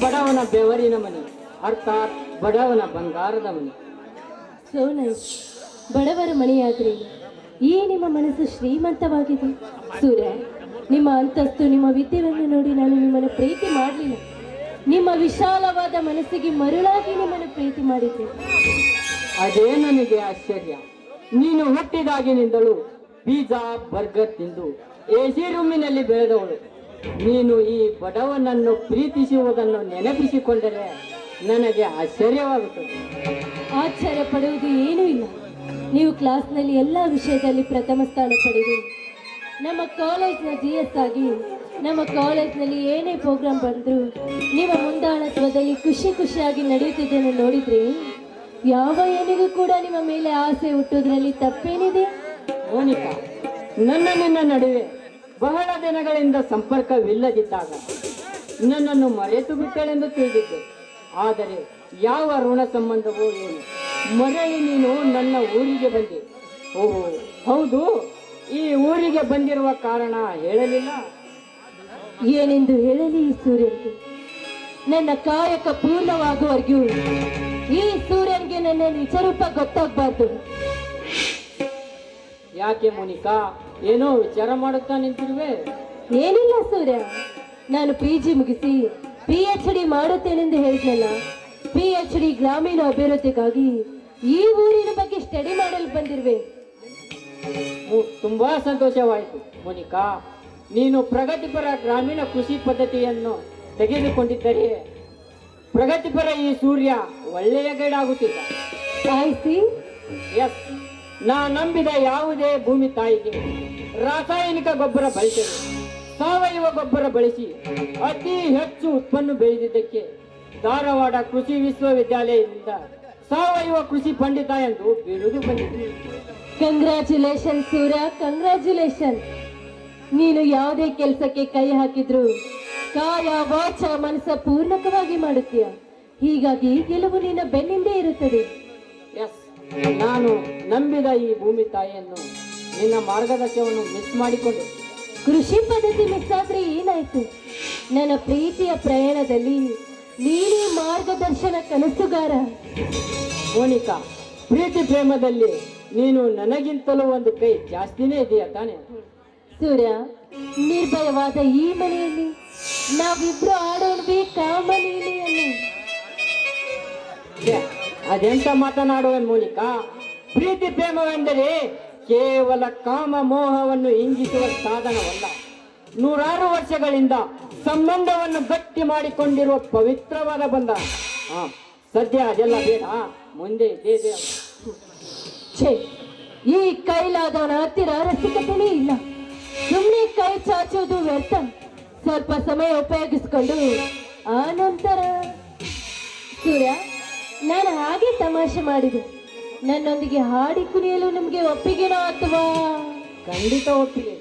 ಬಡವನ ಬೆವರಿನ ಮನೆ, ಅರ್ಥಾತ್ ಬಡವನ ಬಂಗಾರದ ಮನೆ. So nice. ಬಡವರ ಮನೆಯಾದ್ರೆ ಈ ನಿಮ್ಮ ಮನಸ್ಸು ಶ್ರೀಮಂತವಾಗಿದೆ. ಸೂರ್ಯ, ನಿಮ್ಮ ಅಂತಸ್ತು, ನಿಮ್ಮ ವಿದ್ಯೆಯನ್ನು ನೋಡಿ ನಾನು ನಿಮ್ಮನ್ನು ಪ್ರೀತಿ ಮಾಡಲಿಲ್ಲ. ನಿಮ್ಮ ವಿಶಾಲವಾದ ಮನಸ್ಸಿಗೆ ಮರುಳಾಗಿ ನಿಮ್ಮನ್ನು ಪ್ರೀತಿ ಮಾಡಿದ್ದೆ. ಅದೇ ನನಗೆ ಆಶ್ಚರ್ಯ. ನೀನು ಹುಟ್ಟಿದಾಗಿನಿಂದಲೂ ಪಿಜ್ಜಾ ಬರ್ಗರ್ ತಿಂದು ಎಸಿ ರೂಮಿನಲ್ಲಿ ಬೆಳೆದವಳು. ನೀನು ಈ ಬಡವನನ್ನು ಪ್ರೀತಿಸುವುದನ್ನು ನೆನಪಿಸಿಕೊಂಡರೆ ನನಗೆ ಆಶ್ಚರ್ಯವಾಗುತ್ತದೆ. ಆಶ್ಚರ್ಯ ಪಡುವುದು ಏನೂ ಇಲ್ಲ. ನೀವು ಕ್ಲಾಸ್ನಲ್ಲಿ ಎಲ್ಲ ವಿಷಯದಲ್ಲಿ ಪ್ರಥಮ ಸ್ಥಾನ ಪಡೆದು ನಮ್ಮ ಕಾಲೇಜ್ನ GS ಆಗಿ ನಮ್ಮ ಕಾಲೇಜ್ನಲ್ಲಿ ಏನೇ ಪ್ರೋಗ್ರಾಮ್ ಬಂದರೂ ನಿಮ್ಮ ಮುಂದಾಳತ್ವದಲ್ಲಿ ಖುಷಿಯಾಗಿ ನಡೆಯುತ್ತಿದ್ದನ್ನು ನೋಡಿದ್ರೆ ಯಾವ ಏನಿಗೂ ಕೂಡ ನಿಮ್ಮ ಮೇಲೆ ಆಸೆ ಹುಟ್ಟುವುದರಲ್ಲಿ ತಪ್ಪೇನಿದೆ? ಮೋನಿಕಾ, ನನ್ನ ನಿನ್ನ ನಡುವೆ ಬಹಳ ದಿನಗಳಿಂದ ಸಂಪರ್ಕವಿಲ್ಲದಿದ್ದಾಗ ನನ್ನನ್ನು ಮರೆತು ಬಿಟ್ಟಳೆಂದು ತಿಳಿದಿದ್ದೆ. ಆದರೆ ಯಾವ ಋಣ ಸಂಬಂಧವೋ ಏನು, ಮರಳಿ ನೀನು ನನ್ನ ಊರಿಗೆ ಬಂದೆ. ಓಹೋ ಹೌದು, ಈ ಊರಿಗೆ ಬಂದಿರುವ ಕಾರಣ ಹೇಳಲಿಲ್ಲ? ಏನೆಂದು ಹೇಳಲಿ ಈ ಸೂರ್ಯನಿಗೆ? ನನ್ನ ಕಾಯಕ ಪೂರ್ಣವಾಗುವವರೆಗೂ ಈ ಸೂರ್ಯನಿಗೆ ನನ್ನ ನಿಜ ರೂಪ ಗೊತ್ತಾಗಬಾರ್ದು. ಯಾಕೆ ಮೋನಿಕಾ, ಏನೋ ವಿಚಾರ ಮಾಡುತ್ತಾ ನಿಂತಿರುವೆ? ಏನಿಲ್ಲ ಸೂರ್ಯ, ನಾನು PG ಮುಗಿಸಿ PhD ಮಾಡುತ್ತೇನೆಂದು ಹೇಳಿದ್ನಲ್ಲ. PhD ಗ್ರಾಮೀಣ ಅಭಿವೃದ್ಧಿಗಾಗಿ ಈ ಊರಿನ ಬಗ್ಗೆ ಸ್ಟಡಿ ಮಾಡಲು ಬಂದಿರುವೆ. ತುಂಬಾ ಸಂತೋಷವಾಯಿತು ಮೋನಿಕಾ. ನೀನು ಪ್ರಗತಿಪರ ಗ್ರಾಮೀಣ ಕೃಷಿ ಪದ್ಧತಿಯನ್ನು ತೆಗೆದುಕೊಂಡಿದ್ದರೆ ಪ್ರಗತಿಪರ ಈ ಸೂರ್ಯ ಒಳ್ಳೆಯ ಗೈಡ್ ಆಗುತ್ತಿದ್ದ. ಎಸ್, ನಾ ನಂಬಿದ ಯಾವುದೇ ಭೂಮಿ ತಾಯಿಗೆ ರಾಸಾಯನಿಕ ಗೊಬ್ಬರ ಬಳಸಲು ಸಾವಯವ ಗೊಬ್ಬರ ಬಳಸಿ ಅತಿ ಹೆಚ್ಚು ಉತ್ಪನ್ನ ಬೆಳೆದಿದ್ದಕ್ಕೆ ಧಾರವಾಡ ಕೃಷಿ ವಿಶ್ವವಿದ್ಯಾಲಯದಿಂದ ಸಾವಯವ ಕೃಷಿ ಪಂಡಿತ ಎಂದು ಬಿರುದು ಬಂದಿದೆ. ಕಂಗ್ರ್ಯಾಚುಲೇಷನ್ ಸೂರ್ಯ, ಕಂಗ್ರ್ಯಾಚುಲೇಷನ್. ನೀನು ಯಾವುದೇ ಕೆಲಸಕ್ಕೆ ಕೈ ಹಾಕಿದ್ರು ಕಾಯ ವಾಚ ಮನಸ್ಸ ಪೂರ್ಣಕವಾಗಿ ಮಾಡುತ್ತೀಯ. ಹೀಗಾಗಿ ಗೆಲುವು ನಿನ್ನ ಬೆನ್ನಿಂದೇ ಇರುತ್ತದೆ. ಎಸ್, ನಾನು ನಂಬಿದ ಈ ಭೂಮಿ ತಾಯಿಯನ್ನು ನಿನ್ನ ಮಾರ್ಗದರ್ಶನವನ್ನು ಮಿಸ್ ಮಾಡಿಕೊಂಡೆ. ಕೃಷಿ ಪದ್ಧತಿ ಮಿಸ್ ಆದ್ರೆ ಏನಾಯ್ತು? ನನ್ನ ಪ್ರೀತಿಯ ಪ್ರಯಾಣದಲ್ಲಿ ನೀನೇ ಮಾರ್ಗದರ್ಶನ ಕನಸುಗಾರ. ಮೋನಿಕಾ, ಪ್ರೀತಿ ಪ್ರೇಮದಲ್ಲಿ ನೀನು ನನಗಿಂತಲೂ ಒಂದು ಕೈ ಜಾಸ್ತಿನೇ ಇದೆಯಾ ತಾನೆ? ಸೂರ್ಯ, ನಿರ್ಭಯವಾದ ಈ ಮನೆಯಲ್ಲಿ ನಾವಿಬ್ರು ಆಡೋಣವೇ ಕಾಮಲೀಲೆಯನ್ನು. ಅದೆಂತ ಮಾತನಾಡುವ ಮೋನಿಕಾ? ಪ್ರೀತಿ ಪ್ರೇಮವೆಂದರೆ ಕೇವಲ ಕಾಮ ಮೋಹವನ್ನು ಇಂಗಿಸುವ ಸಾಧನವಲ್ಲ. ನೂರಾರು ವರ್ಷಗಳಿಂದ ಸಂಬಂಧವನ್ನು ಗಟ್ಟಿ ಮಾಡಿಕೊಂಡಿರುವ ಪವಿತ್ರವಾದ ಬಂಧ. ಸದ್ಯ ಅದೆಲ್ಲ ಬೇಡ, ಮುಂದೆ ಇದೆ. ಛೇ, ಈ ಕೈಲಾದವನ ಹತ್ತಿರ ರಸಿಕತೆನೇ ಇಲ್ಲ. ಸುಮ್ಮನೆ ಕೈ ಚಾಚುವುದು ವ್ಯರ್ಥ. ಸ್ವಲ್ಪ ಸಮಯ ಉಪಯೋಗಿಸಿಕೊಂಡು ಆ ನಂತರ. ಸೂರ್ಯ, ನಾನು ಹಾಗೆ ತಮಾಷೆ ಮಾಡಿದೆ. ನನ್ನೊಂದಿಗೆ ಹಾಡಿ ಕುಣಿಯಲು ನಿಮಗೆ ಒಪ್ಪಿಗೆನೋ ಅಥವಾ? ಖಂಡಿತ ಒಪ್ಪಿಗೆ.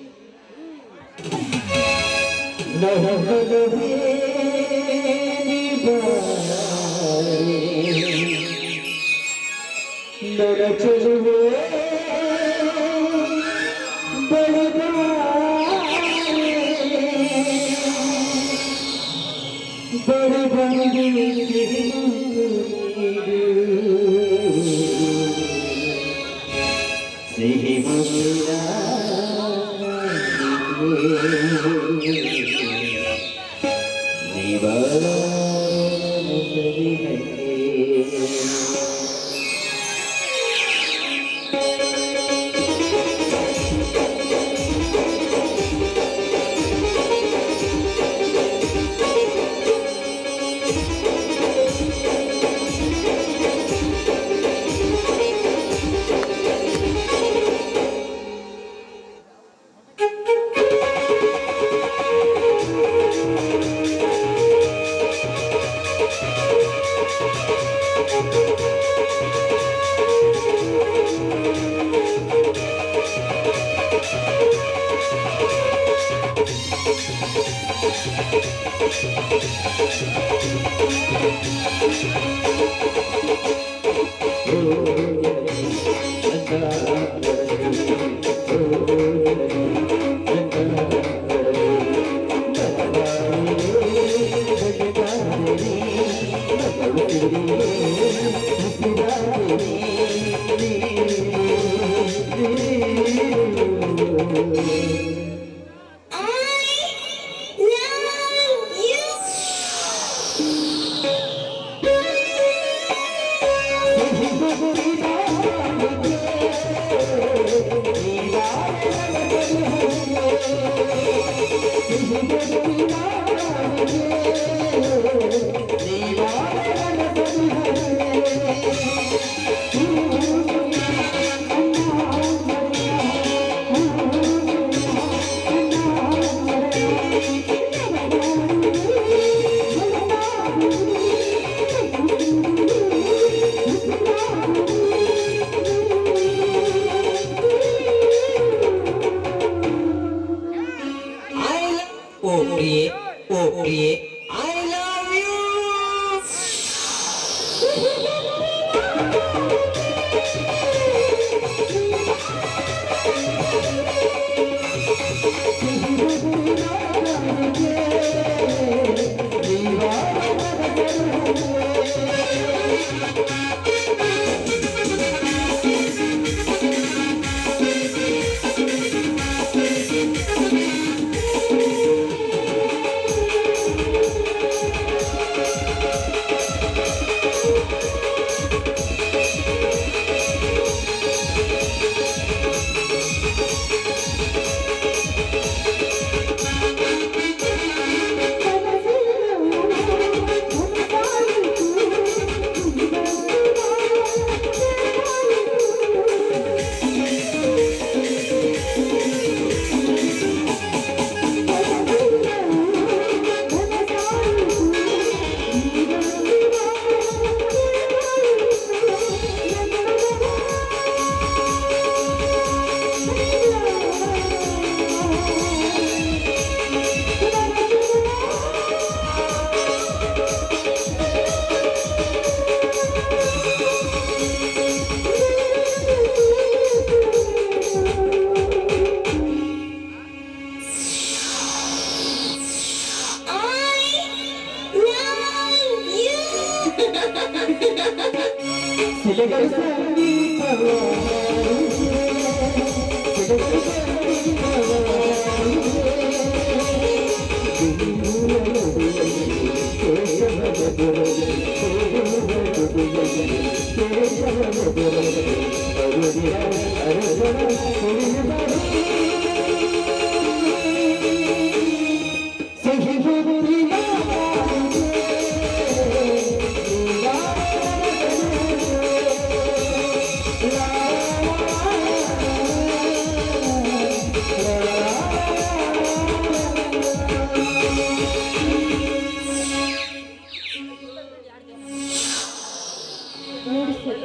ನೋಡಿ ಸರ್,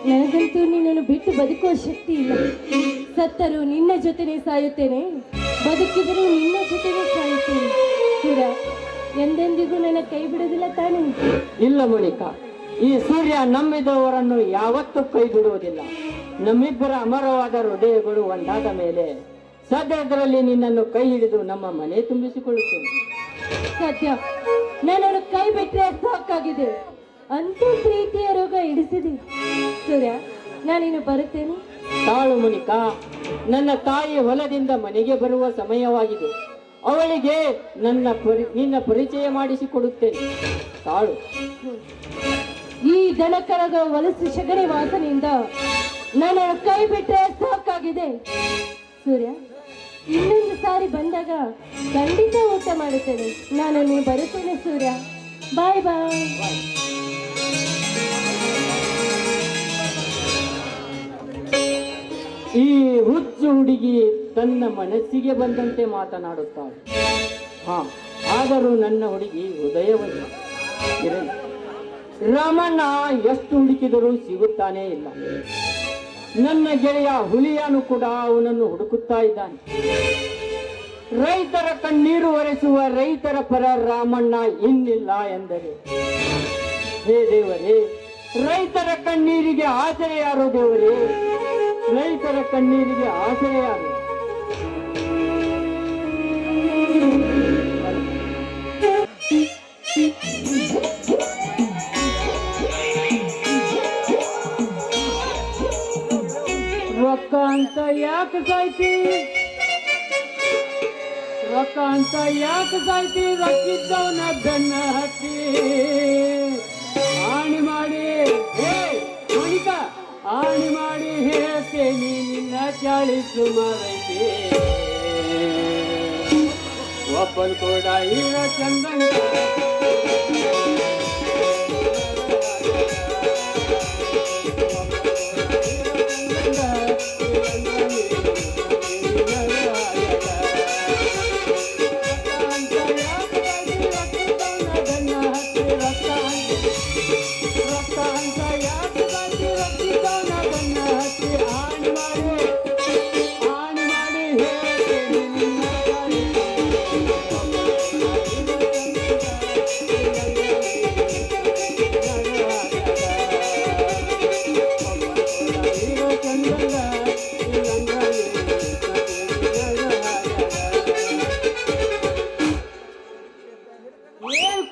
ನನಗಂತೂ ನಿನ್ನನ್ನು ಬಿಟ್ಟು ಬದುಕುವ ಶಕ್ತಿ ಇಲ್ಲ. ಸತ್ತರೂ ನಿನ್ನ ಜೊತೆನೇ ಸಾಯುತ್ತೇನೆ, ಬದುಕಿದರೂ ನಿನ್ನ ಜೊತೆನೇ ಸಾಯುತ್ತೇನೆ. ಸುರ, ಎಂದೆಂದಿಗೂ ನನ್ನ ಕೈ ಬಿಡುವುದಿಲ್ಲ ತಾನೇ? ಇಲ್ಲ ಮೋನಿಕಾ, ಈ ಸೂರ್ಯ ನಂಬಿದವರನ್ನು ಯಾವತ್ತೂ ಕೈ ಬಿಡುವುದಿಲ್ಲ. ನಮ್ಮಿಬ್ಬರ ಅಮರವಾದ ಹೃದಯಗಳು ಒಂದಾದ ಮೇಲೆ ಸದ್ಯದರಲ್ಲಿ ನಿನ್ನನ್ನು ಕೈ ಹಿಡಿದು ನಮ್ಮ ಮನೆ ತುಂಬಿಸಿಕೊಳ್ಳುತ್ತೇನೆ. ಸತ್ಯ, ನನ್ನನ್ನು ಕೈ ಬಿಟ್ಟರೆ ಸಾಕಾಗಿದೆ. ಅಂತೂ ಪ್ರೀತಿಯ ರೋಗ ಹಿಡಿಸಿದೆ. ಸೂರ್ಯ, ನಾನಿನ್ನು ಬರುತ್ತೇನೆ. ತಾಳು ಮೋನಿಕಾ, ನನ್ನ ತಾಯಿ ಹೊಲದಿಂದ ಮನೆಗೆ ಬರುವ ಸಮಯವಾಗಿದೆ. ಅವಳಿಗೆ ನಿನ್ನ ಪರಿಚಯ ಮಾಡಿಸಿಕೊಡುತ್ತೇನೆ. ತಾಳು. ಈ ದನಕರಗ ವಲಸು ಸಗಣಿ ವಾಸನೆಯಿಂದ ನನ್ನನ್ನು ಕೈ ಬಿಟ್ಟರೆ ಸಾಕಾಗಿದೆ. ಸೂರ್ಯ, ಇನ್ನೊಂದು ಸಾರಿ ಬಂದಾಗ ಖಂಡಿತ ಊಟ ಮಾಡುತ್ತೇನೆ. ನಾನು ನೀವು ಬರುತ್ತೇನೆ ಸೂರ್ಯ. ಬಾಯ್ ಬಾಯ್. ಈ ಹುಚ್ಚು ಹುಡುಗಿ ತನ್ನ ಮನಸ್ಸಿಗೆ ಬಂದಂತೆ ಮಾತನಾಡುತ್ತಾಳೆ. ಆದರೂ ನನ್ನ ಹುಡುಗಿ ಹೃದಯವಲ್ಲ. ರಾಮಣ್ಣ ಎಷ್ಟು ಹುಡುಕಿದರೂ ಸಿಗುತ್ತಾನೇ ಇಲ್ಲ. ನನ್ನ ಗೆಳೆಯ ಹುಲಿಯಾನು ಕೂಡ ಅವನನ್ನು ಹುಡುಕುತ್ತಾ ಇದ್ದಾನೆ. ರೈತರ ಕಣ್ಣೀರು ಒರೆಸುವ ರೈತರ ಪರ ರಾಮಣ್ಣ ಇನ್ನಿಲ್ಲ ಎಂದರೆ, ಹೇ ದೇವರೇ, ರೈತರ ಕಣ್ಣೀರಿಗೆ ಆಸರೆ ಯಾರು ದೇವರೇ? ರೈತರ ಕಣ್ಣೀರಿಗೆ ಆಸರೆ ಯಾರು? ರೊಕ್ಕ ಅಂತ ಯಾಕೆ ಸಾಯ್ತಿ? ರೊಕ್ಕ ಅಂತ ಯಾಕೆ ಸಾಯ್ತಿ? ರೊಕ್ಕಿದ್ದವನ ಬೆನ್ನ ಹತ್ತಿ ಆಣಿ ಮಾಡಿ, ಹೇ ಮೋನಿಕಾ, ಆಣಿ ಮಾಡಿ ಹೇಳ್ತೇನೆ, ನಿನ್ನ ಚಾಳಿ ಸುಮಾರೈತಿ. ಒಬ್ಬನ್ ಕೂಡ ಇರ ಚಂದಂಗ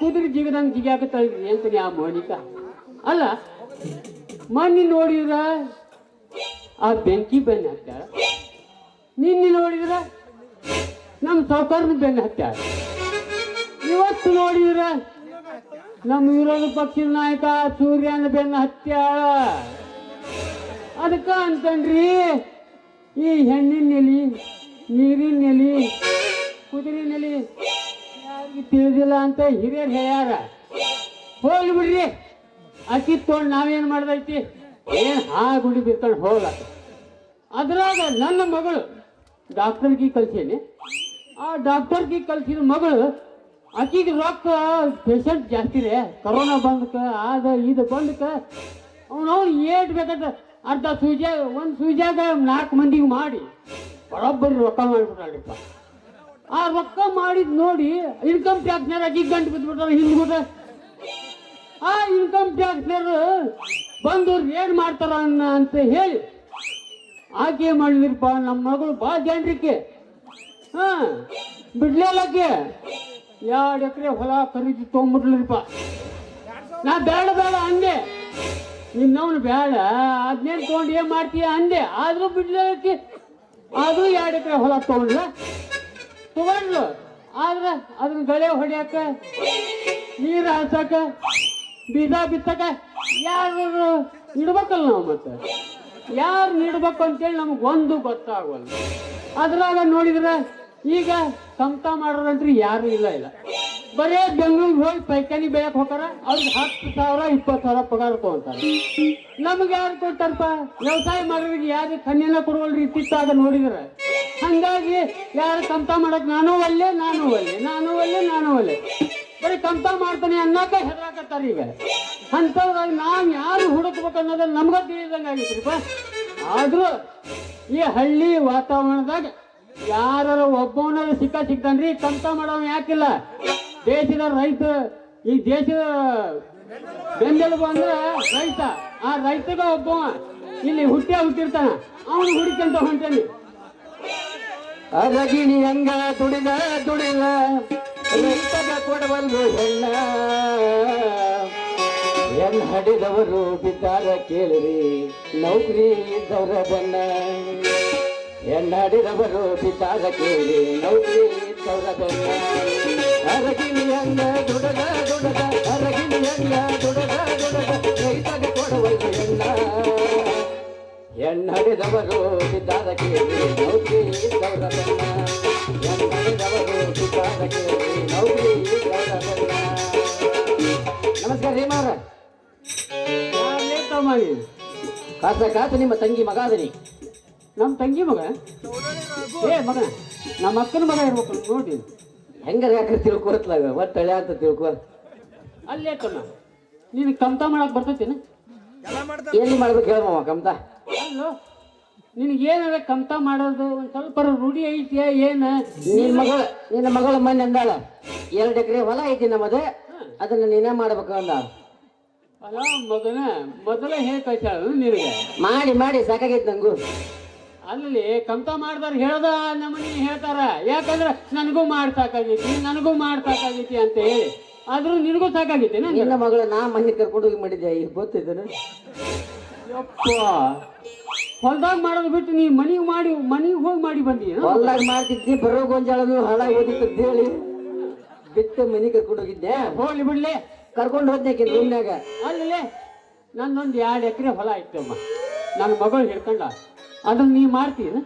ಕುದುರೆ ಜಿಗದಂಗೆ ಜಿಗಾಕತ್ತಾ ಇದ್ರಿ ಅಂತಾನೆ ಆ ಮೋನಿಕಾ. ಅಲ್ಲ, ಮೊನ್ನೆ ನೋಡಿದ್ರ ಆ ಬೆಂಕಿ ಬೆನ್ನ ಹತ್ತಾಳ, ನಿನ್ನೆ ನೋಡಿದ್ರ ನಮ್ಮ ಸಾವುಕಾರನ ಬೆನ್ನ ಹತ್ತಾಳ, ಇವತ್ತು ನೋಡಿದ್ರ ನಮ್ಮ ವಿರೋಧ ಪಕ್ಷದ ನಾಯಕ ಸೂರ್ಯನ ಬೆನ್ನ ಹತ್ಯಾಳ. ಅದಕ್ಕ ಅಂತನ್ರಿ, ಈ ಹೆಣ್ಣಿನ ನೆಲಿ, ನೀರಿನ ನೆಲಿ, ಕುದುರೆ ನೆಲಿ ಯಾರಿಗೆ ತಿಳಿದಿಲ್ಲ ಅಂತ ಹಿರಿಯರು ಹೇಳ್ಯಾರ. ಹೋಗ್ಲಿ ಬಿಡ್ರಿ, ಅಕ್ಕಿ ತೊಗೊಂಡು ನಾವೇನು ಮಾಡ್ದೈತಿ? ಏನು ಗುಡಿ ಬಿರ್ಕೊಂಡು ಹೋಗ್ಲ. ಅದ್ರಾಗ ನನ್ನ ಮಗಳು ಡಾಕ್ಟರ್ಗೆ ಕಲ್ಸೀನಿ. ಆ ಡಾಕ್ಟರ್ಗೆ ಕಲ್ಸಿದ ಮಗಳು, ಆಕಿಗೆ ರೊಕ್ಕ ಪೇಷಂಟ್ ಜಾಸ್ತಿ ರೇ, ಕರೋನಾ ಬಂದಕ ಇದು ಬಂದಕ ಅವನು ಏಟ್ ಬೇಕಾದ ಅರ್ಧ ಸೂಜಿ, ಒಂದು ಸೂಜಿಯಾಗ 4 ಮಂದಿಗೆ ಮಾಡಿ ಬರೋಬ್ಬರಿ ರೊಕ್ಕ ಮಾಡಿಬಿಟ್ಟಾಳಿಪ್ಪ. ಆ ರೊಕ್ಕ ಮಾಡಿದ್ ನೋಡಿ ಇನ್ಕಮ್ ಟ್ಯಾಕ್ಸ್ನರ್ ಆಕಿ ಗಂಟು ಬಿದ್ದುಬಿಟ್ಟಾರ ಹಿಂದ್ಬಿಟ್ಟ. ಆ ಇನ್ಕಮ್ ಟ್ಯಾಕ್ಸ್ನರ್ ಬಂದು ರೇಡ್ ಮಾಡ್ತಾರ ಅಂತ ಹೇಳಿ ಆಕೆ ಏನ್ ಮಾಡಿದ್ರಪ್ಪ, ನಮ್ಮ ಮಗಳು ಭಾಳ ಜನರಿಕೆ ಬಿಡ್ಲಿಲ್ಲಕ್ಕೆ 2 ಎಕರೆ ಹೊಲ ಖರೀದಿ ತೊಗೊಂಡ್ಬಿಡ್ಲಿಪ್ಪ. ನಾ ಬೇಡ ಅಂದೆ, ನಿನ್ನವನು ಬೇಡ, ಅದನ್ನೇನು ತೊಗೊಂಡು ಏನ್ ಮಾಡ್ತೀಯ ಅಂದೆ. ಆದ್ರೂ ಬಿಡ್ಲಿಕ್ಕೆ ಅದು 2 ಎಕರೆ ಹೊಲ ತಗೊಂಡ್ಲು. ಆದ್ರೆ ಅದನ್ನ ಗಳೆ ಹೊಡ್ಯಾಕ, ನೀರು ಹಾಸಕ, ಬೀಜ ಬಿತ್ತಕ ಯಾರು ಇಡ್ಬೇಕಲ್ಲ ನಾವು ಮತ್ತೆ ಯಾರು ನೀಡ್ಬೇಕು ಅಂತೇಳಿ ನಮಗೆ ಒಂದು ಗೊತ್ತಾಗವಲ್ಲ. ಅದ್ರಾಗ ನೋಡಿದ್ರೆ ಈಗ ಕಮ್ತ ಮಾಡೋರಂತ್ರಿ ಯಾರು ಇಲ್ಲ. ಬರೇ ಬೆಂಗಳೂರಿಗೆ ಹೋಗಿ ಪೈಕಾನಿ ಬೆಳಕ್ ಹೋಗಾರ, ಅವ್ರಿಗೆ 10,000 20,000 ಪಗಾರ ತಗೊಂತಾರೆ. ನಮ್ಗೆ ಯಾರು ಕೊಡ್ತಾರಪ್ಪ? ವ್ಯವಸಾಯ ಮಾಡೋರಿಗೆ ಯಾರು ಕಣ್ಣಿನ ಕೊಡುವಲ್ರಿ ಇತ್ತಿತ್ತಾಗ ನೋಡಿದ್ರೆ. ಹಂಗಾಗಿ ಯಾರು ಕಮ್ತ ಮಾಡಕ್ ನಾನು ಒಲ್ಲೆ ಬರೀ ಕಮ್ತ ಮಾಡ್ತಾನೆ ಅನ್ನೋಕೆ ಹೆದರಾಕತ್ತಾರ. ಈಗ ಅಂಥದ್ರಾಗ ನಾವು ಯಾರು ಹುಡುಕ್ಬೇಕು ಅನ್ನೋದು ನಮ್ಗ ತಿಳಿದಂಗೆ ಆಗೈತ್ರಿಪ್ಪ. ಆದ್ರೂ ಈ ಹಳ್ಳಿ ವಾತಾವರಣದಾಗ ಯಾರು ಒಬ್ಬವನಾದ್ರು ಸಿಗ್ತಾನ್ರಿ. ಕಮ್ತ ಮಾಡೋನು ಯಾಕಿಲ್ಲ? ದೇಶದ ರೈತ, ಈ ದೇಶದ ಬೆಂಬೆಲುಬು ಅಂದ್ರೆ ರೈತ. ಆ ರೈತಗ ಒಬ್ಬವ ಇಲ್ಲಿ ಹುಟ್ಟಿರ್ತಾನ, ಅವನು ಹುಡುಕಂತ ಹೊಂಟೇನಿ. ಅರಗಿಣಿ ಹಂಗ ದುಡಿದ ರೈತಗ ಕೊಡಬಲ್ಲು ಹೆಣ್ಣ ಹಡಿದವರು ಬಿದ್ದಾರ ಕೇಳಿರಿ, ನೌಕರಿ ಇದ್ದವರ ಬೆನ್ನ. ಹೆಣ್ಣಾಡಿದವರು ಬಿದ್ದಾರ ಕೇಳಿ, ನೌಕರಿ ಇದ್ದವರ ಬೆನ್ನ. ಅರಗಿಣಿ ಹಂಗ ದುಡದ ಅರಗಿಣಿ ಹಂಗ ದುಡದ ರೈತಗ ಕೊಡಬಲ್ಲು ಹೆಣ್ಣಾಡಿದವರು ಬಿದ್ದಾರ ಕೇಳಿ, ನೌಕರಿ ಇದ್ದವರ ಬೆನ್ನ. ಹೆಣ್ಣಾಡಿದವರು ಬಿದ್ದಾರ ಕೇಳಿ, ನೌಕರಿ ಇದ್ದವರ ಬೆನ್ನ. ನಮಸ್ಕಾರ ರೀ ಮಾರ. ಕಾಸ ನಿಮ್ಮ ತಂಗಿ ಮಗ ಅದನಿ. ನಮ್ಮ ತಂಗಿ ಮಗ? ಮಗ ನಮ್ಮ ಅಕ್ಕನ ಮಗ ಇರ್ಬೇಕು ನೋಡಿ. ಹೆಂಗಾರ ಯಾಕ್ರೆ ತಿಳ್ಕೊತ್ಲಾಗ ಒಟ್ಟು ಹಳೆ ಅಂತ ತಿಳ್ಕೊ. ಅಲ್ಲೇ ತಮ್ಮ ನೀನು ಕಮ್ತ ಮಾಡಕ್ ಬರ್ತೈತೇನ? ಎಲ್ಲಿ ಮಾಡ್ಬೇಕು ಹೇಳಮ್ಮ ಕಮ್ತ? ಅಲ್ಲೋ ನಿನಗೇನಾರ ಕಮ್ತ ಮಾಡೋದು ಒಂದು ಸ್ವಲ್ಪ ರೂಢಿ ಐತಿಯ ಏನ? ನಿನ್ನ ಮಗಳ ಮನೆ ಅಂದಾಳ 2 ಎಕರೆ ಹೊಲ ಐತಿ ನಮ್ಮದು, ಅದನ್ನ ನೀನೇ ಮಾಡ್ಬೇಕು ಅಂದ. ಅಲ್ಲ ಮಗನ ಮೊದಲ ಹೇಳಿ ಕಳ್ಸಾಳ ನಿನಗೆ? ಮಾಡಿ ಸಾಕಾಗೈತಿ ನಂಗೂ. ಅಲ್ಲಿ ಕಮ್ತ ಮಾಡ್ದಾರ ಹೇಳ್ದ ನಮ್ಮನೆ ಹೇಳ್ತಾರ. ಯಾಕಂದ್ರೆ ನನಗೂ ಮಾಡ್ಸಾಕಾಗೈತಿ ಅಂತ ಹೇಳಿ. ಆದ್ರೂ ನಿನಗೂ ಸಾಕಾಗೈತಿ. ನಿನ್ನ ಮಗಳ ನಾ ಮನೆ ಕರ್ಕೊಂಡು ಹೋಗಿ ಮಾಡಿದ್ದೆ, ಈಗ ಗೊತ್ತಿದ್ದೇನೆ. ಯಪ್ಪ ಹೊಲ್ದಾಗ ಮಾಡೋದು ಬಿಟ್ಟು ನೀ ಮನಿಗೆ ಹೋಗಿ ಮಾಡಿ ಬಂದಿ. ಹೊಲ್ದಾಗ ಮಾಡ್ತಿದ್ದಿ, ಬರೋ ಗೊಂಜಾಳನು ಹಾಳಾಗಿ ಓದಿತ್ತು ಹೇಳಿ ಬಿಟ್ಟು ಮನೆ ಕರ್ಕೊಂಡು ಹೋಗಿದ್ದೆ. ಹೋಗ್ಲಿ ಬಿಡ್ಲಿ, ಕರ್ಕೊಂಡು ಹೋದ್ನೇಕಿ ರೂಮ್ನಾಗ. ಅಲ್ಲೇ ನನ್ನೊಂದು 2 ಎಕರೆ ಹೊಲ ಇತ್ತಮ್ಮ, ನನ್ನ ಮಗಳು ಹಿಡ್ಕೊಂಡ. ಅದನ್ನ ನೀ ಮಾಡ್ತೀನ?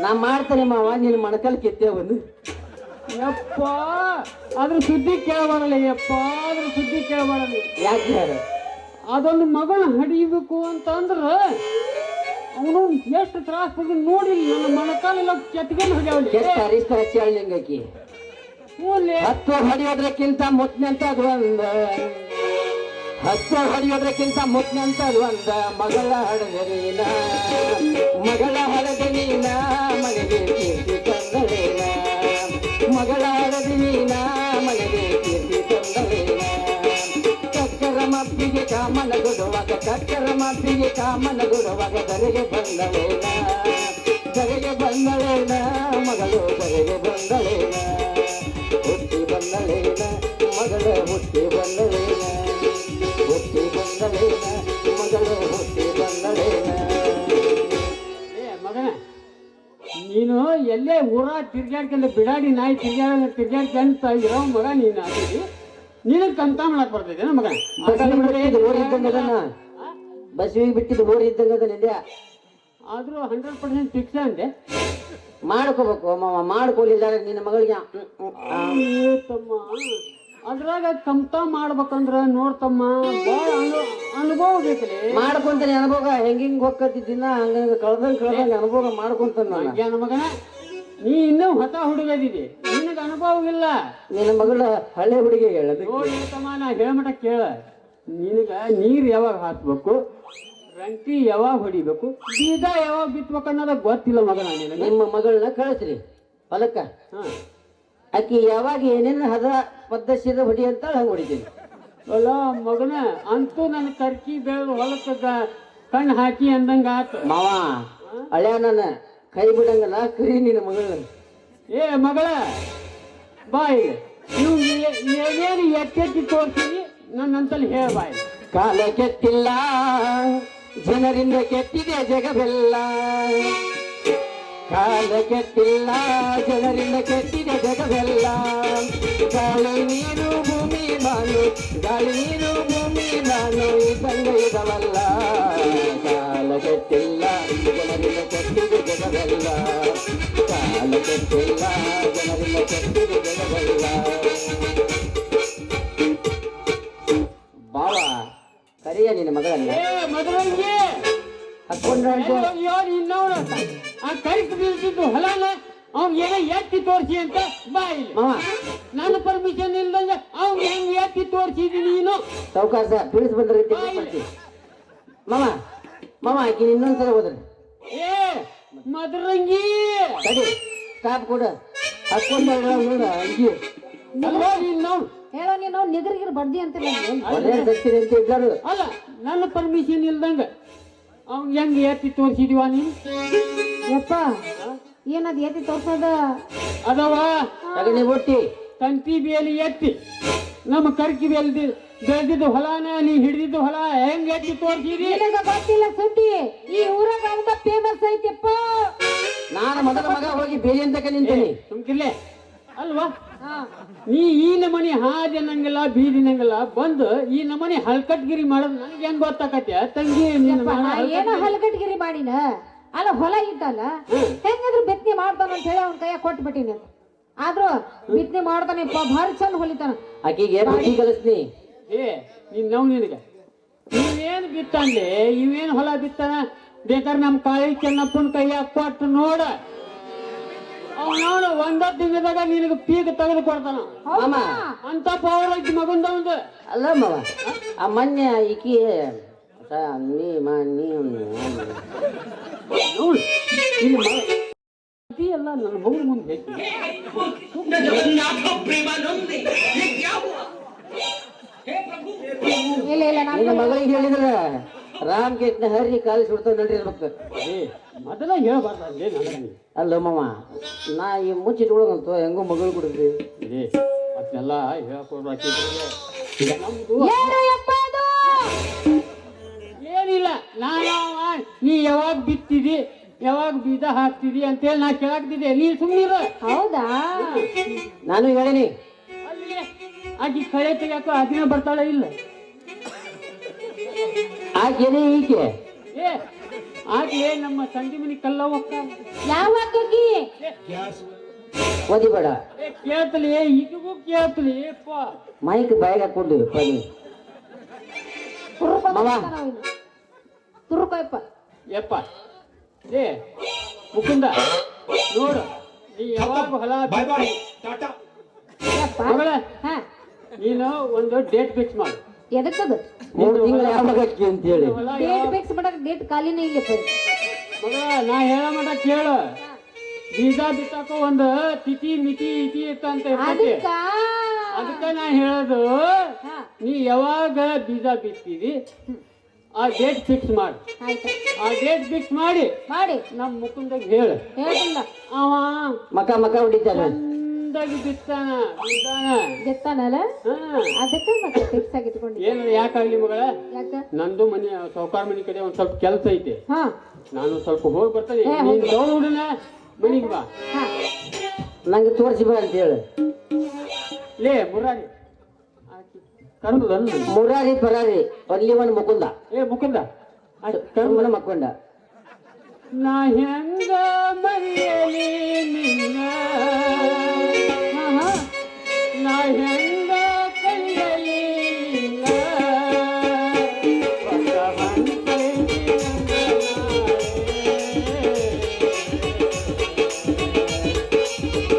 ನಾ ಮಾಡ್ತೇನೆ ಮಾವ, ನಿನ್ನ ಮಣಕಲ್ ಕಿತ್ತೇ ಒಂದು. ಯಪ್ಪ ಅದ್ರ ಸುದ್ದಿ ಕೇಳಬಾರಲ್ಲ. ಯಾಕೆ? ಅದೊಂದು ಮಗಳು ಹಡಿಬೇಕು ಅಂತ ಅಂದ್ರ ಅವನು ಎಷ್ಟು ತ್ರಾಸ ಬಗ್ಗೆ ನೋಡಿಲ್ಲ. ನನ್ನ ಮಣಕಾಲೆಲ್ಲ ಕೆತ್ಕೊಂಡು ಹೊಡ್ಯಾವಲಿ. ಹಚ್ಚಿ ಹತ್ತು ಹೊಡಿಯೋದ್ರಕ್ಕಿಂತ ಮುತ್ನಂತದ್ ಒಂದ ಮಗಳ ಹಡದ ನೀನ ಮನೆಗೆ ಕೀರ್ತಿ ತಂದಳೇನ. ಮಗಳ ಹಡದ ನೀನ ಮನೆಗೆ ಕೀರ್ತಿ ತಂದಳೇನ. ಚಕ್ಕರ ಮಪ್ಪಿಗೆ ಕಾಮನ ಗುಡುವಾಗ ಧರೆಗೆ ಬಂದಳೇನ. ಮಗಳು ಧರೆಗೆ ಬಂದಳೇನ. ಹುಟ್ಟಿ ಬಂದಳೇನ ಮಗಳ ಹುಟ್ಟಿ ಬಂದಳೇನ. ಮಗಳು ಹುಟ್ಟಿ ಬಂದಳೇನ. ಮಗನ ನೀನು ಎಲ್ಲೇ ಊರ ತಿರ್ಗಾಡ್ಕೊಂಡು ಬಿಡಾಡಿ ನಾಯಿ ತಿರ್ಗಾಡ್ಕೊಂತ ಇರೋ ಮಗ ನೀನು ಆಗಿದ್ದಿ. ನೀನು ಕಮ್ತ ಮಾಡಕ್ ಬರ್ತೈತೆ ಮಗ? ಬಸ್ವಿಗೆ ಬಿಟ್ಟಿದ್ದು ಬೋರಿ ಇದ್ದಂಗ ನಿಂದೆ. ಆದ್ರೂ 100% ಫಿಕ್ಸ್ ಅಂದೆ. ಮಾಡ್ಕೋಬೇಕು ಮಾವ, ಮಾಡ್ಕೊಲಿಲ್ಲ ನಿನ್ನ ಮಗಳಿಗೆ ತಮ್ಮ. ಅದ್ರಾಗ ಕಮ್ತ ಮಾಡ್ಬೇಕಂದ್ರ ನೋಡ್ತಮ್ಮ ಭಾಳ ಅನುಭವ ಬೇಕಲ್ಲಿ. ಮಾಡ್ಕೊಂತಾನೆ ಅನುಭವ. ಹೆಂಗಿಂಗ್ ಹೋಗ್ಕತಿ ದಿನ ಹಂಗ ಕಳ್ದಂಗ ಅನುಭವ ಮಾಡ್ಕೊಂತಾನ ಮಗನ. ನೀ ಇನ್ನೂ ಹೊಸ ಹುಡುಗದಿದಿ, ನಿನಗೆ ಅನುಭವ ಇಲ್ಲ. ನಿನ್ನ ಮಗಳ ಹಳೆ ಹುಡುಗಿ ಹೇಳಮ್ಮ, ನಾ ಹೇಳಮಟ ಕೇಳ. ನಿನಗ ನೀರ್ ಯಾವಾಗ ಹಾಕ್ಬೇಕು, ರಂಟಿ ಯಾವಾಗ ಹೊಡಿಬೇಕು, ಬೀಜ ಯಾವಾಗ ಬಿತ್ಬೇಕು ಅನ್ನೋದ ಗೊತ್ತಿಲ್ಲ ಮಗನ. ನಿಮ್ಮ ಮಗಳನ್ನ ಕಳಿಸ್ರಿ ಹೊಲಕ್ಕ. ಆಕಿ ಯಾವಾಗ ಏನೇನು ಹದ ಪದ್ಧತಿದ ಹೊಡಿ ಅಂತ ಹಂಗೆ ಹೊಡಿತೀನಿ. ಅಲ್ಲ ಮಗನ, ಅಂತೂ ನನ್ನ ಕರ್ಕಿ ಬೆಳೆದು ಹೊಲಕ್ಕ ಕಣ್ಣು ಹಾಕಿ ಅಂದಂಗ ಆತು ಮಾವ. ಹಳ್ಯಾ ನನ್ನ ಕೈ ಬಿಡಂಗಲ್ಲ, ಕರಿ ನಿನ್ನ ಮಗಳ. ಮಗಳ ಬಾಯಿ ನೀವು ಏನೇನು ಎತ್ತೆತ್ತಿ ತೋರಿಸಿ ನನ್ನಂತಲ್ಲಿ ಹೇಳ ಬಾಯಿ. ಕಾಲ ಕೆಟ್ಟಿಲ್ಲ, ಜನರಿಂದ ಕೆಟ್ಟಿದೆ ಜಗವೆಲ್ಲ. ಕಾಲ ಕೆಟ್ಟಿಲ್ಲ, ಜನರಿಂದ ಕೆಟ್ಟಿದೆ ಜಗವೆಲ್ಲ. ಗಾಳಿ ನೀರು ಭೂಮಿ ಬಾನು, ಗಾಳಿ ನೀರು ಭೂಮಿ ನಾನು ಈ ಸಂಗೀತವಲ್ಲ ಕಾಲ ಕೆಟ್ಟಿಲ್ಲ ಜನರಿಂದ ಕೆಟ್ಟಿದೆ ಜಗವೆಲ್ಲ ಕಾಲ ಕೆಟ್ಟಿಲ್ಲ ಜನರಿಂದ ಕೆಟ್ಟಿದೆ ಜಗವೆಲ್ಲ ಬಾವ ಕರಿಯ ನಿನ್ನ ಮಗಳನ್ನ ಏ ಮಧುರಂಗಿ ಹತ್ಕೊಂಡ್ರೆ ಇನ್ನವನು ಆ ಕೈಗೆ ಬೀಳ್ತಿದ್ದು ಹೊಲನ ಅವ್ನ್ ಏನೋ ಎತ್ತಿ ತೋರಿಸಿ ಅಂತ ಬಾ ಇಲ್ಲಿ ಮಾವ ನನ್ನ ಪರ್ಮಿಷನ್ ಇಲ್ದಂಗೆ ಅವ್ನ್ ಹೆಂಗ್ ಎತ್ತಿ ತೋರಿಸಿದಿ ನೀನು ಸಾವಕಾಶ ತಿಳಿಸಿ ಬಂದ್ರೆ ಮಾಮ ಮಾಮ ಆಕಿ ಇನ್ನೊಂದ್ಸಲ ಹೋದ್ರಿ ಏ ಮಧುರಂಗಿ ಸರಿ ಸ್ಟಾಪ್ ಕೊಡ ಹತ್ಕೊಂಡ ನೋಡ ಅಂಗಿ ಅಲ್ವಾ ನೀನು ಹೇಳೋ ನೀನು ನಿದ್ರಿಗಿರ್ ಬಡ್ದಿ ಅಂತಿಲ್ಲ ಒಳ್ಳೆ ಸಕ್ತಿರಿ ಅಂತ ಇದ್ದಾರು ಅಲ್ಲ ನನ್ನ ಪರ್ಮಿಷನ್ ಇಲ್ದಂಗ ಅವ್ನ್ ಹೆಂಗ್ ಎತ್ತಿ ತೋರಿಸಿದಿವ ನೀನು ಯಪ್ಪ ಏನದು ಎತ್ತಿ ತೋರ್ಸೋದ ಅದವ ತಗಣಿ ಬೊಟ್ಟಿ ತಂತಿ ಬೇಲಿ ಎತ್ತಿ ನಮ್ಮ ಕರ್ಕಿ ಬೇಲ್ದಿ ಬೆಳೆದಿದ್ದು ಹೊಲನ ನೀ ಹಿಡಿದಿದ್ದು ಹೊಲ ಹೆಂಗ್ ಎತ್ತಿ ತೋರಿಸಿದಿ ನಿನಗ ಗೊತ್ತಿಲ್ಲ ಸುದ್ದಿ ಈ ಊರಾಗ ಅವಂದ ಫೇಮಸ್ ಐತಿಯಪ್ಪ ನಾನು ಮೊದಲ ಮಗ ಹೋಗಿ ಬೇರೆ ಅಂತಕ ನಿಂತೀನಿ ಸುಮ್ಕಿರ್ಲೆ ಅಲ್ವಾ ನೀ ಈ ನಮನಿ ಹಾದಿ ಅನ್ನಂಗಿಲ್ಲ ಬೀದಿ ನಂಗಿಲ್ಲ ಬಂದು ಈ ನಮನಿ ಹಲ್ಕಟ್ಗಿರಿ ಮಾಡೋದು ನನಗೆ ಹೆಂಗ್ ಗೊತ್ತಾಕತ್ಯ ತಂಗಿ ನೀನು ಏನೋ ಹಲಗಟ್ಗಿರಿ ಮಾಡಿನ ಅಲ್ಲ ಹೊಲ ಇದ್ದಲ್ಲ ಹೆಂಗಾದ್ರು ಬಿತ್ತನೆ ಮಾಡ್ತಾನ ಅಂತ ಹೇಳಿ ಅವ್ನ ಕೈಯಾಗ ಕೊಟ್ಬಿಟ್ಟಿನಿ ಆದ್ರೂ ಬಿತ್ತನೆ ಮಾಡ್ತಾನೆಪ್ಪ ಭಾರಿ ಚಂದ ಹೊಲಿತಾನ ಆಕಿಗೆ ಬುದ್ಧಿ ಕಲಿಸ್ನಿ ಏ ನೀನ್ ನಾವು ನಿನಗೆ ನೀವೇನು ಬಿತ್ತಂದೆ ಇವೇನು ಹೊಲ ಬಿತ್ತಾನ ಬೇಕಾದ್ರೆ ನಮ್ಮ ಕಾಳಿ ಚೆನ್ನಪ್ಪನ ಕೈಯಾಗ ಕೊಟ್ಟು ನೋಡ ಅವನವನು ಒಂದ ತಿಂಗಳದಾಗ ನಿನಗೆ ಪೀಕ್ ತೆಗೆದು ಕೊಡ್ತಾನ ಮಾಮ ಅಂತ ಪವರ್ ಐತಿ ಮಗಂದವಂದು ಅಲ್ಲ ಮಾವ ಆ ಮೊನ್ನೆ ಈಕಿ ನೀ ನೋಡು ಇಲ್ಲಿ ಅತಿ ಎಲ್ಲ ನನ್ನ ಮಗನ ಮುಂದೆ ಇಲ್ಲ ಇಲ್ಲ ನಿನ್ನ ಮಗಳಿಗೆ ಹೇಳಿದ್ರ ರಾಮ್ ಕೇಟ್ನ ಹರಿ ಕಾಲಿ ಸುಡ್ತಾವ ನಡ್ರಿ ಇರ್ಬೇಕು ಏ ಮೊದಲ ಹೇಳ್ಬಾರ್ದಂಗೆ ನನಗೆ ಅಲ್ಲ ಮಾವ ನಾ ಈ ಮುಚ್ಚಿಟ್ಕೊಳಗಂತ ಹೆಂಗೋ ಮಗಳು ಕೊಡಿದ್ರಿ ಏ ಅದನ್ನೆಲ್ಲ ಹೇಳ್ಕೊಡ್ಬೇಕಿದ್ರೆ ನಮ್ದು ಏನು ಯಪ್ಪ ಅದು? ಏನಿಲ್ಲ ನಾನು ನೀ ಯಾವಾಗ ಬಿತ್ತಿದಿ ಯಾವಾಗ ಬೀಜ ಹಾಕ್ತಿದಿ ಅಂತೇಳಿ ನಾ ಕೇಳಾಕ್ತಿದ್ದೆ ನೀ ಸುಮ್ಮನಿರ ಹೌದಾ ನಾನು ಹೇಳೀನಿ ಅಲ್ಲಿ ಆಕಿ ಕಳೆ ತೆಗ್ಯಾಕ ಅದಿನ ಬರ್ತಾಳೆ ಇಲ್ಲ ಆಕೆನೇ ಈಕೆ ಏ ಆಗ್ಲೇ ನಮ್ಮ ಸಂಜೆ ಮನಿ ಕಲ್ಲವಕ್ಕ ಯಾವ ಅಕ್ಕಿ ಓದಿಬೇಡ ಏ ಕೇಳ್ತಲಿ ಈಗಿಗೂ ಕೇಳ್ತಲಿ ಅಪ್ಪ ಮೈಕ್ ಬಾಯಿಗೆ ಹಾಕೊಂಡು ಪನಿ ಮಾವ ತುರುಕಯ್ಯಪ್ಪ ಯಪ್ಪ ಏ ಮುಕುಂದ ನೋಡು ನೀ ಯಾವಾಗ ಹೊಲ ಮಗಳ ಹಾ ನೀನು ಒಂದು ಡೇಟ್ ಫಿಕ್ಸ್ ಮಾಡು ಎದಕ್ಕದು 3 ತಿಂಗಳು ಯಾವಾಗ ಅಕ್ಕಿ ಅಂತ ಹೇಳಿ ಹೊಲ ಡೇಟ್ ಫಿಕ್ಸ್ ಮಾಡಕ್ ಡೇಟ್ ಖಾಲಿನೇ ಇಲ್ಲಪ್ಪ ಮಗಳ ನಾ ಹೇಳ ಮಟ ಕೇಳು ಬೀಜ ಬಿತ್ತಾಕ ಒಂದು ತಿಥಿ ಮಿತಿ ಇತಿ ಇತ್ತು ಅಂತ ಇರ್ತೈತಿ ಅದಕ್ಕ ಅದಕ್ಕೆ ನಾ ಹೇಳೋದು ಹಾ ನೀ ಯಾವಾಗ ಬೀಜ ಬಿತ್ತೀವಿ ಆ ಡೇಟ್ ಫಿಕ್ಸ್ ಮಾಡು ಆಯ್ತು ಆ ಡೇಟ್ ಫಿಕ್ಸ್ ಮಾಡಿ ಮಾಡಿ ನಮ್ಮ ಮುಕುಂದಾಗ ಹೇಳು ಹೇಳ್ತಿಲ್ಲ ಅವ ಮಕ ಹೊಡಿತಾನೆ ಚಂದಾಗಿ ಬಿತ್ತಾನ ಬೀಜಾನ ಗೆತ್ತಾನಲ್ಲ ಹಾ ಅದಕ್ಕೆ ಮತ್ತೆ ಫಿಕ್ಸ್ ಆಗಿ ಇಟ್ಕೊಂಡಿದ್ದೆ ಏನು ಯಾಕಾಗ್ಲಿ ಮಗಳ ಯಾಕ ನಂದು ಮನೆ ಸೌಕಾರ ಮನೆ ಕಡೆ ಒಂದ್ ಸ್ವಲ್ಪ ಕೆಲಸ ಐತೆ ಹಾ ನಾನು ಸ್ವಲ್ಪ ಹೋಗಿ ಬರ್ತೇನೆ ನೀನು ನೋಡುನ ಮನಿಗೆ ಬಾ ಹಾ ನಂಗೆ ತೋರಿಸಿ ಬಾ ಅಂತ ಹೇಳು ಲೇ ಮುರಾರಿ ಕರ್ದು ಮುರಾರಿ ಪರಾರಿ ಒನ್ಲಿ ಒನ್ ಮುಕುಂದ ಏ ಮುಕುಂದ ಕರ್ಮನ ಮಕ್ಕೊಂಡ ನಾ ಹೆಂಗ ಮರೆಯಲಿ ನಿನ್ನ ನಾ ಹೆಂಗ ಕೈಯಲಿ ನಿನ್ನ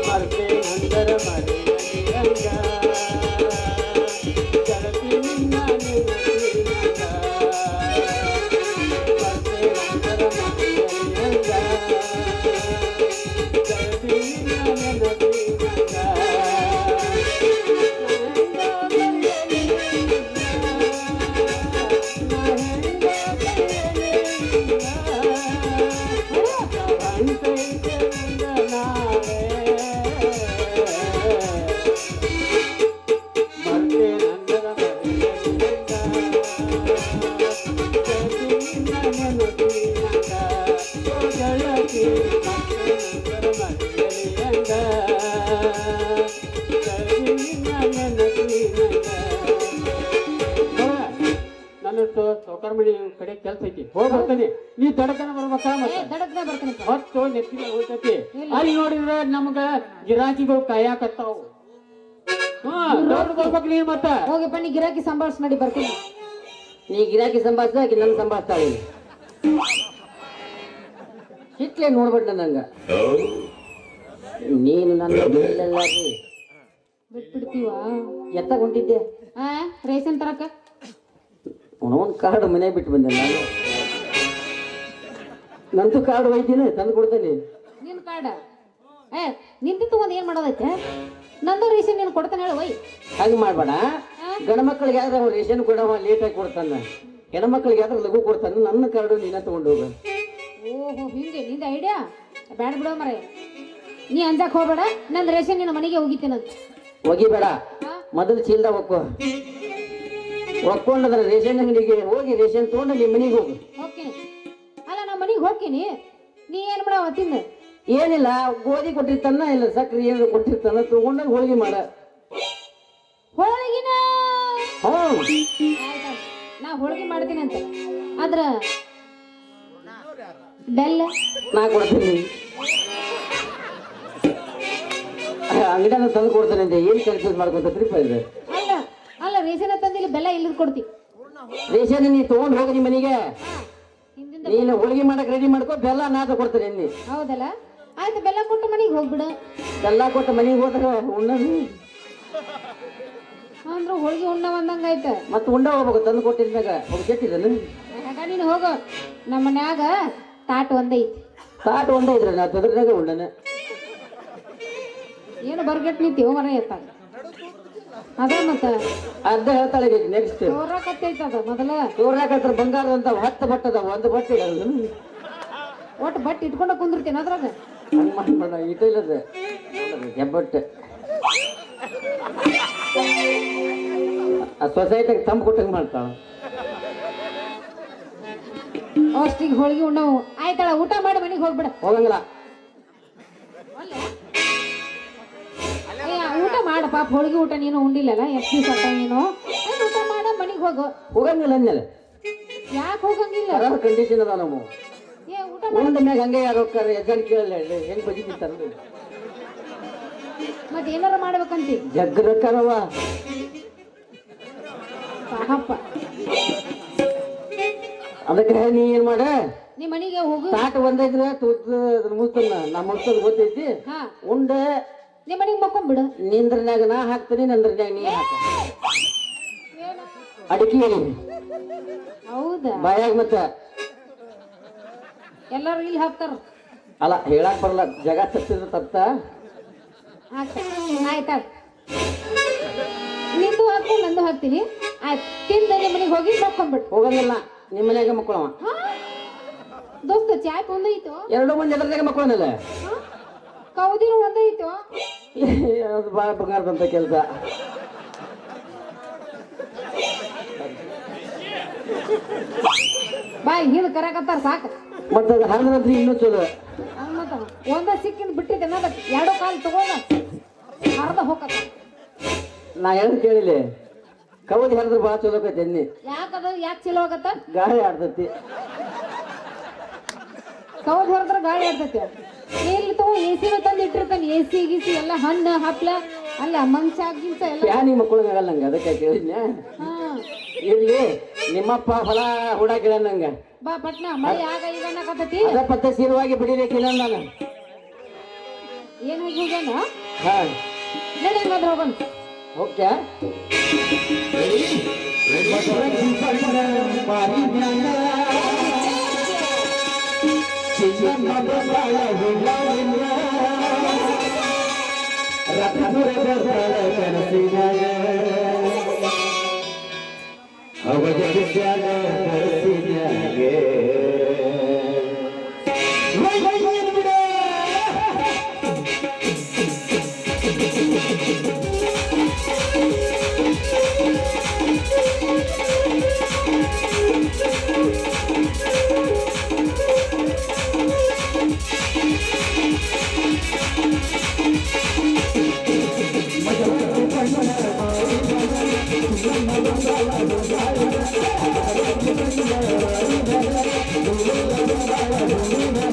ಮರ್ತೆ ನಂತರ ಮರೆಯಲಿ ರಂಗ ಜಗತಿ ನಿನ್ನ ಮತ್ತೆ ದಡಕ್ನ ಬರ್ತೀನಿ ಹೊತ್ತು ನೆತ್ತಿನ ಹೋಗ್ತತಿ ಅಲ್ಲಿ ನೋಡಿದ್ರೆ ನಮ್ಗ ಗಿರಾಕಿಗಳು ಕಾಯಾಕತ್ತಾವು ದೊಡ್ಡ ಬರ್ಬೇಕು ನೀನ್ ಮತ್ತ ಹೋಗಪ್ಪ ನೀ ಗಿರಾಕಿ ಸಂಭಾಳ್ಸಿ ನಡಿ ಬರ್ತೀನಿ ನೀ ಗಿರಾಕಿ ಸಂಭಾಷಿಸ ಆಕಿ ನನ್ನ ಸಂಭಾಷಿಸ್ತಾಳೆ ಹಿಟ್ಲೆ ನೋಡ್ಬಿಟ್ಟ ನಂಗ ನೀನು ನನ್ನ ಮೇಲೆಲ್ಲ ಬಿಟ್ಬಿಡ್ತೀವ ಎತ್ತಾಗ ಹೊಂಟಿದ್ದೆ ರೇಷನ್ ತರಕ ಅವನವನ್ ಕಾರ್ಡ್ ಮನೆ ಬಿಟ್ಟು ಬಂದೆ ನಾನು ನಂದು ಕಾರ್ಡ್ ಒಯ್ತೀನಿ ತಂದು ಕೊಡ್ತೇನೆ ನಿನ್ ಕಾರ್ಡ ನಿಂತಿತ್ತು ಒಂದ್ ಏನ್ ಮಾಡೋದೈತೆ ನಂದು ರೇಷನ್ ನೀನು ಕೊಡ್ತಾನೆ ಹೇಳು ಒಯ್ ಹಂಗೆ ಮಾಡ್ಬೇಡ ಗಂಡ ಮಕ್ಕಳಿಗೆ ಆದ್ರೆ ಅವ್ನು ರೇಷನ್ ಕೊಡವ ಲೇಟಾಗಿ ಕೊಡ್ತಾನ ಹೆಣ್ಮಕ್ಳಿಗೆ ಆದ್ರೆ ಲಘು ಕೊಡ್ತಾನ ನನ್ನ ಕಾರ್ಡು ನೀನ ತಗೊಂಡು ಹೋಗ ಓಹೋ ಹಿಂಗೆ ನಿಂದ ಐಡಿಯಾ ಬ್ಯಾಡ ಬಿಡೋ ಮರ ನೀ ಅಂಜಾಕ್ ಹೋಗ್ಬೇಡ ನಂದು ರೇಷನ್ ನಿನ್ನ ಮನೆಗೆ ಹೋಗಿತ್ತೇನಂತ ಒಗಿಬೇಡ ಮೊದಲು ಚೀಲ್ದ ಒಕ್ಕೊಂಡದ್ರ ರೇಷನ್ ಅಂಗಡಿಗೆ ಹೋಗಿ ರೇಷನ್ ತಗೊಂಡು ನಿಮ್ಮ ಮನೆಗೆ ಹೋಗು ಹೋಗ್ತೀನಿ ಅಲ್ಲ ನಾ ಮನೆಗೆ ಹೋಗ್ತೀನಿ ನೀ ಏನ್ ಮಾಡವ ತಿಂದ ಏನಿಲ್ಲ ಗೋಧಿ ಕೊಟ್ಟಿರ್ತಾನ ಇಲ್ಲ ಸಕ್ರೆ ಏನಾದ್ರು ಕೊಟ್ಟಿರ್ತಾನ ತಗೊಂಡ ಹೋಳಿಗೆ ಮಾಡ ಹೋಳಿಗೆನ ಹ್ಞೂ ನಾ ಹೋಳಿಗೆ ಮಾಡ್ತೀನಿ ಅಂತ ಆದ್ರ ಬೆಲ್ಲ ನಾ ಕೊಡ್ತೀನಿ ಅಂಗಡಿನ ತಂದು ಕೊಡ್ತಾನೆ ಅಂತ ಏನ್ ಕನ್ಫ್ಯೂಸ್ ಮಾಡ್ಕೊಂತ ಇದೆ ಅಲ್ಲ ಅಲ್ಲ ರೇಷನ್ ತಂದಿಲ್ಲ ಬೆಲ್ಲ ಎಲ್ಲಿದ್ ಕೊಡ್ತಿ ರೇಷನ್ ನೀ ತಗೊಂಡ್ ಹೋಗಿ ನಿಮ್ಮ ಮನೆಗೆ ಹಿಂದಿಂದ ನೀನು ಹೋಳಿಗೆ ಮಾಡಕ್ ರೆಡಿ ಮಾಡ್ಕೊ ಬೆಲ್ಲ ನಾ ಕೊಡ್ತೇನೆ ನೀ ಹೌದಲ್ಲ ಆಯ್ತು ಬೆಲ್ಲ ಕೊಟ್ಟು ಮನೆಗೆ ಹೋಗ್ಬಿಡು ಬೆಲ್ಲ ಕೊಟ್ಟು ಮನೆಗೆ ಹೋದ್ರೆ ಉಣ್ಣದು ಅಂದ್ರ ಹೋಳಿಗೆ ಉಣ್ಣ ಒಂದಂಗಾಯ್ತ ಮತ್ತೆ ಉಂಡ ಹೋಗ್ಬೇಕು ತಂದು ಕೊಟ್ಟಿದ್ಮ್ಯಾಗ ಹೋಗಿ ಕೆಟ್ಟಿದ್ದನು ನೀನು ಹೋಗು ನಮ್ಮ ಮನ್ಯಾಗ ತಾಟ್ ಒಂದೈತಿ ತಾಟ್ ಒಂದೇ ಇದ್ರೆ ನಾ ತೊದ್ರದಾಗ ಉಂಡನ ಏನು ಬರ್ಗೆಟ್ ನಿಂತೀವ ಮರ ಎತ್ತ ಅದ ಮತ್ತ ಅರ್ಧ ಹೇಳ್ತಾಳೆ ನೆಕ್ಸ್ಟ್ ತೋರಕತ್ತೈತದ ಮೊದಲ ತೋರ್ನಾಕತ್ರ ಬಂಗಾರದಂತ 10 ಬಟ್ ಅದಾವ ಒಂದು ಬಟ್ಟೆ ಇಡಲ್ಲ ಒಟ್ಟು ಬಟ್ ಇಟ್ಕೊಂಡ ಕುಂದಿರ್ತೀನಿ ಅದ್ರಾಗ ಹಂಗೆ ಮಾಡ್ಬೇಡ ಇಟ್ಟಿಲ್ಲದ ಹೆಬ್ಬಟ್ಟು ಆ ಸೊಸೈಟಿಗೆ ತಂಪು ಕೊಟ್ಟಂಗೆ ಮಾಡ್ತಾವ ಅಷ್ಟಿಗೆ ಹೋಳಿಗೆ ಉಣ್ಣವು ಆಯ್ತಳ ಊಟ ಮಾಡಿ ಮನೆಗೆ ಹೋಗ್ಬಿಡ ಹೋಗಂಗಿಲ್ಲ ಊಟ ಮಾಡ ಪಾಪ ಹೋಳಿಗೆ ಊಟ ನೀನು ಉಂಡಿಲ್ಲಲ್ಲ ಎಷ್ಟು ದಿವಸ ನೀನು ಊಟ ಮಾಡ ಮನೆಗೆ ಹೋಗು ಹೋಗಂಗಿಲ್ಲ ಅಂದ್ಮೇಲೆ ಯಾಕೆ ಹೋಗಂಗಿಲ್ಲ ಅದಾವ ಕಂಡೀಷನ್ ಅದಾವ ನಾವು ಏ ಊಟ ಉಂಡ ಮ್ಯಾಗ ಹಂಗೆ ಯಾರು ಹೋಗ್ತಾರೆ ಯಜಾನ್ ಕೇಳಲ್ಲ ಹೆಂಗ್ ಬಜಿ ತಿಂತಾರ ಮತ್ತೆ ಏನಾರ ಮಾಡ್ಬೇಕಂತಿ ಜಗ್ಗರಕ್ಕನವ ಪಾಪ ಅದಕ್ಕೆ ನೀ ಏನ್ ಮಾಡ ನೀ ಮನೆಗೆ ಹೋಗು ತಾಟ ಒಂದೈದ್ರೆ ಮುಸ್ತನ್ನ ನಾ ಮುಸ್ತದ್ ಗೊತ್ತೈತಿ ಹಾ ಉಂಡ ನೀ ಮನೆಗೆ ಮಕ್ಕೊಂಡ್ಬಿಡು ನಿಂದ್ರನ್ಯಾಗ ನಾ ಹಾಕ್ತೀನಿ ನಂದ್ರನ್ಯಾಗ ನೀ ಹಾಕ ಅಡಿಕೆ ಹೌದಾ ಬಾಯಾಗ ಮತ್ತ ಎಲ್ಲಾರು ಇಲ್ಲಿ ಹಾಕ್ತಾರ ಅಲ್ಲ ಹೇಳಕ್ ಬರಲ್ಲ ಜಗ ತಪ್ಪಿದ್ರೆ ತಪ್ಪ ಆಯ್ತಾ ನಿಂದು ಹಾಕ್ತೀನಿ ನಂದು ಹಾಕ್ತೀನಿ ಆಯ್ತು ತಿಂದ ನಿಮ್ಮ ಮನೆಗೆ ಹೋಗಿ ಮಕ್ಕೊಂಡ್ಬಿಡು ಹೋಗಂಗಿಲ್ಲ ನಿಮ್ಮ ಮನ್ಯಾಗ ಮಕ್ಕಳವ ದೋಸ್ತ ಚಾಯ್ ಒಂದೈತು ಎರಡು ಮಂದಿ ಎದ್ರದಾಗ ಮಕ್ಕಳನಲ್ಲ ಕೌದಿರು ಒಂದೈತು ಅದು ಭಾಳ ಬಂಗಾರದಂತ ಕೆಲಸ ಬಾಯ್ ಹಿಂದ್ ಕರೆಕತ್ತಾರ ಸಾಕು ಮತ್ತೆ ಅದು ಹಂಗಂದ್ರೆ ಇನ್ನೂ ಚಲೋ ಮತ್ತ ಒಂದ ಸಿಕ್ಕಿಂದ ಬಿಟ್ಟಿದ್ದೆ ಅನ್ನೋದ ಎರಡು ಕಾಲು ತಗೊಂಡ ಅರ್ಧ ಹೋಗತ್ತ ನಾ ಹೇಳಿ ಕೇಳಿಲ್ಲ ಕವದಿ ಹರಿದ್ರೆ ಭಾಳ ಚಲೋ ಆಕೈತಿ ಎಣ್ಣೆ ಯಾಕದ ಯಾಕೆ ಚಲೋ ಆಗತ್ತ ಗಾಳಿ ಆಡ್ತೈತಿ ಕೌದ್ ಹೊರದ್ರ ಗಾಳಿ ಆಡ್ತೈತಿ ಎಲ್ಲಿ ತಗೋ ಎಸಿನ ತಂದು ಇಟ್ಟಿರ್ತಾನೆ ಎಸಿ ಗಿಸಿ ಎಲ್ಲ ಹಣ್ಣು ಹಪ್ಲ ಅಲ್ಲ ಮಂಚ ಗಿಂಚ ಎಲ್ಲ ಪ್ಯಾನಿ ಮಕ್ಕಳು ಆಗಲ್ಲ ನಂಗೆ ಅದಕ್ಕೆ ಕೇಳಿದ್ನ ಹಾ ಇರ್ಲಿ ನಿಮ್ಮಪ್ಪ ಹೊಲ ಹುಡಾಕಿದ ನಂಗೆ ಬಾ ಪಟ್ನ ಮಳೆ ಆಗ ಈಗ ಅನ್ನಕತ್ತೈತಿ ಅದ ಪತ್ತೆ ಸೀರವಾಗಿ ಬಿಡಿಬೇಕಿಲ್ಲ ನಾನು ಏನ್ ಹೋಗ್ಯಾನ ಹಾ ನಡಿ ಹಂಗಾದ್ರೆ ಹೋಗೋಣ ಓಕೆ Thank you.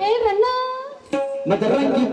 ಹೇಳ್ರಣ್ಣ. ಮದರಂಗಿ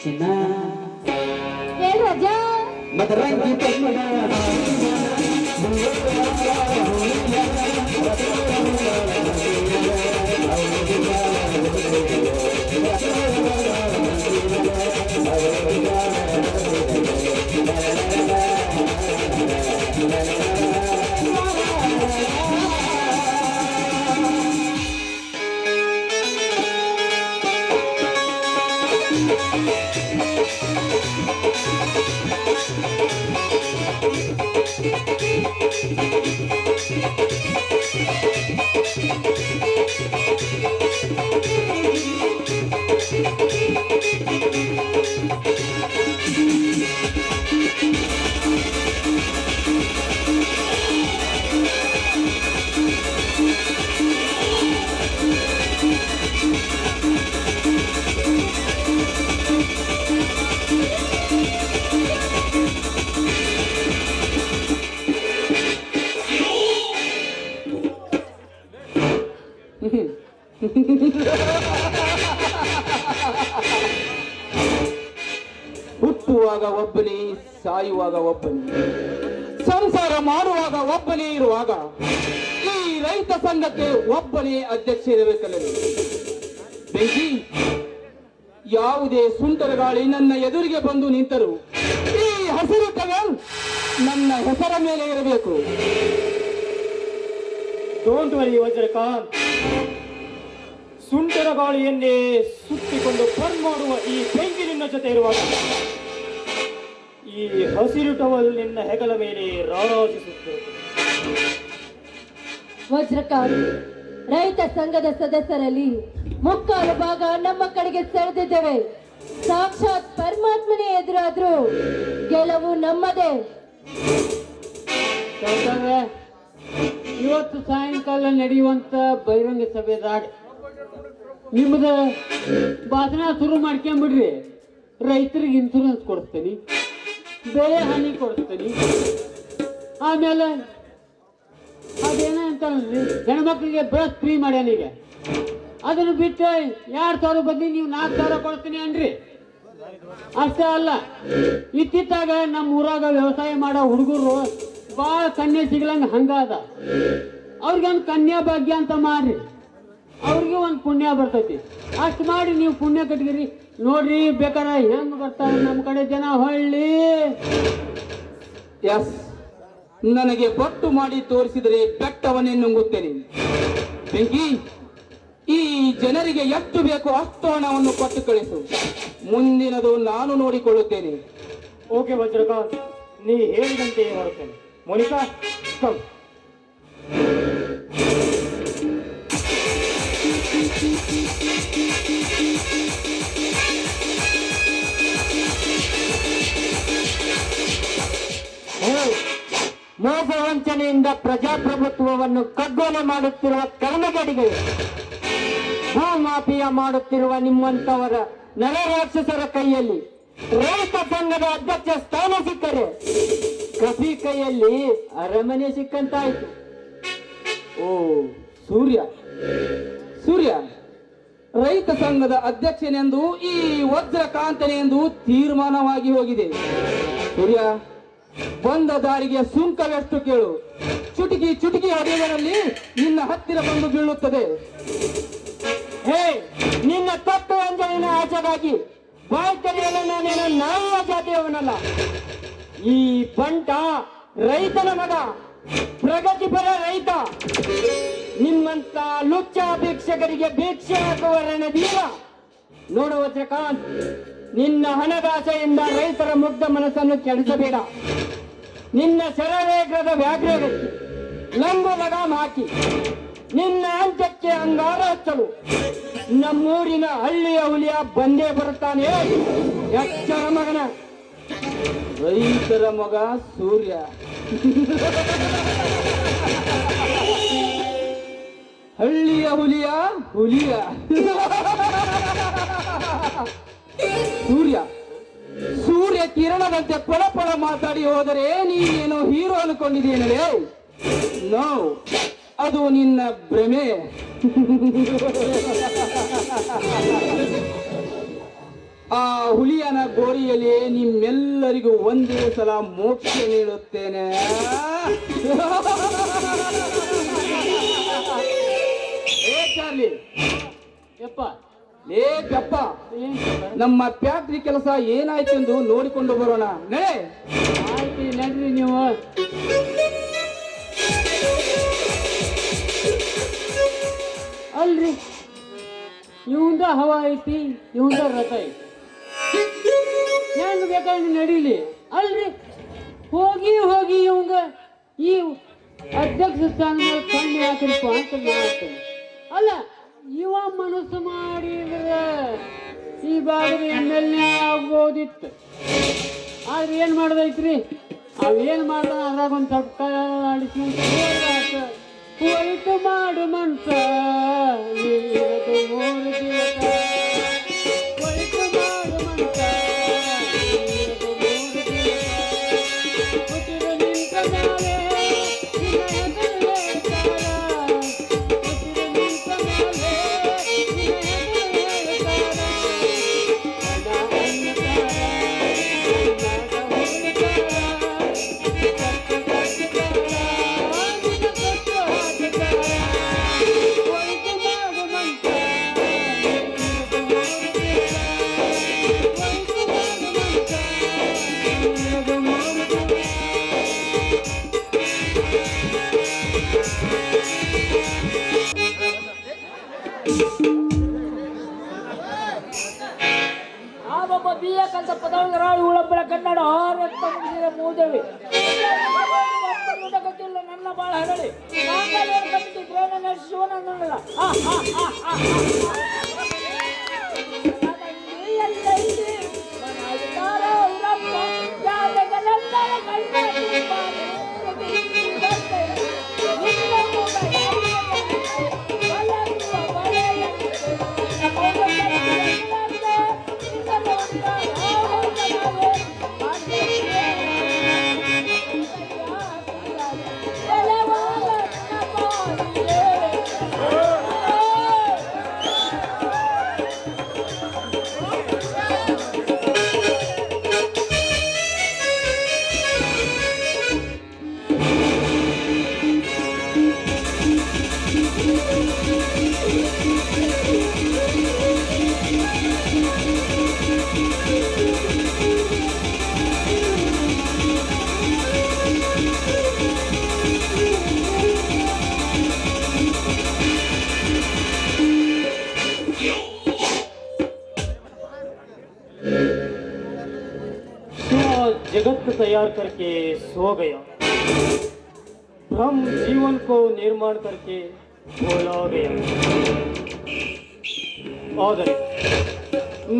ಚಿನ್ನ ಹೇಳ್ ರಾಜ. ಮದರಂಗಿ ಹುಟ್ಟುವಾಗ ಒಬ್ಬನೇ, ಸಾಯುವಾಗ ಒಬ್ಬನೇ, ಸಂಸಾರ ಮಾಡುವಾಗ ಒಬ್ಬನೇ ಇರುವಾಗ ಈ ರೈತ ಸಂಘಕ್ಕೆ ಒಬ್ಬನೇ ಅಧ್ಯಕ್ಷ ಇರಬೇಕಲ್ಲವೇ? ಬೆಂಕಿ, ಯಾವುದೇ ಸುಂಟರ ಗಾಳಿ ನನ್ನ ಎದುರಿಗೆ ಬಂದು ನಿಂತರು ಈ ಹಸಿರು ಟವಲ್ ನನ್ನ ಹೆಸರ ಮೇಲೆ ಇರಬೇಕು. ಡೋಂಟ್ ವರಿ ವಜ್ರಕಾಂತ್, ಸುಂಟರ ಗಾಳಿಯನ್ನೇ ಸುತ್ತಿಕೊಂಡು ಬರ್ನ್ ಮಾಡುವ ಈ ಬೆಂಕಿ ನಿನ್ನ ಜೊತೆ ಇರುವಾಗ ಈ ಹಸಿರು ಟವಲ್ ನಿನ್ನ ಹೆಗಲ ಮೇಲೆ ರಾರಾಜಿಸುತ್ತದೆ. ವಜ್ರಕಾಂತ್, ರೈತ ಸಂಘದ ಸದಸ್ಯರಲ್ಲಿ ಮುಕ್ಕಾಲು ಭಾಗ ನಮ್ಮ ಕಡೆಗೆ ಸೆಳೆದಿದ್ದೇವೆ. ಸಾಕ್ಷಾತ್ ಪರಮಾತ್ಮನೇ ಎದುರಾದ್ರೂ ಗೆಲುವು ನಮ್ಮದೇ. ಇವತ್ತು ಸಾಯಂಕಾಲ ನಡೆಯುವಂತ ಬಹಿರಂಗ ಸಭೆದಾಗ ನಿಮ್ದ ಭಾಷಣ ಶುರು ಮಾಡ್ಕೊಂಬಿಡ್ರಿ. ರೈತರಿಗೆ ಇನ್ಸೂರೆನ್ಸ್ ಕೊಡಿಸ್ತೀನಿ, ಬೆಳೆ ಹಾನಿ ಕೊಡಿಸ್ತೀನಿ, ಆಮೇಲೆ ಅದೇನಂತ ಹೆಣ್ಮಕ್ಳಿಗೆ ಬ್ರಷ್ ಫ್ರೀ ಮಾಡ್ಯಾನೀಗ. ಅದನ್ನು ಬಿಟ್ಟು 2,000 ಬದಲಿ ನೀವು 4,000 ಕೊಡ್ತೀನಿ ಅನ್ರಿ. ಅಷ್ಟೇ ಅಲ್ಲ, ಇತ್ತಿತ್ತಾಗ ನಮ್ಮ ಊರಾಗ ವ್ಯವಸಾಯ ಮಾಡೋ ಹುಡುಗರು ಭಾಳ ಕನ್ಯೆ ಸಿಗ್ಲಂಗ ಹಂಗಾದ. ಅವ್ರಿಗೊಂದು ಕನ್ಯಾ ಭಾಗ್ಯ ಅಂತ ಮಾಡ್ರಿ, ಅವ್ರಿಗೆ ಒಂದು ಪುಣ್ಯ ಬರ್ತೈತಿ. ಅಷ್ಟು ಮಾಡಿ ನೀವು ಪುಣ್ಯ ಕಟ್ಗಿರಿ ನೋಡ್ರಿ. ಬೇಕಾರೆ ಹೆಂಗ್ ಬರ್ತಾರೆ ನಮ್ಮ ಕಡೆ ಜನ ಹೊಳ್ಳಿ. ಎಸ್, ನನಗೆ ಬೊಟ್ಟು ಮಾಡಿ ತೋರಿಸಿದರೆ ಬೆಟ್ಟವನ್ನೇ ನುಂಗುತ್ತೇನೆ. ಬೆಂಕಿ, ಈ ಜನರಿಗೆ ಎಷ್ಟು ಬೇಕೋ ಅಷ್ಟು ಹಣವನ್ನು ಕೊಟ್ಟು ಕಳಿಸು. ಮುಂದಿನದು ನಾನು ನೋಡಿಕೊಳ್ಳುತ್ತೇನೆ. ಓಕೆ ವಜ್ರಕಾಂತ್, ನೀ ಹೇಳಿದಂತೆ ಮಾಡುತ್ತೇನೆ. ಮೋನಿಕಾ, ಕಮ್. ಮೋಸ ವಂಚನೆಯಿಂದ ಪ್ರಜಾಪ್ರಭುತ್ವವನ್ನು ಕಗ್ಗೊಲೆ ಮಾಡುತ್ತಿರುವ ಕರ್ಮಗಡಿಗಳು, ಭೂಮಾಫಿಯಾ ಮಾಡುತ್ತಿರುವ ನಿಮ್ಮಂತವರ ನರರಾಕ್ಷಸರ ಕೈಯಲ್ಲಿ ರೈತ ಸಂಘದ ಅಧ್ಯಕ್ಷ ಸ್ಥಾನ ಸಿಕ್ಕರೆ ಕಫಿ ಕೈಯಲ್ಲಿ ಅರಮನೆ ಸಿಕ್ಕಂತಾಯ್ತು. ಓ ಸೂರ್ಯ, ಸೂರ್ಯ ರೈತ ಸಂಘದ ಅಧ್ಯಕ್ಷನೆಂದು ಈ ವಜ್ರಕಾಂತನೆಂದು ತೀರ್ಮಾನವಾಗಿ ಹೋಗಿದೆ. ಸೂರ್ಯ, ಬಂದ ದಾರಿಗೆ ಸುಂಕವೆಷ್ಟು ಕೇಳು. ಚುಟುಕಿ ಚುಟುಕಿ ಹೊಡೆಯುವುದರಲ್ಲಿ ನಿನ್ನ ಹತ್ತಿರ ಬಂದು ಬೀಳುತ್ತದೆ. ಹೇ, ನಿನ್ನ ತಪ್ಪು ಅಂಜಲಿನ ಆಚೆಗಾಗಿ ಬಾಯ್ತರಿಯಲ್ಲ, ನಾನೇನು ನಾಯಿಯ ಜಾತಿಯವನಲ್ಲ. ಈ ಬಂಟ ರೈತನ ಮಗ, ಪ್ರಗತಿಪರ ರೈತ. ನಿಮ್ಮಂತ ಲುಚ್ಚ ಭಿಕ್ಷಕರಿಗೆ ಭಿಕ್ಷೆ ಹಾಕುವ ರಣಧೀರ. ನೋಡು ವಜ್ರಕಾಂತ್, ನಿನ್ನ ಹಣದಾಸೆಯಿಂದ ರೈತರ ಮುಗ್ಧ ಮನಸ್ಸನ್ನು ಕೆಡಿಸಬೇಡ. ನಿನ್ನ ಶರವೇಗದ ವ್ಯಾಘ್ರಗತಿ ಲಂಬು ಲಗಾಮ್ ಹಾಕಿ ನಿನ್ನ ಅಂತ್ಯಕ್ಕೆ ಅಂಗಾರ ಹಚ್ಚಲು ನಮ್ಮೂರಿನ ಹಳ್ಳಿಯ ಹುಲಿಯ ಬಂದೇ ಬರುತ್ತಾನೆ. ಎಚ್ಚರ ಮಗನ. ರೈತರ ಮಗ ಸೂರ್ಯ. ಹಳ್ಳಿಯ ಹುಲಿಯ ಹುಲಿಯ ಸೂರ್ಯ, ಸೂರ್ಯ ಕಿರಣದಂತೆ ಪಳ ಪಳ ಮಾತಾಡಿ ಹೋದರೆ ನೀನೇನೋ ಹೀರೋ ಅನ್ಕೊಂಡಿದ್ದೀನಲೇ. ನೋ, ಅದು ನಿನ್ನ ಭ್ರಮೆ. ಆ ಹುಲಿಯನ ಗೋರಿಯಲ್ಲಿ ನಿಮ್ಮೆಲ್ಲರಿಗೂ ಒಂದೇ ಸಲ ಮೋಕ್ಷ ನೀಡುತ್ತೇನೆ. ಏ ಚಾರ್ಲಿ, ಯಪ್ಪ, ಏ ಬೆಪ್ಪ, ನಮ್ಮ ಫ್ಯಾಕ್ಟ್ರಿ ಕೆಲಸ ಏನಾಯ್ತೆಂದು ನೋಡಿಕೊಂಡು ಬರೋಣ. ನಡೆ. ಆಯ್ತು, ನಡ್ರಿ ನೀವು. ಅಲ್ರಿ, ಇವಂದ ಹವಾ ಐತಿ, ಇವಂದ ರಥ ಐತಿ. ಹೆಂಗ್ ಬೇಕಾದ್ರೆ ನಡೀಲಿ. ಅಲ್ರಿ, ಹೋಗಿ ಹೋಗಿ ಇವಂಗ ಈ ಅಧ್ಯಕ್ಷ ಸ್ಥಾನ ಕಣ್ಣು ಯಾಕಲ್ಪ ಅಂತ ಮಾಡ್ತೇನೆ. ಅಲ್ಲ, ಇವ ಮನಸ್ಸು ಮಾಡಿದ್ರೆ ಈ ಭಾಗದ MLA ಆಗ್ಬೋದಿತ್ತು. ಆದ್ರೆ ಏನ್ ಮಾಡ್ದೈತ್ರಿ, ಅವೇನ್ ಮಾಡ್ದ ಅದ್ರಾಗ ಒಂದ್ ಸ್ವಲ್ಪ ಆಡಿಸ್ಕೊಂತ ಹೋಯ್ತು ಮಾಡು ಮನ್ಸ ನೀರದು 3 ದಿವಸ. ಹೋಯ್ತು ಮಾಡು ಮನ್ಸ ನೀರದು 3 ದಿವಸ. ಹುಟ್ಟಿದ ನಿಂತ ಮ್ಯಾಲೆ ನಿನ್ನ ಹೆಸರು ಹೇಳ್ತಾರ. ಹುಟ್ಟಿದ ನಿಂತ ಮ್ಯಾಲೆ ನಿನ್ನ ಹೆಸರು ಹೇಳ್ತಾರ. ಅಣ್ಣ ಅನ್ನತಾರ, ಅಣ್ಣಾಗ ಹೋಗ್ತಾರ. ಆಗೊಬ್ಬ ಬಿಯಕ್ಕಂತ ಪದವಿರಾಳು ಉಳಂಬಳ ಕನ್ನಡ ಆರತ್ತ ಮುಗಿಸಿದ ಮೂದೇವಿ ಮುಡಕಕ್ಕಿಲ್ಲ ನನ್ನ ಬಾಳ ಹರಳಿ ಕಟ್ಟಿದ್ರೆ ನನ್ನ ಶಿವನಲ್ಲ. तैयार करके सो गया। ब्रह्म जीवन को निर्माण करके भूला गया। ಆದರೆ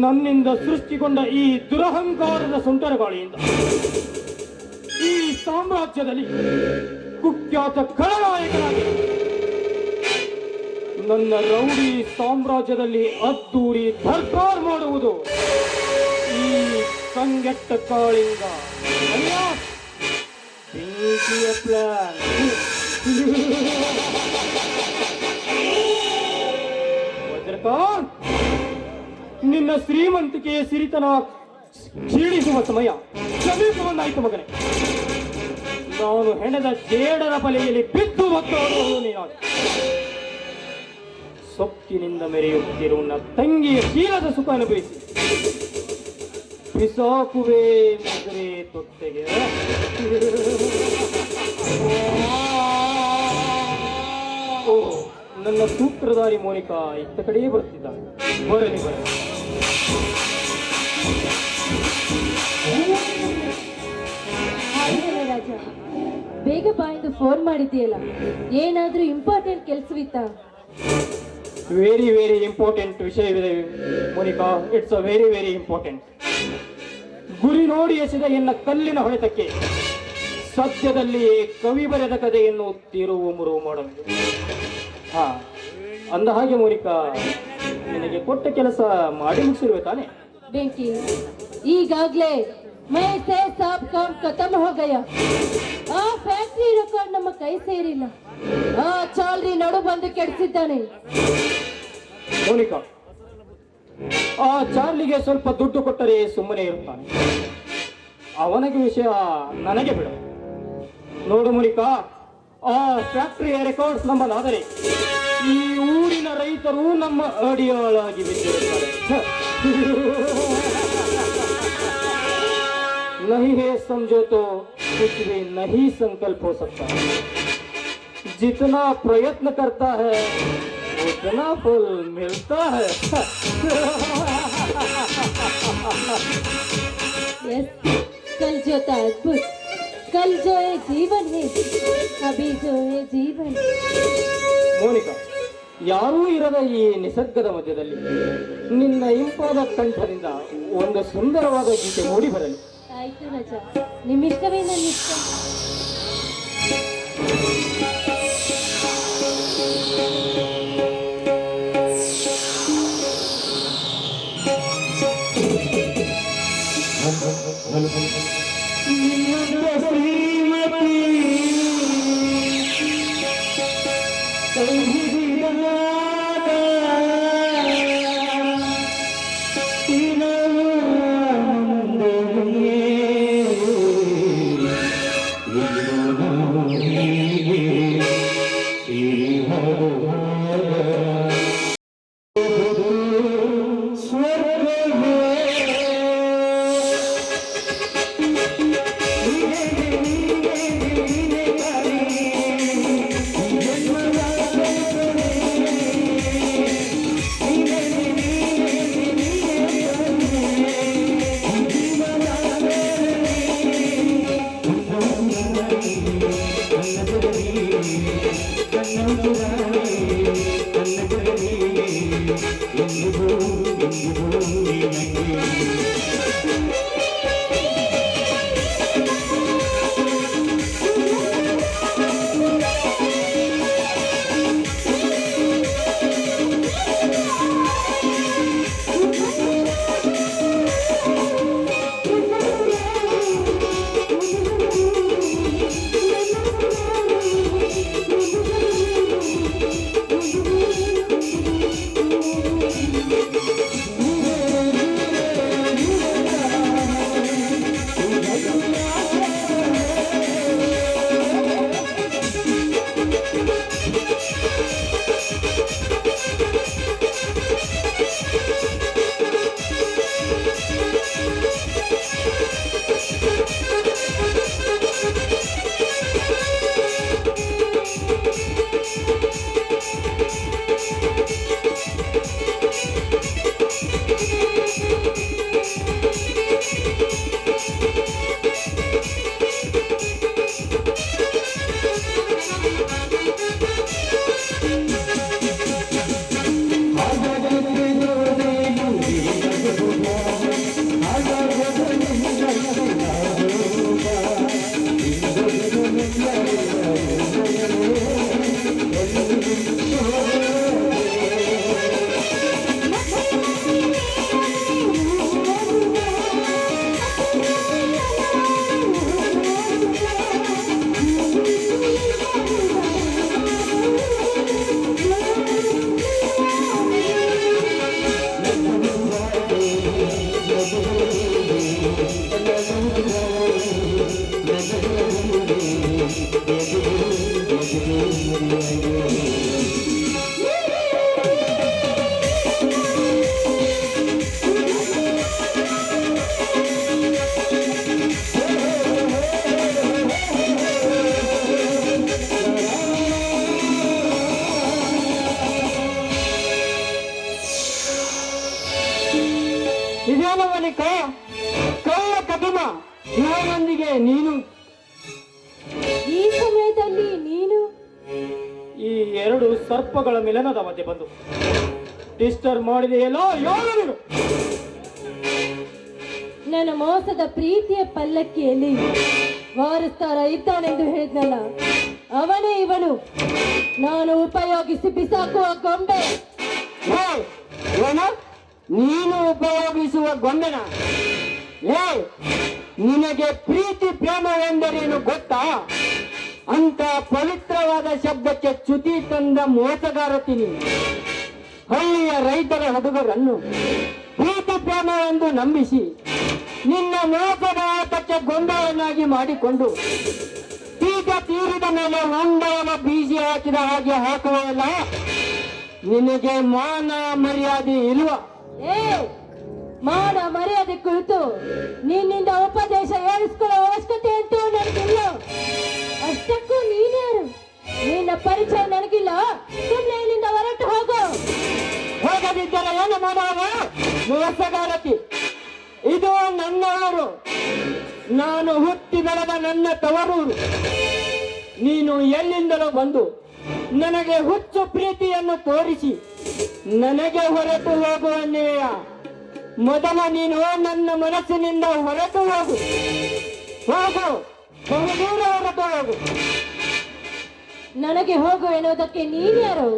ನನ್ನಿಂದ ಸೃಷ್ಟಿಗೊಂಡ ಈ ದುರಹಂಕಾರದ ಸುಂಟರಗಾಳಿಯಿಂದ ಈ ಸಾಮ್ರಾಜ್ಯದಲ್ಲಿ ಕುಖ್ಯಾತ ಖಳನಾಯಕನಾಗಿ ನನ್ನ ರೌಡಿ ಸಾಮ್ರಾಜ್ಯದಲ್ಲಿ ಅದ್ದೂರಿ ದರ್ಬಾರ್ ಮಾಡುವುದು ಈ ಕಂಗೆಟ್ಟ ಕಾಳಿಂಗ ಅಲಿಯಾಸ್ ಬೆಂಕಿಯ ಪ್ಲಾನ್. ವಜ್ರಕಾಂತ್, ನಿನ್ನ ಶ್ರೀಮಂತಿಕೆಯ ಸಿರಿತನ ಕ್ಷೀಣಿಸುವ ಸಮಯ ಸಮೀಪ ಬಂದಾಯಿತು ಮಗನೇ. ನಾನು ಹೆಣೆದ ಜೇಡರ ಬಲೆಯಲ್ಲಿ ಬಿದ್ದು ಒತ್ತಾಡುವುದು ನೀನಾಗಿ. ಸೊಕ್ಕಿನಿಂದ ಮೆರೆಯುತ್ತಿರುವ ನನ್ನ ತಂಗಿಯ ಶೀಲದ ಸುಖ ಅನುಭವಿಸಿ ಬಿಸಾಕುವೆ ಮದುವೆ ತೊಟ್ಟೆಗೆ. ಓ, ನನ್ನ ಸೂತ್ರಧಾರಿ ಮೋನಿಕಾ ಇತ್ತ ಕಡೆಯೇ ಬರುತ್ತಿದ್ದಾಳೆ. ಬರಲಿ ಬರಲಿ. ಹಾಗಲ್ಲ ರಾಜ, ಬೇಗ ಬಾಯಿಂದ ಫೋನ್ ಮಾಡಿದ್ದೀಯಲ್ಲ, ಏನಾದ್ರೂ ಇಂಪಾರ್ಟೆಂಟ್ ಕೆಲಸವಿತ್ತಾ? ವೆರಿ ವೆರಿ ಇಂಪಾರ್ಟೆಂಟ್ ವಿಷಯವಿದೆ Monica. It's a very very important. ಗುರಿ ನೋಡಿ ಎಸೆದ ಎನ್ನ ಕಲ್ಲಿನ ಹೊಡೆತಕ್ಕೆ ಸದ್ಯದಲ್ಲಿ ಕವಿ ಬರೆದ ಕಥೆಯನ್ನು ತಿರುವು ಮುರುವು ಮಾಡಬಹುದು. ಹಾ, ಅಂದ ಹಾಗೆ ಮೋನಿಕಾ, ನಿನಗೆ ಕೊಟ್ಟ ಕೆಲಸ ಮಾಡಿ ಮುಗಿಸಿರುವೆ ತಾನೆ? ಬೆಂಕಿ, ಈಗಾಗ್ಲೇ ಮೈ ಸೇ ಸಾಬ್ ಕಾಮ್ ಖತಮ್ ಹೋ ಗಯಾ. ಆ ಫ್ಯಾಕ್ಟ್ರಿ ರೆಕಾರ್ಡ್ ನಮ್ಮ ಕೈ ಸೇರಿಲ್ಲ. ಆ ಚಾಲ್ರಿ ನಡು ಬಂದು ಕೆಡಿಸಿದ್ದಾನೆ. ಮೋನಿಕಾ, ಆ ಚಾರ್ಲಿಗೆ ಸ್ವಲ್ಪ ದುಡ್ಡು ಕೊಟ್ಟರೆ ಸುಮ್ಮನೆ ಇರುತ್ತಾನೆ. ಅವನಿಗೆ ವಿಷಯ ನನಗೆ ಬಿಡು. ನೋಡು ಮೋನಿಕಾ, ಆ ಫ್ಯಾಕ್ಟರಿಯ ರೆಕಾರ್ಡ್ಸ್ ನಮ್ಮದಾದರೆ ಈ ಊರಿನ ರೈತರು ನಮ್ಮ ಅಡಿಯಾಳಾಗಿ ಬಿದ್ದಿರುತ್ತಾರೆ. नहीं है समझो तो कुछ भी नहीं संकल्प हो सकता. जितना प्रयत्न करता है उतना फल मिलता है. यस, कल जो था अद्भुत, कल जो है जीवन है, अभी जो है जीवन. ಮೋನಿಕಾ, ಯಾರೂ ಇರದ ಈ ನಿಸರ್ಗದ ಮಧ್ಯದಲ್ಲಿ ನಿನ್ನ ಇಂಪಾದ ಕಂಠದಿಂದ ಒಂದು ಸುಂದರವಾದ ಗೀತೆ ಮೂಡಿ ಬರಲಿ. ಆಯ್ತು ರಾಜ, ನಿಮ್ಮಿಷ್ಟವೇ ನನ್ನ ಇಷ್ಟ. ಇದೇನು ಮಲಿಕ ಕಳ್ಳ ಕದಮ ಇವನೊಂದಿಗೆ ನೀನು ಈ ಸಮಯದಲ್ಲಿ ನೀನು ಈ ಎರಡು ಸರ್ಪಗಳ ಮಿಲನದ ಮಧ್ಯೆ ಬಂದು ಡಿಸ್ಟರ್ಬ್ ಮಾಡಿದೆಯಲ್ಲೋ ಯೋಳು ನೀನು. ನನ್ನ ಮೋಸದ ಪ್ರೀತಿಯ ಪಲ್ಲಕ್ಕಿಯಲ್ಲಿ ವಾರಸ್ತಾರ ಇದ್ದಾನೆಂದು ಹೇಳಿದ್ನಲ್ಲ, ಅವನೇ ಇವನು. ನಾನು ಉಪಯೋಗಿಸಿ ಬಿಸಾಕುವ ಗೊಂಬೆ. ಏ, ಏನು? ನೀನು ಉಪಯೋಗಿಸುವ ಗೊಂಬೆನ? ಏ, ನಿನಗೆ ಪ್ರೀತಿ ಪ್ರೇಮವೆಂದರೇನು ಗೊತ್ತಾ? ಅಂತ ಪವಿತ್ರವಾದ ಶಬ್ದಕ್ಕೆ ಚ್ಯುತಿ ತಂದ ಮೋಸಗಾರತಿ ನೀನು. ಹಳ್ಳಿಯ ರೈತರ ಹುಡುಗರನ್ನು ಪ್ರೀತಿ ಪ್ರೇಮವೆಂದು ನಂಬಿಸಿ ನಿನ್ನ ಮೋಸದ ಆಟಕ್ಕೆ ಗೊಂಬೆಯನ್ನಾಗಿ ಮಾಡಿಕೊಂಡು ಈಗ ತೀರಿದ ಮೇಲೆ ಹೊಂಡವನ್ನು ಬೀಸಿ ಹಾಕಿದ ಹಾಗೆ ಹಾಕುವಲ್ಲ. ನಿನಗೆ ಮಾನ ಮರ್ಯಾದೆ ಇಲ್ವಾ? ಏ, ಮಾನ ಮರ್ಯಾದೆ ಕುರಿತು ನಿನ್ನಿಂದ ಉಪದೇಶ ಹೇಳಿಸ್ಕೊಳ್ಳೋ ಅವಶ್ಯಕತೆ ಅಂತೂ ನನಗಿಲ್ಲ. ಅಷ್ಟಕ್ಕೂ ನೀನ್ಯಾರು? ನಿನ್ನ ಪರಿಚಯ ನನಗಿಲ್ಲ. ಸುಮ್ಮನೆ ಇಲ್ಲಿಂದ ಹೊರಟು ಹೋಗು. ಹೋಗದಿದ್ದರೆ ಏನು ಮಾಡುವ? ಮೋಸಗಾರತಿ, ಇದು ನನ್ನ ಊರು. ನಾನು ಹುಟ್ಟಿ ಬೆಳೆದ ನನ್ನ ತವರೂರು. ನೀನು ಎಲ್ಲಿಂದಲೂ ಬಂದು ನನಗೆ ಹುಚ್ಚು ಪ್ರೀತಿಯನ್ನು ತೋರಿಸಿ ನನಗೆ ಹೊರಟು ಹೋಗುವನ್ನೆಯ. ಮೊದಲ ನೀನು ನನ್ನ ಮನಸ್ಸಿನಿಂದ ಹೊರಟು ಹೋಗು. ಹೋಗು, ಬಹುದೂರ ಹೊರಟು ಹೋಗು. ನನಗೆ ಹೋಗು ಎನ್ನುವುದಕ್ಕೆ ನೀನ್ಯಾರು?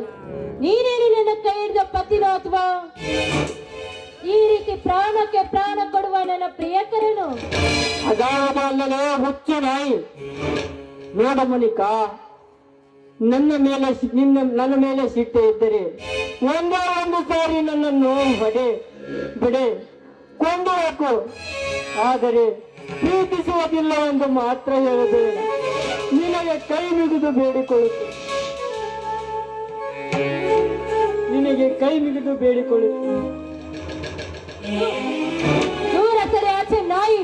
ನೀನೇನು ನನ್ನ ಕೈ ಹಿಡಿದ ಪತಿನೋ ಅಥವಾ ಈ ರೀತಿ ಪ್ರಾಣಕ್ಕೆ ಪ್ರಾಣ ಕೊಡುವ ನನ್ನ ಪ್ರಿಯಕರನು? ಅದಾದಲ್ಲೇ ಹುಚ್ಚು ನಾಯಿ. ನೋಡ ಮನಿಕಾ, ನನ್ನ ಮೇಲೆ ಸಿಟ್ಟೆ ಇದ್ದರೆ ಒಂದೇ ಒಂದು ಸಾರಿ ನನ್ನನ್ನು ಬಿಡೆ ಕೊಂಡು ಹಾಕು. ಆದರೆ ಪ್ರೀತಿಸುವುದಿಲ್ಲ ಎಂದು ಮಾತ್ರ ಹೇಳಬೇಡ. ನಿನಗೆ ಕೈ ಮುಗಿದು ಬೇಡಿಕೊಳ್ಳುತ್ತೆ. ದೂರ ಸರಿ ಆಚೆ ನಾಯಿ.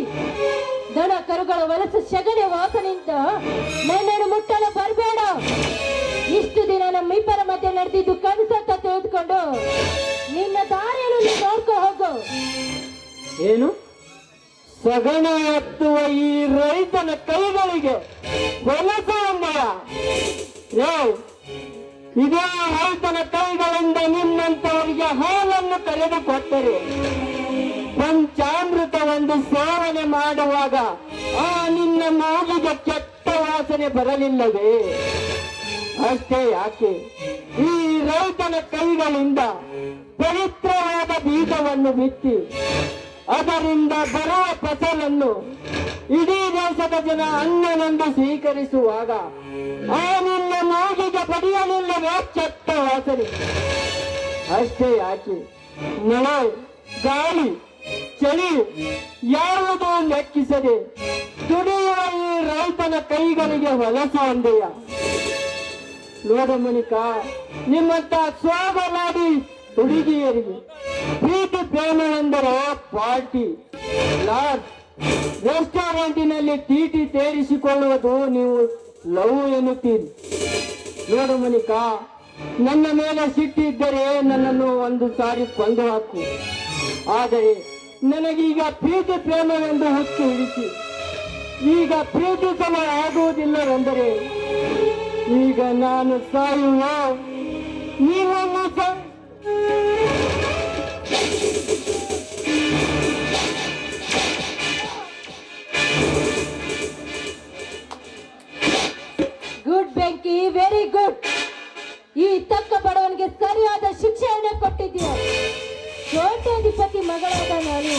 ದನ ಕರುಗಳ ವಲಸು ಸೆಗಣಿ ವಾಸನೆಯಿಂದ ನನ್ನನ್ನು ಮುಟ್ಟಲು ಬರಬೇಡ. ಇಷ್ಟು ದಿನ ನಮ್ಮಿಬ್ಬರ ಮಧ್ಯೆ ನಡೆದಿದ್ದು ಕನಸಂತ ತಿಳಿದುಕೊಂಡು ನಿನ್ನ ದಾರಿಯನ್ನು ನೀನು ನೋಡ್ಕೊ ಹೋಗು. ಏನು? ಸಗಣ ಎತ್ತುವ ಈ ರೈತನ ಕೈಗಳಿಗೆ ಹೊಲಸ ಅಂದಯ? ಇದೇ ರೈತನ ಕೈಗಳಿಂದ ನಿನ್ನಂತವರಿಗೆ ಹಾಲನ್ನು ಕರೆದುಕೊಟ್ಟರೆ ಪಂಚಾಮೃತವೊಂದು ಸೇವನೆ ಮಾಡುವಾಗ ಆ ನಿನ್ನ ಮೂಗಿಗೆ ಕೆಟ್ಟ ವಾಸನೆ ಬರಲಿಲ್ಲವೇ? ಅಷ್ಟೇ ಯಾಕೆ ಈ ರೈತನ ಕೈಗಳಿಂದ ಪವಿತ್ರವಾದ ಬೀಜವನ್ನು ಬಿತ್ತಿ ಅದರಿಂದ ಬರುವ ಫಸಲನ್ನು ಇಡೀ ದೇಶದ ಜನ ಅನ್ನವೆಂದು ಸ್ವೀಕರಿಸುವಾಗ ಆ ನಿನ್ನ ಮೂಗಿಗೆ ಬಡಿಯಲಿಲ್ಲವೇ ಕೆಟ್ಟ ವಾಸನೆ? ಅಷ್ಟೇ ಯಾಕೆ ಮಳೆ, ಗಾಳಿ, ಚಳಿ ಯಾವುದೂ ಲೆಕ್ಕಿಸದೆ ದುಡಿಯುವ ಈ ರೈತನ ಕೈಗಳಿಗೆ ಹೊಲಸು ಅಂದೆಯ? ನೋಡ ಮನಿಕಾ, ನಿಮ್ಮಂತ ಸ್ವಾಗಲಾಡಿ ಹುಡುಗಿಯರಿಗೆ ಪ್ರೀತಿ ಪ್ರೇಮವೆಂದರೆ ಪಾರ್ಟಿ, ಲಾಡ್ಜ್, ರೆಸ್ಟೋರೆಂಟಿನಲ್ಲಿ ತೀಟಿ ತೇರಿಸಿಕೊಳ್ಳುವುದು ನೀವು ಲವ್ ಎನ್ನುತ್ತೀರಿ. ನೋಡು ಮನಿಕಾ, ನನ್ನ ಮೇಲೆ ಸಿಟ್ಟಿದ್ದರೆ ನನ್ನನ್ನು ಒಂದು ಸಾರಿ ಕೊಂದು ಹಾಕು. ಆದರೆ ನನಗೀಗ ಪ್ರೀತಿ ಪ್ರೇಮವೆಂದು ಹುಚ್ಚು ಹಿಡಿಸಿ ಈಗ ಪ್ರೀತಿಸಲು ಆಗುವುದಿಲ್ಲವೆಂದರೆ ಈಗ ನಾನು ಸಾಯುವ ನೀವನ್ನು ಗುಡ್ ಬೆಂಕಿ, ವೆರಿ ಗುಡ್. ಈ ತಕ್ಕ ಬಡವನಿಗೆ ಸರಿಯಾದ ಶಿಕ್ಷೆಯನ್ನು ಕೊಟ್ಟಿದ್ದೀಯ. ಕೋಟ್ಯಾಧಿಪತಿ ಮಗಳಾದ ನಾನು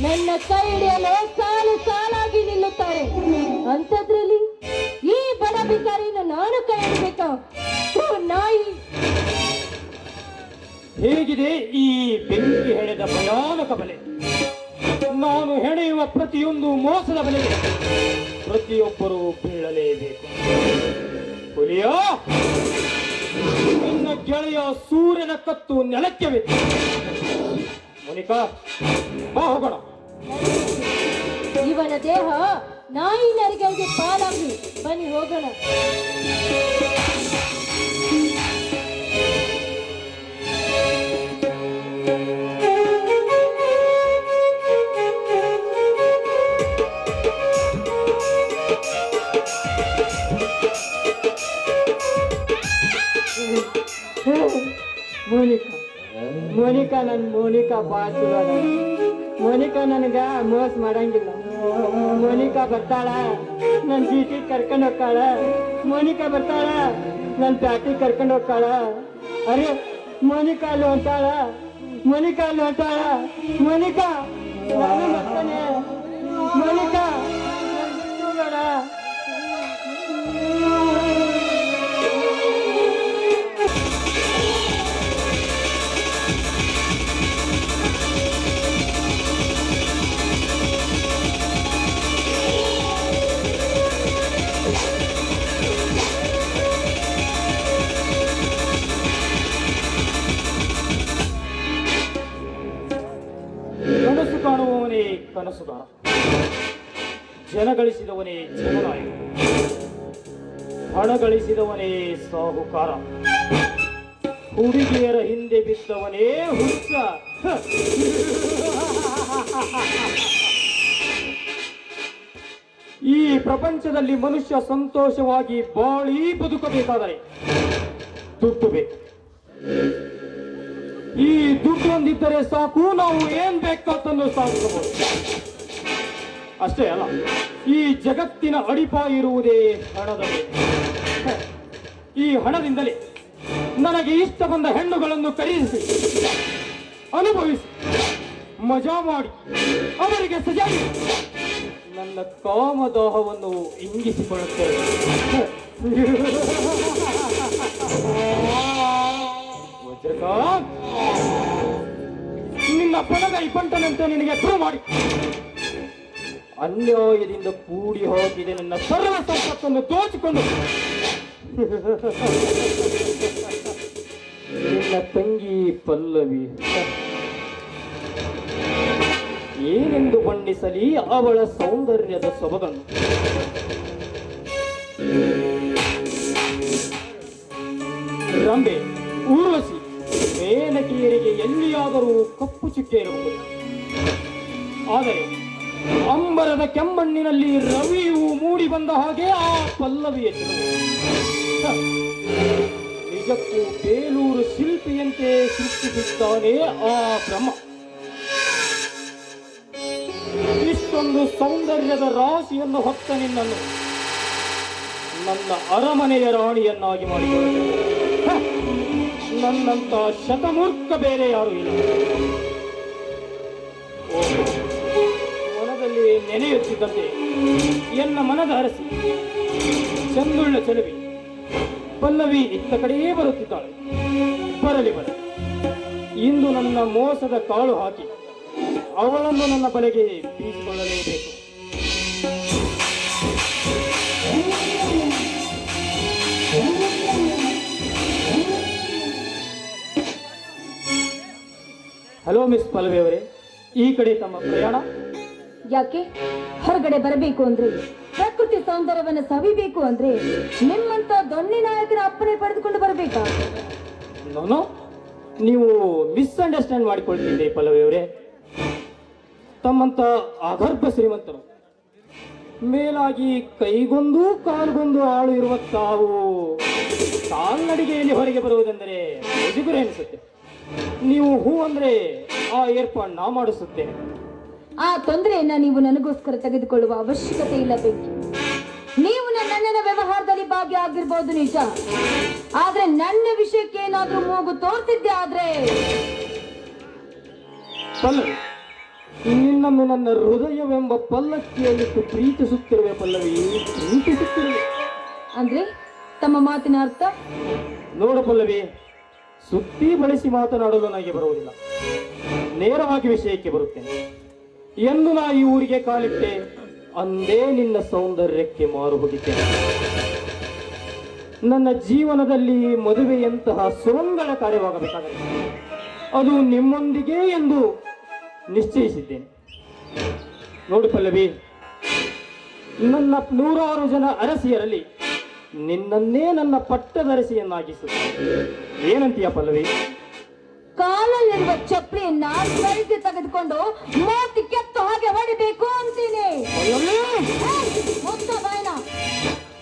ನನ್ನ ಕೈ ಹಿಡಿಯಲು ಸಾಲು ಸಾಲಾಗಿ ನಿಲ್ಲುತ್ತಾರೆ. ಅಂಥದ್ರಲ್ಲಿ ಈ ಬಡ ಬಿಕಾರಿನ ನಾನು ಕೈ ಹಿಡಬೇಕು? ನಾಯಿ. ಹೇಗಿದೆ ಈ ಬೆಂಕಿ ಹೆಣೆದ ಭಯಾನಕ ಬಲೆ? ನಾನು ಹೆಣೆಯುವ ಪ್ರತಿಯೊಂದು ಮೋಸದ ಬಲೆಗೆ ಪ್ರತಿಯೊಬ್ಬರೂ ಬೀಳಲೇಬೇಕು. ಹುಲಿಯ ನಿನ್ನ ಗೆಳೆಯ ಸೂರ್ಯನ ಕತ್ತು ನೆಲಕ್ಕೆ ಬಿತ್ತು. ಮೋನಿಕಾ, ಬಾ ಹೋಗೋಣ. ಇವನ ದೇಹ ನಾಯಿ ನರಿಗಳಿಗೆ ಪಾಲಾಗಿ ಬನ್ನಿ ಹೋಗೋಣ. ಮೋನಿಕಾ, ಮೋನಿಕಾ, ಮೋನಿಕಾ ಬಾಸುವ ಮೋನಿಕಾ ನನಗ ಮೋಸ ಮಾಡಂಗಿಲ್ಲ. ಮೋನಿಕಾ ಬರ್ತಾಳ, ನನ್ ಜೀಟಿ ಕರ್ಕೊಂಡು ಹೋಗ್ತಾಳ. ಮೋನಿಕಾ ಬರ್ತಾಳ, ನನ್ ಪ್ಯಾಟಿ ಕರ್ಕೊಂಡು ಹೋಗ್ತಾಳ. ಅರೆ ಮೋನಿಕಾ ಅಲ್ಲಿ ಹೊಂಟಾಳ, ಮೋನಿಕಾ ಅಲ್ಲಿ ಹೊಂಟಾಳ. ಮೋನಿಕಾ ನಾನು ಬರ್ತಾನೆ. ಮೋನಿಕಾ ಬೇಡ. ಕನಸು ಕಾಣುವವನೇ ಕನಸುಗಾರ, ಜನ ಗಳಿಸಿದವನೇ ಜನನಾಯಕ, ಹಣ ಗಳಿಸಿದವನೇ ಸಾಹುಕಾರ, ಹುಡುಗಿಯರ ಹಿಂದೆ ಬಿದ್ದವನೇ ಹುಚ್ಚ. ಈ ಪ್ರಪಂಚದಲ್ಲಿ ಮನುಷ್ಯ ಸಂತೋಷವಾಗಿ ಬಾಳಿ ಬದುಕಬೇಕಾದರೆ ದುಡ್ಡು ಬೇಕು. ಈ ದುಡ್ಡು ಹೊಂದಿದ್ದರೆ ಸಾಕು, ನಾವು ಏನ್ ಬೇಕಾತನ್ನು ಸಾಧಿಸಬಹುದು. ಅಷ್ಟೇ ಅಲ್ಲ, ಈ ಜಗತ್ತಿನ ಅಡಿಪಾಯ ಇರುವುದೇ ಹಣದ ಮೇಲೆ. ಈ ಹಣದಿಂದಲೇ ನನಗೆ ಇಷ್ಟ ಬಂದ ಹೆಣ್ಣುಗಳನ್ನು ಖರೀದಿಸಿ, ಅನುಭವಿಸಿ, ಮಜಾ ಮಾಡಿ, ಅವರಿಗೆ ಸಜಾಗಿ ನನ್ನ ಕಾಮದಾಹವನ್ನು ಇಂಗಿಸಿಕೊಳ್ಳುತ್ತೇವೆ. ವಜ್ರಕಾಂತ್, ನಿನ್ನ ಬಲಗೈ ಬಂಟನಂತೆ ನಿನಗೆ ಶುರು ಮಾಡಿ ಅನ್ಯಾಯದಿಂದ ಕೂಡಿ ಹೋಗಿದೆ ನನ್ನ ಸರ್ವ ಸಂಪತ್ತನ್ನು ದೋಚಿಕೊಂಡು ನಿನ್ನ ತಂಗಿ ಪಲ್ಲವಿ ಏನೆಂದು ಬಣ್ಣಿಸಲಿ ಅವಳ ಸೌಂದರ್ಯದ ಸೊಬಗನ್ನು. ರಂಬೆ, ಊರ್ವಶಿ, ಮೇನಕೆಯರಿಗೆ ಎಲ್ಲಿಯಾದರೂ ಕಪ್ಪು ಚುಕ್ಕೆ ಇರಬಹುದು. ಆದರೆ ಅಂಬರದ ಕೆಮ್ಮಣ್ಣಿನಲ್ಲಿ ರವಿಯು ಮೂಡಿ ಬಂದ ಹಾಗೆ ಆ ಪಲ್ಲವಿಯ ಚಿಲುಮೆ. ನಿಜಕ್ಕೂ ಬೇಲೂರು ಶಿಲ್ಪಿಯಂತೆ ಸೃಷ್ಟಿಸಿದ್ದಾನೆ ಆ ಬ್ರಹ್ಮ. ಇಷ್ಟೊಂದು ಸೌಂದರ್ಯದ ರಾಶಿಯನ್ನು ಹೊತ್ತ ನಿನ್ನನ್ನು ನನ್ನ ಅರಮನೆಯ ರಾಣಿಯನ್ನಾಗಿ ಮಾಡಿಕೊಳ್ಳುತ್ತೇನೆ. ನನ್ನಂತ ಶತಮೂರ್ಖ ಬೇರೆ ಯಾರು ಇಲ್ಲ. ಮನದಲ್ಲಿ ನೆನೆಯುತ್ತಿದ್ದಂತೆ ಎನ್ನ ಮನದ ಅರಸಿ ಚಂದುಳ್ಳ ಚೆಲುವಿ ಪಲ್ಲವಿ ಇತ್ತ ಕಡೆಯೇ ಬರುತ್ತಿದ್ದಾಳೆ. ಬರಲಿ ಬರಲಿ, ಇಂದು ನನ್ನ ಮೋಸದ ಕಾಳು ಹಾಕಿ ಅವಳನ್ನು ನನ್ನ ಬಲೆಗೆ ಬೀಸಿಕೊಳ್ಳಲೇಬೇಕು. ಹಲೋ ಮಿಸ್ ಪಲ್ಲವಿ ಅವರೇ, ಈ ಕಡೆ ತಮ್ಮ ಪ್ರಯಾಣ? ಯಾಕೆ ಹೊರಗಡೆ ಬರಬೇಕು ಅಂದ್ರೆ, ಪ್ರಕೃತಿ ಸೌಂದರ್ಯವನ್ನು ಸವಿಬೇಕು ಅಂದ್ರೆ ನಿಮ್ಮಂತ ದೊಣ್ಣೆ ನಾಯಕರ ಅಪ್ಪಣೆ ಪಡೆದುಕೊಂಡು ಬರಬೇಕಾ? ನಾನು ನೀವು ಮಿಸ್ಅಂಡರ್ಸ್ಟ್ಯಾಂಡ್ ಮಾಡಿಕೊಳ್ತಿದ್ದೆ ಪಲ್ಲವಿ ಅವರೇ. ತಮ್ಮಂತ ಅಗರ್ಭ ಶ್ರೀಮಂತರು, ಮೇಲಾಗಿ ಕೈಗೊಂದು ಕಾಲ್ಗೊಂದು ಆಳು ಇರುವ ತಾವು ಕಾಲ್ನಡಿಗೆಯಲ್ಲಿ ಹೊರಗೆ ಬರುವುದೆಂದರೆ ಮುಜುಗರ ಎನಿಸುತ್ತೆ. ನೀವು ಹೂ ಅಂದ್ರೆ ಆ ಏರ್ಪಾಡು ನಾ ಮಾಡಿಸುತ್ತೇನೆ. ಆ ತೊಂದರೆಯನ್ನ ನೀವು ನನಗೋಸ್ಕರ ತೆಗೆದುಕೊಳ್ಳುವ ಅವಶ್ಯಕತೆ ಇಲ್ಲ ಬೆಂಕಿ. ನೀವು ನನ್ನ ವ್ಯವಹಾರದಲ್ಲಿ ಭಾಗಿಯಾಗಿರ್ಬೋದು ನಿಜ, ಆದ್ರೆ ನನ್ನ ವಿಷಯಕ್ಕೆ ಏನಾದ್ರೂ ಮೂಗು ತೋರ್ತಿದ್ದೆ ಆದ್ರೆ ಪಲ್ಲವಿ, ನಿನ್ನನ್ನು ನನ್ನ ಹೃದಯವೆಂಬ ಪಲ್ಲಕ್ಕಿಯಲ್ಲಿಟ್ಟು ಪ್ರೀತಿಸುತ್ತಿರುವೆ ಪಲ್ಲವಿ, ಪ್ರೀತಿಸುತ್ತಿರುವೆ. ಅಂದ್ರೆ ತಮ್ಮ ಮಾತಿನ ಅರ್ಥ? ನೋಡು ಪಲ್ಲವಿ, ಸುತ್ತಿ ಬಳಸಿ ಮಾತನಾಡಲು ನನಗೆ ಬರುವುದಿಲ್ಲ. ನೇರವಾಗಿ ವಿಷಯಕ್ಕೆ ಬರುತ್ತೇನೆ. ಎಂದು ನಾ ಈ ಊರಿಗೆ ಕಾಲಿಟ್ಟೆ ಅಂದೇ ನಿನ್ನ ಸೌಂದರ್ಯಕ್ಕೆ ಮಾರು ಹೋಗಿದ್ದೇನೆ. ನನ್ನ ಜೀವನದಲ್ಲಿ ಮದುವೆಯಂತಹ ಸುಮಂಗಳ ಕಾರ್ಯವಾಗಬೇಕಾದರೆ ಅದು ನಿಮ್ಮೊಂದಿಗೆ ಎಂದು ನಿಶ್ಚಯಿಸಿದ್ದೇನೆ. ನೋಡು ಪಲ್ಲವಿ, ನನ್ನ 100 ಜನ ಅರಸಿಯರಲ್ಲಿ ನಿನ್ನನ್ನೇ ನನ್ನ ಪಟ್ಟದರಸಿಯನ್ನಾಗಿಸುತ್ತೇನೆ. ಏನಂತೀಯ ಪಲ್ಲವಿ? ಕಾಲಲ್ಲಿರುವ ಚಪ್ಪಲಿಯನ್ನ ಸರಿದು ತೆಗೆದುಕೊಂಡು ಮೂತಿ ಕೆತ್ತು ಹಾಗೆ ಹೊಡಿಬೇಕು ಅಂತೀನಿ. ಮೊತ್ತ ಬಾಯ್ನ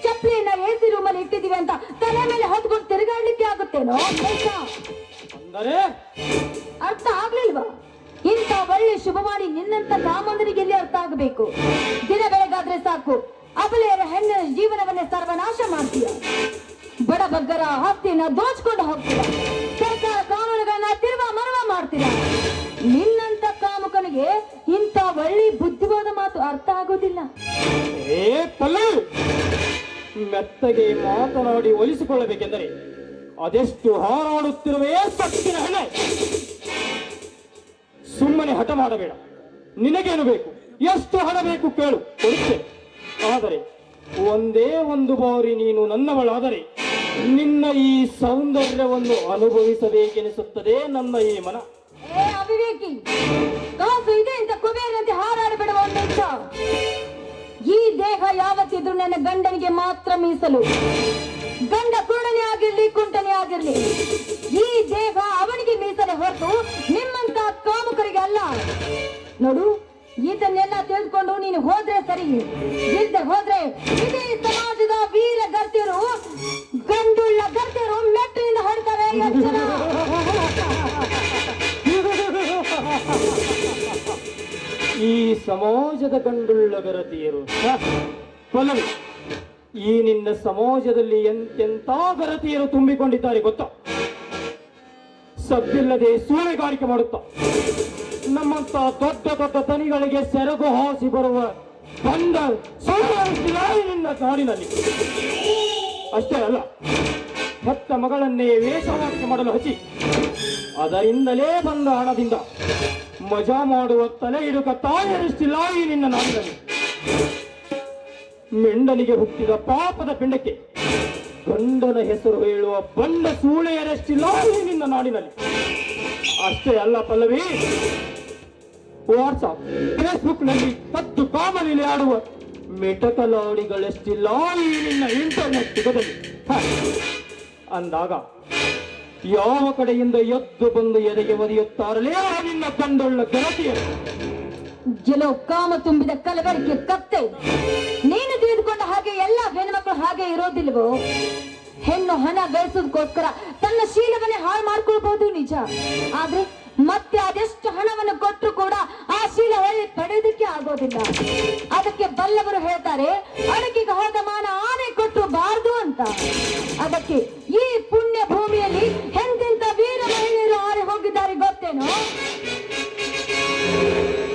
ಚಪ್ಪಲಿಯನ್ನ ಎಸಿ ರೂಮಲ್ಲಿ ಇಟ್ಟಿದೀವಿ ಅಂತ ತಲೆ ಮೇಲೆ ಹೊತ್ಕೊಂಡು ತಿರುಗಾಡ್ಲಿಕ್ಕೆ ಆಗುತ್ತೇನೋ? ಅಂದರೆ ಅರ್ಥ ಆಗ್ಲಿಲ್ವಾ? ಇಂಥ ಒಳ್ಳೆ ಶುಭ ಮಾಡಿ ನಿನ್ನಂತ ಕಾಮಂದರಿಗೆ ಎಲ್ಲಿ ಅರ್ಥ ಆಗಬೇಕು? ದಿನ ಬೆಳಗಾದ್ರೆ ಸಾಕು ಅಬಲೆಯರ ಹೆಣ್ಣಿನ ಜೀವನವನ್ನೇ ಸರ್ವನಾಶ ಮಾಡ್ತೀಯ. ಬಡ ಬಗ್ಗರ ಆಸ್ತಿಯನ್ನ ದೋಚ್ಕೊಂಡು ಹೋಗ್ತೀರ. ಸರ್ಕಾರ ಕಾನೂನುಗಳನ್ನ ತಿರುವ ಮರವ ಮಾಡ್ತೀರ. ನಿನ್ನಂತ ಕಾಮುಕನಿಗೆ ಇಂಥ ಒಳ್ಳೆ ಬುದ್ಧಿವಾದ ಮಾತು ಅರ್ಥ ಆಗೋದಿಲ್ಲ. ಏ ಪಲ್ಲವಿ, ಮೆತ್ತಗೆ ಮಾತನಾಡಿ ಒಲಿಸಿಕೊಳ್ಳಬೇಕೆಂದರೆ ಅದೆಷ್ಟು ಹಾರಾಡುತ್ತಿರುವೆ ಸತ್ತಿನ ಹಣೆ. ಸುಮ್ಮನೆ ಹಠ ಮಾಡಬೇಡ. ನಿನಗೇನು ಬೇಕು? ಎಷ್ಟು ಹಣ ಬೇಕು ಕೇಳು, ಕೊಡುತ್ತೇನೆ. ಆದರೆ ಒಂದೇ ಒಂದು ಬಾರಿ ನೀನು ನನ್ನವಳಾದರೆ ನಿನ್ನ ಈ ಸೌಂದರ್ಯವನ್ನು ಅನುಭವಿಸಬೇಕೆನಿಸುತ್ತದೆ ನನ್ನ ಈ ಮನ. ಏ ಅವಿವೇಕಿ, ಕಾಸು ಇದೆ ಅಂತ ಕುಬೇರಂತೆ ಹಾರಾಡಬೇಡ. ಒಂದು ನಿಮಿಷ. ಈ ದೇಹ ಯಾವತ್ತಿದ್ರು ನನ್ನ ಗಂಡನಿಗೆ ಮಾತ್ರ ಮೀಸಲು. ಗಂಡ ಕುರುಡನೇ ಆಗಿರ್ಲಿ ಕುಂಟನೇ ಆಗಿರ್ಲಿ, ಈ ದೇಹ ಅವನಿಗೆ ಮೀಸಲೆ ಹೊರತು ನಿಮ್ಮಂತ ಕಾಮುಕರಿಗೆ ಅಲ್ಲ. ನೋಡು, ಇದನ್ನೆಲ್ಲ ತಿಳಿದುಕೊಂಡು ನೀನು ಹೋದ್ರೆ ಸರಿ, ಇದ್ದ ಹೋದ್ರೆ ಇಡೀ ಸಮಾಜದ ವೀರ ಗರ್ತಿಯರು, ಗಂಡುಳ್ಳ ಗರ್ತಿಯರು ಮೆಟ್ಟಿನಿಂದ ಹೊಡ್ತಾರೆ. ಈ ಸಮಾಜದ ಗಂಡುಳ್ಳ ಗರತಿಯರು ಪಲ್ಲವಿ, ಈ ನಿನ್ನ ಸಮಾಜದಲ್ಲಿ ಎಂತೆಂಥ ಗರತಿಯರು ತುಂಬಿಕೊಂಡಿದ್ದಾರೆ ಗೊತ್ತಾ? ಸದ್ದಿಲ್ಲದೆ ಸೂಳೆಗಾರಿಕೆ ಮಾಡುತ್ತಾ ನಮ್ಮಂತ ದೊಡ್ಡ ದೊಡ್ಡ ತನಿಗಳಿಗೆ ಸೆರಗು ಹಾಸಿ ಬರುವ ಬಂದ ನಿನ್ನ ನಾಡಿನಲ್ಲಿ. ಅಷ್ಟೇ ಅಲ್ಲ, ಹೆತ್ತ ಮಗಳನ್ನೇ ವೇಷವಾಸ ಮಾಡಲು ಹಚ್ಚಿ ಅದರಿಂದಲೇ ಬಂದ ಹಣದಿಂದ ಮಜಾ ಮಾಡುವ ತಲೆ ಇಡುಕ ತಾಯರಿಷ್ಟಿಲ್ಲ ಈ ನಿನ್ನ ನಾಡಿನಲ್ಲಿ. ಮೆಂಡನಿಗೆ ಹುಟ್ಟಿದ ಪಾಪದ ಪಿಂಡಕ್ಕೆ ಗಂಡನ ಹೆಸರು ಹೇಳುವ ಬಂಡ ಸೂಳೆಯರಷ್ಟಿಲ್ಲ ಈ ನಿನ್ನ ನಾಡಿನಲ್ಲಿ. ಅಷ್ಟೇ ಅಲ್ಲ ಪಲ್ಲವಿ, ವಾಟ್ಸಾಪ್ ಫೇಸ್ಬುಕ್ ನಲ್ಲಿ ಕದ್ದು ಕಾಮಲೀಲೆ ಆಡುವ ಮಿಟಕಲಾಡಿಗಳೆಷ್ಟಿಲ್ಲ ಈ ನಿನ್ನ ಇಂಟರ್ನೆಟ್ ಯುಗದಲ್ಲಿ. ಅಂದಾಗ ಯಾವ ಕಡೆಯಿಂದ ಎದ್ದು ಬಂದು ಎದೆಗೆ ಒದೆಯುತ್ತಾರಲೇ ಆ ನಿನ್ನ ಕಂಡುಳ್ಳ ಗೆಳತಿಯರು. ಗೆಲೋ ಕಾಮ ತುಂಬಿದ ಕಲಬೆರಕೆ ಕತ್ತೆ. ನೀನು ತಿಳಿದುಕೊಂಡ ಹಾಗೆ ಎಲ್ಲ ಹೆಣ್ಮಕ್ಳು ಹಾಗೆ ಇರೋದಿಲ್ವೋ? ಹೆಣ್ಣು ಹಣ ಗಳಿಸೋದಕ್ಕೋಸ್ಕರ ತನ್ನ ಶೀಲವನ್ನೇ ಹಾಳು ಮಾಡ್ಕೊಳ್ಬಹುದು ನಿಜ. ಆದ್ರೆ ಮತ್ತೆ ಅದೆಷ್ಟು ಹಣವನ್ನು ಕೊಟ್ಟರು ಕೂಡ ಆ ಶೀಲ ಹೊಳ್ಳಿ ಪಡೆಯೋದಕ್ಕೆ ಆಗೋದಿಲ್ಲ. ಅದಕ್ಕೆ ಬಲ್ಲವರು ಹೇಳ್ತಾರೆ, ಅಡಗಿಗೆ ಹೋದ ಮಾನ ಆನೆ ಕೊಟ್ಟು ಬಾರದು ಅಂತ. ಅದಕ್ಕೆ ಈ ಪುಣ್ಯ ಭೂಮಿಯಲ್ಲಿ ಎಂತೆಂತ ವೀರ ಮಹಿಳೆಯರು ಆರಿ ಹೋಗಿದ್ದಾರೆ ಗೊತ್ತೇನೋ?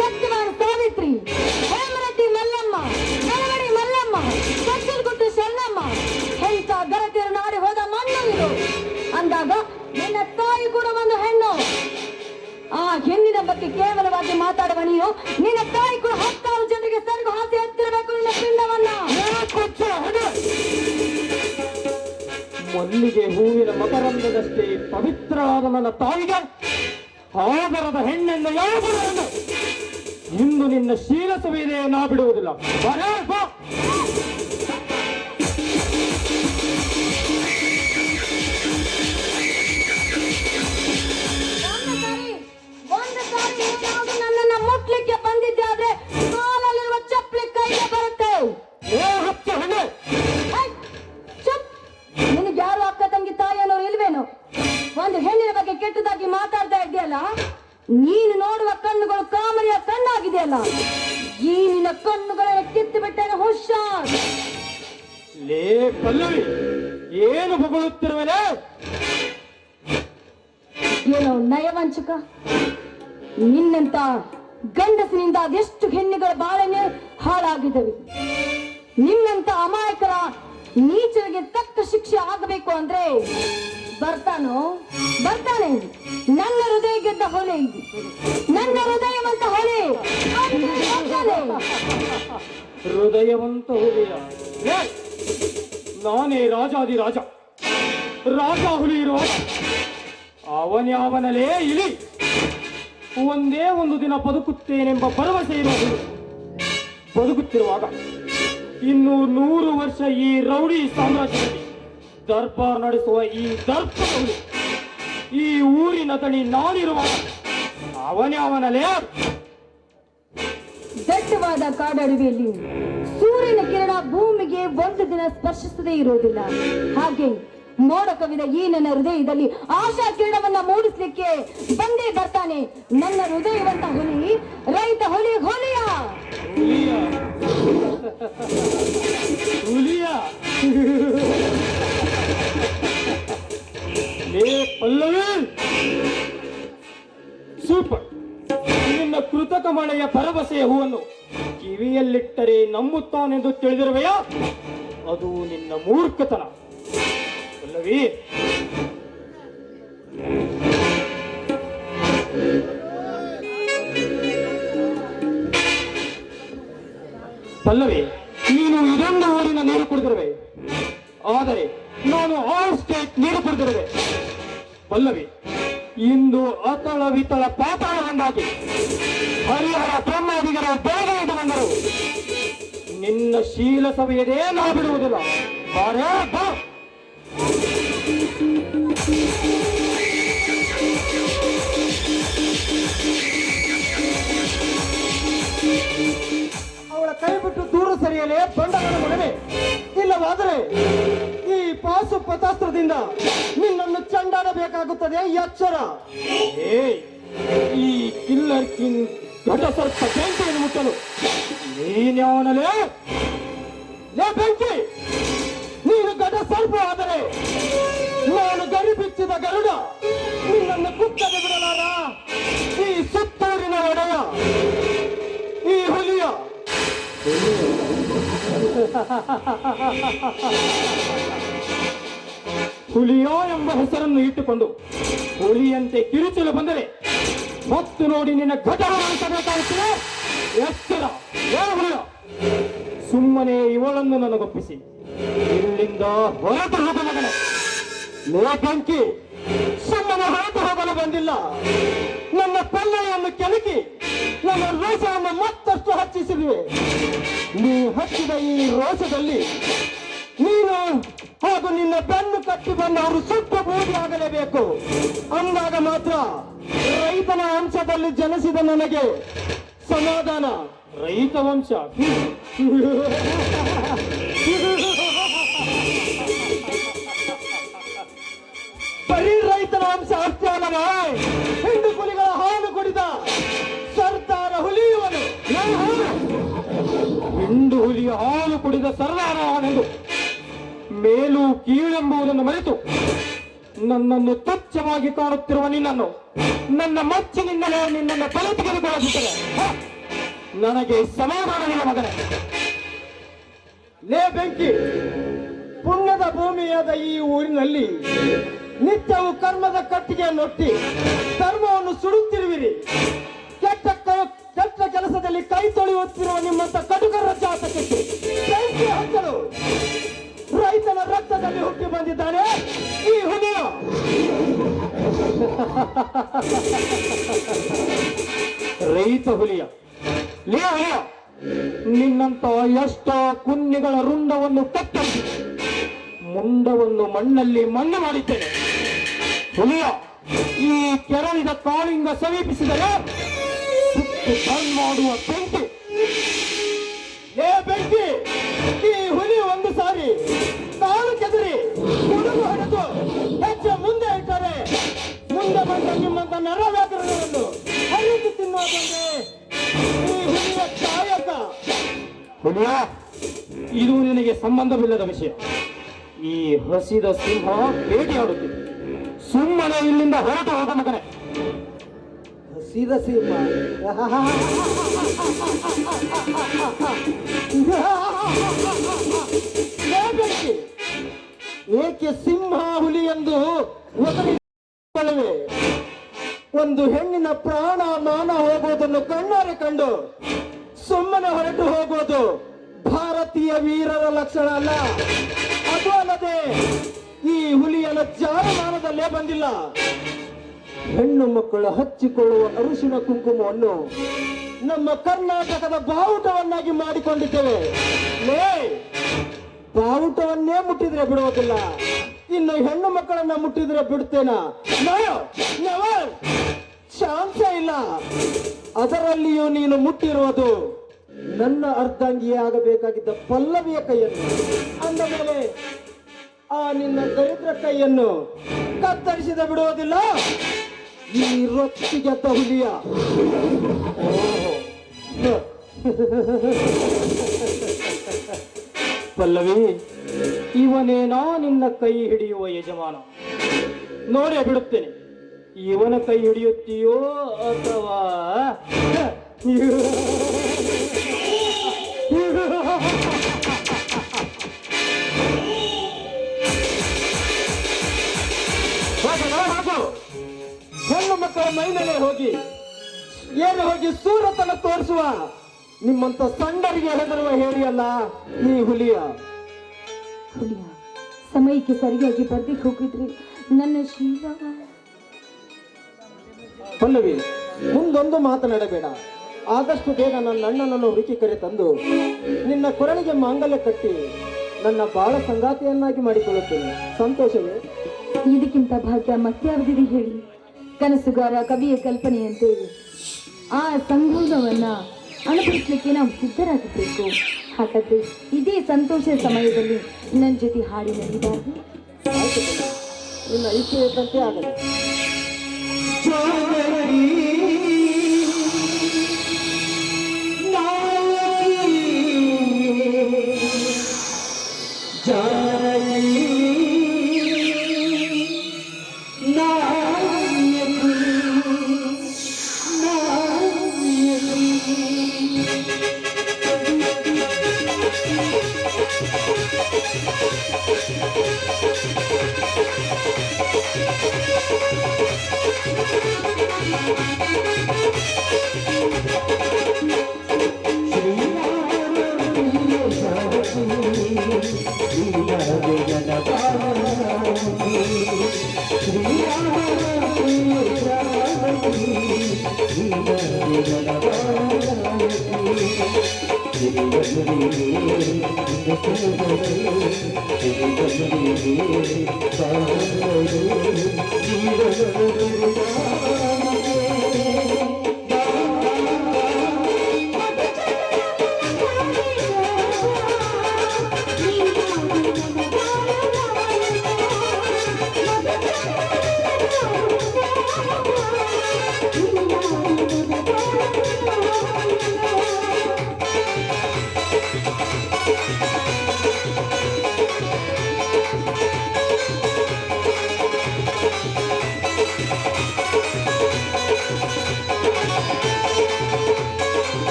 ಸತ್ಯವಾನ್ ಸಾವಿತ್ರಿ, ಹೇಮರತಿ ಮಲ್ಲಮ್ಮ, ನಳವಡಿ ಮಲ್ಲಮ್ಮ, ಸಚ್ಚಲ್ಗುಟ್ಟು ಶರಣಮ್ಮ, ಹೆಂತ ಗರತಿಯರು ನಾಡಿ ಹೋದ ಮಣ್ಣು ಇದು. ಅಂದಾಗ ನಿನ್ನ ತಾಯಿ ಕೂಡ ಒಂದು ಹೆಣ್ಣು. ಆ ಹೆಣ್ಣಿನ ಬಗ್ಗೆ ಕೇವಲವಾಗಿ ಮಾತಾಡುವ ನೀನು, ನಿನ್ನ ತಾಯಿ ಕೂಡ 10,000 ಜನರಿಗೆ ಸರಿಗೂ ಹಾಸಿ ಹತ್ತಿರಬೇಕು ನಿನ್ನ ಪಿಂಡವನ್ನ. ಮಲ್ಲಿಗೆ ಹೂವಿನ ಮಕರಂದದಷ್ಟೇ ಪವಿತ್ರವಾದ ನನ್ನ ತಾಯಿಗೆ ಆದರದ ಹೆಣ್ಣೆಂದ ಯಾವ ಇಂದು ನಿನ್ನ ಶೀಲಸವಿದೆ ನಾ ಬಿಡುವುದಿಲ್ಲ. ನನ್ನನ್ನ ಮುಟ್ಲಿಕ್ಕೆ ಬಂದಿದ್ದೆ ಆದ್ರೆ ಕಾಲಲ್ಲಿರುವ ಚಪ್ಪಲಿ ಕೈಗೆ ಬರುತ್ತೆ. ನಿನಗೆ ಯಾರು ಅಕ್ಕ ತಂಗಿ ತಾಯಿ ಅನ್ನೋರು ಇಲ್ವೇನು? ಒಂದು ಹೆಣ್ಣಿನ ಬಗ್ಗೆ ಕೆಟ್ಟದಾಗಿ ಮಾತಾಡ್ತಾ ಇದೆಯಲ್ಲ, ನೀನು ನೋಡುವ ಕಣ್ಣುಗಳು ಕಾಮರಿಯ ಕಣ್ಣಾಗಿದೆಯಲ್ಲ, ಈ ನಿನ್ನ ಕಣ್ಣುಗಳನ್ನ ಕಿತ್ತು ಬಿಟ್ಟರೆ ಹುಷಾರ್. ಲೇ ಪಲ್ಲವಿ, ಏನು ಹೊಗಳುತ್ತಿರುವಲೇ? ಏನೋ ನಯವಂಚಕ. ನಿನ್ನಂತ ಗಂಡಸಿನಿಂದ ಅದೆಷ್ಟು ಹೆಣ್ಣುಗಳ ಬಾಳನೆ ಹಾಳಾಗಿದ್ದವು. ನಿನ್ನಂತ ಅಮಾಯಕರ ನೀಚರಿಗೆ ತಕ್ಕ ಶಿಕ್ಷೆ ಆಗಬೇಕು ಅಂದ್ರೆ ಬರ್ತಾನೆ ನನ್ನ ಹೃದಯ ಗೆದ್ದ ಹೊಳೆ, ನನ್ನ ಹೃದಯವಂತ ಹೊಳೆ. ಹೃದಯವಂತ ಹುಲಿಯ. ಏ, ನಾನೇ ರಾಜಾದಿರಾಜ, ರಾಜ ಹುಲಿ ಇರುವಾಗ ಅವನ್ಯಾವನಲೇ ಇಲಿ. ಒಂದೇ ಒಂದು ದಿನ ಬದುಕುತ್ತೇನೆಂಬ ಭರವಸೆ ಇರುವ ಹುಲಿ ಬದುಕುತ್ತಿರುವಾಗ ಇನ್ನು 100 ವರ್ಷ ಈ ರೌಡಿ ಸಾಮ್ರಾಜ್ಯದಲ್ಲಿ ದರ್ಬಾರ್ ನಡೆಸುವ ಈ ದರ್ಪ ಹುಲಿ, ಈ ಊರಿನ ತಳಿ ನಾನಿರುವಾಗ ಅವನ್ಯಾವನಲೇ. ದಟ್ಟವಾದ ಕಾಡಡವಿಯಲ್ಲಿ ಸೂರ್ಯನ ಕಿರಣ ಭೂಮಿಗೆ ಒಂದು ದಿನ ಸ್ಪರ್ಶಿಸದೇ ಇರುವುದಿಲ್ಲ. ಹಾಗೆ ಮೋಡ ಕವಿದ ಈ ನನ್ನ ಹೃದಯದಲ್ಲಿ ಆಶಾ ಕಿರಣವನ್ನ ಮೂಡಿಸ್ಲಿಕ್ಕೆ ಬಂದೇ ಬರ್ತಾನೆ ನನ್ನ ಹೃದಯವಂತ ಹುಲಿ, ರೈತ ಹುಲಿ ಹುಲಿಯ. ಹುಲಿಯ ಲೇ ಪಲ್ಲವಿ, ಸೂಪರ್. ನಿನ್ನ ಕೃತಕ ಮಳೆಯ ಭರವಸೆಯ ಹೂವನ್ನು ಕಿವಿಯಲ್ಲಿಟ್ಟರೆ ನಂಬುತ್ತಾನೆಂದು ತಿಳಿದಿರುವೆಯಾ? ಅದು ನಿನ್ನ ಮೂರ್ಖತನ ಪಲ್ಲವಿ. ಪಲ್ಲವಿ, ನೀನು ಇದೊಂದು ಊರಿನ ನೀರು ಕುಡಿದಿರುವೆ, ಆದರೆ ನಾನು ಆಲ್ ಸ್ಟೇಟ್ ನೀರು ಕುಡಿದಿರುವೆ. ಪಲ್ಲವಿ, ಇಂದು ಅತಳ ವಿತಳ ಪಾತಾಳವನ್ನಾಗಿ ಹರಿಹರ ಬ್ರಹ್ಮಾದಿಗರ ಬೇಗ ಇದು ಬಂದರು. ನಿನ್ನ ಶೀಲ ಸಭೆಯದೇ ನಾ ಬಿಡುವುದಿಲ್ಲ. ಬಾರೇ ಬಾ. ಅವಳ ಕೈ ಬಿಟ್ಟು ದೂರ ಸರಿಯಲೇ ಬಂಡಗಳ ಮಗನೇ. ಇಲ್ಲವಾದರೆ ಈ ಪಾಸು ಪತಾಸ್ತ್ರದಿಂದ ನಿನ್ನನ್ನು ಚಂಡಾಡಬೇಕಾಗುತ್ತದೆ, ಎಚ್ಚರ. ಈ ಕಿಲ್ಲರ್ ಕಿಂಗ್ ಘಟ ಸ್ವಲ್ಪ ಬೆಂಕಿಯನ್ನು ಮುಟ್ಟಲು ನೀನ್ಯಾವನಲೇ? ಲೇ ಬೆಂಕಿ, ನೀನು ಘಟ ಸ್ವಲ್ಪ ಆದರೆ ನಾನು ಗರಿ ಬಿಚ್ಚಿದ ಗರುಡ ನಿನ್ನನ್ನು ಕುಕ್ಕದೆ ಬಿಡಲಾರ. ಈ ಸುತ್ತೂರಿನ ಒಡೆಯ, ಈ ಹುಲಿಯ ಹುಲಿಯೋ ಎಂಬ ಹೆಸರನ್ನು ಇಟ್ಟುಕೊಂಡು ಹುಲಿಯಂತೆ ಕಿರುಚಲು ಬಂದರೆ ಮತ್ತು ನೋಡಿ ನಿನ್ನ ಘಟನೆಬೇಕಾಗುತ್ತದೆ. ಎಚ್ಚರ, ಏ ಹುಲಿಯ, ಸುಮ್ಮನೆ ಇವಳನ್ನು ನನಗೊಪ್ಪಿಸಿ ಇಲ್ಲಿಂದ ಹೊರಟು ಹೋದ ಮಗನೇ. ಲೇ ಬೆಂಕಿ, ಸುಮ್ಮನೆ ಹೊರಟು ಹೋಗಲು ಬಂದಿಲ್ಲ. ನನ್ನ ಪಲ್ಲೆಯನ್ನು ಕೆಣಕಿ ನನ್ನ ರೋಷವನ್ನು ಮತ್ತಷ್ಟು ಹಚ್ಚಿಸಿರುವೆ. ನೀ ಹಚ್ಚಿದ ಈ ರೋಷದಲ್ಲಿ ನೀನು ಹಾಗೂ ನಿನ್ನ ಬೆನ್ನು ಕಟ್ಟಿ ಬಂದವರು ಸುಟ್ಟು ಬೂದಿ ಆಗಲೇಬೇಕು. ಅಂದಾಗ ಮಾತ್ರ ರೈತನ ವಂಶದಲ್ಲಿ ಜನಿಸಿದ ನನಗೆ ಸಮಾಧಾನ. ರೈತ ವಂಶ ಬರೀ ರೈತನ ವಂಶ ಅಷ್ಟೇ ಅಲ್ಲವಾ? ಹಿಂಡು ಕುಲಿಗಳ ಹಾಲು ಕುಡಿದ ಸರ್ದಾರ ಹುಲಿಯುವನು. ಹಿಂಡು ಹುಲಿಯ ಹಾಲು ಕುಡಿದ ಸರ್ದಾರವನೆಂದು ಮೇಲು ಕೀಳೆಂಬುದನ್ನು ಮರೆತು ನನ್ನನ್ನು ತುಚ್ಛವಾಗಿ ಕಾಣುತ್ತಿರುವ ನಿನ್ನನ್ನು ನನ್ನ ಮಚ್ಚಿನಿಂದಲೇ ನಿನ್ನನ್ನು ತಲೆ ತೆಗೆದುಕೊಳ್ಳುತ್ತದೆ. ನನಗೆ ಸಮಾಧಾನವಿಲ್ಲ ಮಗನೇ. ಲೇ ಬೆಂಕಿ, ಪುಣ್ಯದ ಭೂಮಿಯಾದ ಈ ಊರಿನಲ್ಲಿ ನಿತ್ಯವೂ ಕರ್ಮದ ಕಟ್ಟಿಗೆಯನ್ನೊತ್ತಿ ಧರ್ಮವನ್ನು ಸುಡುತ್ತಿರುವಿರಿ. ಕೆಟ್ಟ ಕೆಲಸದಲ್ಲಿ ಕೈ ತೊಳೆಯುತ್ತಿರುವ ನಿಮ್ಮಂತ ಕಟುಕರ ಜಾತಕಕ್ಕೆ ಬೆಂಕಿ ಹಚ್ಚಲು ರೈತನ ರಕ್ತದಲ್ಲಿ ಹುಟ್ಟಿ ಬಂದಿದ್ದಾನೆ ಈ ಹುಲಿಯ. ರೈತ ಹುಲಿಯ, ಲೇ ಹುಲಿಯ, ನಿನ್ನಂತ ಎಷ್ಟೋ ಕುನ್ನಿಗಳ ರುಂಡವನ್ನು ಕತ್ತರಿಸಿ ಮುಂಡವನ್ನು ಮಣ್ಣಲ್ಲಿ ಮಣ್ಣು ಮಾಡಿದ್ದೇನೆ. ಹುಲಿಯ, ಈ ಕೆರಳಿದ ಕಾಳಿಂಗ ಸಮೀಪಿಸಿದರೆ ಸುಟ್ಟು ಬಂದ್ ಮಾಡುವ ಬೆಂಕಿ. ಲೇ ಬೆಂಕಿ, ಈ ಹುಲಿ ಒಂದು ಸಾರಿ ಕಾಲು ಕೆದರಿ ಹುಡುಗು ಹೊಡೆದು ಹೆಚ್ಚು ಮುಂದೆ ಇಟ್ಟರೆ ಮುಂದೆ ಬಂದ ನಿಮ್ಮಂತ ನರವ್ಯಾಕರಣವನ್ನು ಹರಿದು ತಿನ್ನೋದಂದ್ರೆ ಈ ಹುಲಿಯ ಕಾಯಕ. ಹುಲಿಯ, ಇದು ನಿನಗೆ ಸಂಬಂಧವಿಲ್ಲದ ವಿಷಯ. ಈ ಹಸಿದ ಸಿಂಹ ಭೇಟಿಯಾಡುತ್ತಿದೆ. ಸುಮ್ಮನೆ ಇಲ್ಲಿಂದ ಹೊರಟು ಹೋದ ಮಗನೇ. ಹಸಿದ ಸಿಂಹ ಏಕೆ ಸಿಂಹ ಹುಲಿ ಎಂದು ಒದರಿಕೊಳ್ಳುವೆ? ಒಂದು ಹೆಣ್ಣಿನ ಪ್ರಾಣ ಮಾನ ಹೋಗುವುದನ್ನು ಕಣ್ಣಾರೆ ಕಂಡು ಸುಮ್ಮನೆ ಹೊರಟು ಹೋಗುವುದು ವೀರರ ಲಕ್ಷಣ ಅಲ್ಲ. ಅದು ಅಲ್ಲದೆ ಈ ಹುಲಿಯನ ಜಾನಮಾನದಲ್ಲೇ ಬಂದಿಲ್ಲ. ಹೆಣ್ಣು ಮಕ್ಕಳು ಹಚ್ಚಿಕೊಳ್ಳುವ ಅರಿಶಿನ ಕುಂಕುಮವನ್ನು ನಮ್ಮ ಕರ್ನಾಟಕದ ಬಾವುಟವನ್ನಾಗಿ ಮಾಡಿಕೊಂಡಿದ್ದೇವೆ. ಬಾವುಟವನ್ನೇ ಮುಟ್ಟಿದ್ರೆ ಬಿಡುವುದಿಲ್ಲ, ಇನ್ನು ಹೆಣ್ಣು ಮಕ್ಕಳನ್ನ ಮುಟ್ಟಿದ್ರೆ ಬಿಡ್ತೇನಾ? ಚಾನ್ಸೇ ಇಲ್ಲ. ಅದರಲ್ಲಿಯೂ ನೀನು ಮುಟ್ಟಿರುವುದು ನನ್ನ ಅರ್ಧಾಂಗಿಯಾಗಬೇಕಾಗಿದ್ದ ಪಲ್ಲವಿಯ ಕೈಯನ್ನು. ಅಂದ ಮೇಲೆ ಆ ನಿನ್ನ ದರಿದ್ರ ಕೈಯನ್ನು ಕತ್ತರಿಸಿದ ಬಿಡುವುದಿಲ್ಲ ಈ ರೊಚ್ಚಿಗೆದ್ದ ಹುಲಿಯ. ಪಲ್ಲವಿ, ಇವನೇನೋ ನಿನ್ನ ಕೈ ಹಿಡಿಯುವ ಯಜಮಾನ. ನೋಡೇ ಬಿಡುತ್ತೇನೆ, ಇವನ ಕೈ ಹಿಡಿಯುತ್ತೀಯೋ ಅಥವಾ ಹೆಣ್ಣು ಮಕ್ಕಳ ಮೈ ಮೇಲೆ ಹೋಗಿ ಸೂರತನ ತೋರಿಸುವ ನಿಮ್ಮಂತ ಸಣ್ಣರಿಗೆ ಹೆದರುವ ಹೇಳಿಯಲ್ಲ ಈ ಹುಲಿಯ. ಸಮಯಕ್ಕೆ ಸರಿಯಾಗಿ ಬರ್ದಿಕ್ಕೆ ಹೋಗಿದ್ರಿ ನನ್ನ ಶೀಲ. ಪಲ್ಲವಿ, ಮುಂದೊಂದು ಮಾತನಾಡಬೇಡ. ಆದಷ್ಟು ಬೇಗ ನನ್ನ ಅಣ್ಣನನ್ನು ಹುಡುಕಿ ಕರೆ ತಂದು ನಿನ್ನ ಕೊರಳಿಗೆ ಮಾಂಗಲ್ಯ ಕಟ್ಟಿ ನನ್ನ ಬಾಳ ಸಂಗಾತಿಯನ್ನಾಗಿ ಮಾಡಿಕೊಳ್ಳುತ್ತೇನೆ. ಸಂತೋಷವೇ? ಇದಕ್ಕಿಂತ ಭಾಗ್ಯ ಮತ್ಯಾವುದಿದೆ ಹೇಳಿ? ಕನಸುಗಾರ ಕವಿಯ ಕಲ್ಪನೆಯಂತೆ ಆ ಸಂಭೋಗವನ್ನ ಅನುಭವಿಸಲಿಕ್ಕೆ ನಾವು ಸಿದ್ಧರಾಗಿರ್ಬೇಕು. ಹಾಗಾದ್ರೆ ಇದೇ ಸಂತೋಷದ ಸಮಯದಲ್ಲಿ ನನ್ನ ಜೊತೆ ಹಾಡಿನಲ್ಲಿದ್ದಾರೆ. ನಿನ್ನ ಇಚ್ಛೆ ಇದ್ದಂತೆ ಆಗಲಿ.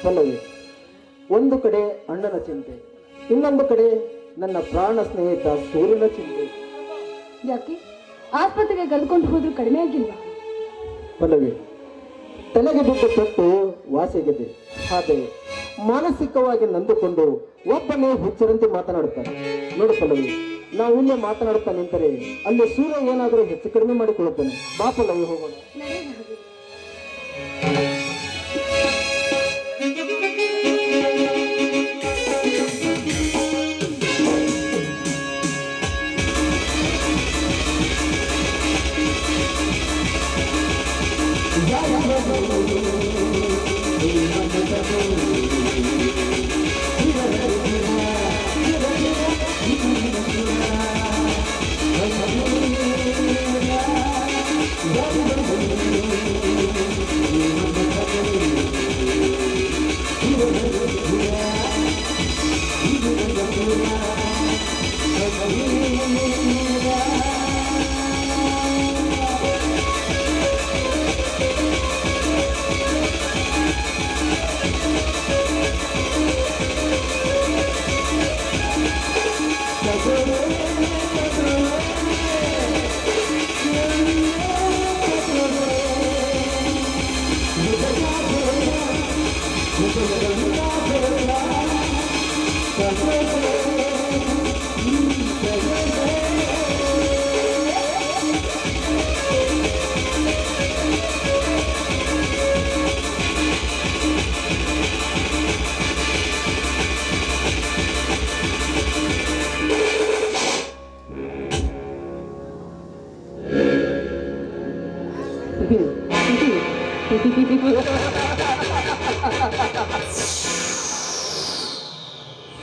ಪಲ್ಲವಿ, ಒಂದು ಕಡೆ ಅಣ್ಣನ ಚಿಂತೆ, ಇನ್ನೊಂದು ಕಡೆ ನನ್ನ ಪ್ರಾಣ ಸ್ನೇಹಿತ ಸೂರ್ಯನ ಚಿಂತೆ. ಯಾಕೆ ಆಸ್ಪತ್ರೆಗೆ ಕರ್ಕೊಂಡು ಹೋದ್ರೂ ಕಡಿಮೆ ಆಗಿಲ್ವಾ? ಪಲ್ಲವಿ, ತಲೆಗೆ ಬಿದ್ದ ಪೆಟ್ಟು ವಾಸಿಯಾಗಿದೆ, ಆದರೆ ಮಾನಸಿಕವಾಗಿ ನಂದುಕೊಂಡು ಒಬ್ಬನೇ ಹುಚ್ಚರಂತೆ ಮಾತನಾಡುತ್ತಾನೆ. ನೋಡು ಪಲ್ಲವಿ, ನಾವು ಇಲ್ಲೇ ಮಾತನಾಡುತ್ತಾ ನಿಂತರೆ ಅಲ್ಲಿ ಸೂರ್ಯ ಏನಾದರೂ ಹೆಚ್ಚು ಕಡಿಮೆ ಮಾಡಿಕೊಳ್ಳುತ್ತಾನೆ. ಬಾ ಪಲ್ಲವಿ, ಹೋಗೋಣ.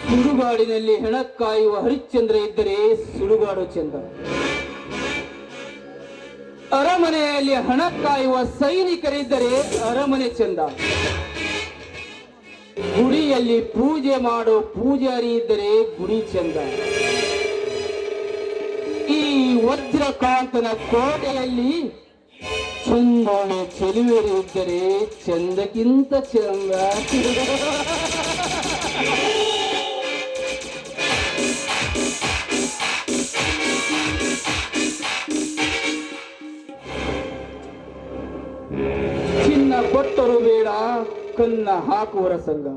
ಸುಡುಗಾಡಿನಲ್ಲಿ ಹೆಣ ಕಾಯುವ ಹರಿಶ್ಚಂದ್ರ ಇದ್ದರೆ ಸುಡುಗಾಡು ಚಂದ. ಅರಮನೆಯಲ್ಲಿ ಹಣ ಕಾಯುವ ಸೈನಿಕರಿದ್ದರೆ ಅರಮನೆ ಚಂದ. ಗುಡಿಯಲ್ಲಿ ಪೂಜೆ ಮಾಡೋ ಪೂಜಾರಿ ಇದ್ದರೆ ಗುಡಿ ಚಂದ. ಈ ವಜ್ರಕಾಂತನ ಕೋಟೆಯಲ್ಲಿ ಚಂದೋಳೆ ಚೆಲುವೆರು ಇದ್ದರೆ ಚಂದಕ್ಕಿಂತ ಚಂದ. ಚಿನ್ನ ಕೊಟ್ಟರು ಬೇಡ ಕನ್ನ ಹಾಕುವರ ಸಂಘ,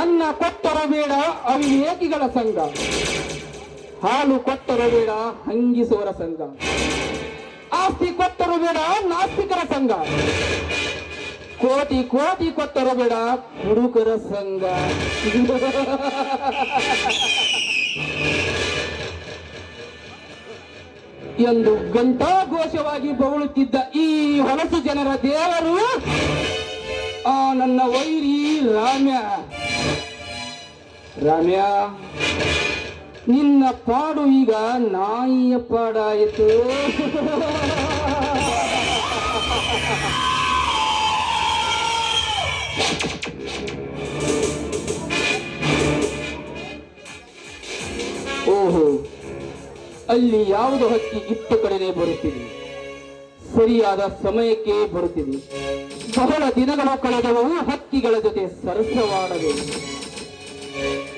ಅನ್ನ ಕೊಟ್ಟರು ಬೇಡ ಅವಿವೇಕಿಗಳ ಸಂಘ, ಹಾಲು ಕೊಟ್ಟರು ಬೇಡ ಹಂಗಿಸುವರ ಸಂಘ, ಆಸ್ತಿ ಕೊಟ್ಟರು ಬೇಡ ನಾಸ್ತಿಕರ ಸಂಘ, ಕೋಟಿ ಕೋಟಿ ಕೊಟ್ಟರು ಬೇಡ ಕುಡುಕರ ಸಂಘ. ಎಂದು ಘಂಟಾಘೋಷವಾಗಿ ಬೊಗಳುತ್ತಿದ್ದ ಈ ಹೊಲಸು ಜನರ ದೇವರು ಆ ನನ್ನ ವೈರಿ ರಾಮ್ಯ. ರಾಮ್ಯ, ನಿನ್ನ ಪಾಡು ಈಗ ನಾಯಿಯ ಪಾಡಾಯಿತು. ಓಹೋ, ಅಲ್ಲಿ ಯಾವುದೋ ಹಕ್ಕಿ ಇತ್ತ ಕಡೆನೆ ಬರುತ್ತಿದೆ, ಸರಿಯಾದ ಸಮಯಕ್ಕೆ ಬರುತ್ತಿದೆ. ಬಹಳ ದಿನಗಳ ಕಳೆದವು ಹಕ್ಕಿಗಳ ಜೊತೆ ಸರಸವಾಡಬೇಕು.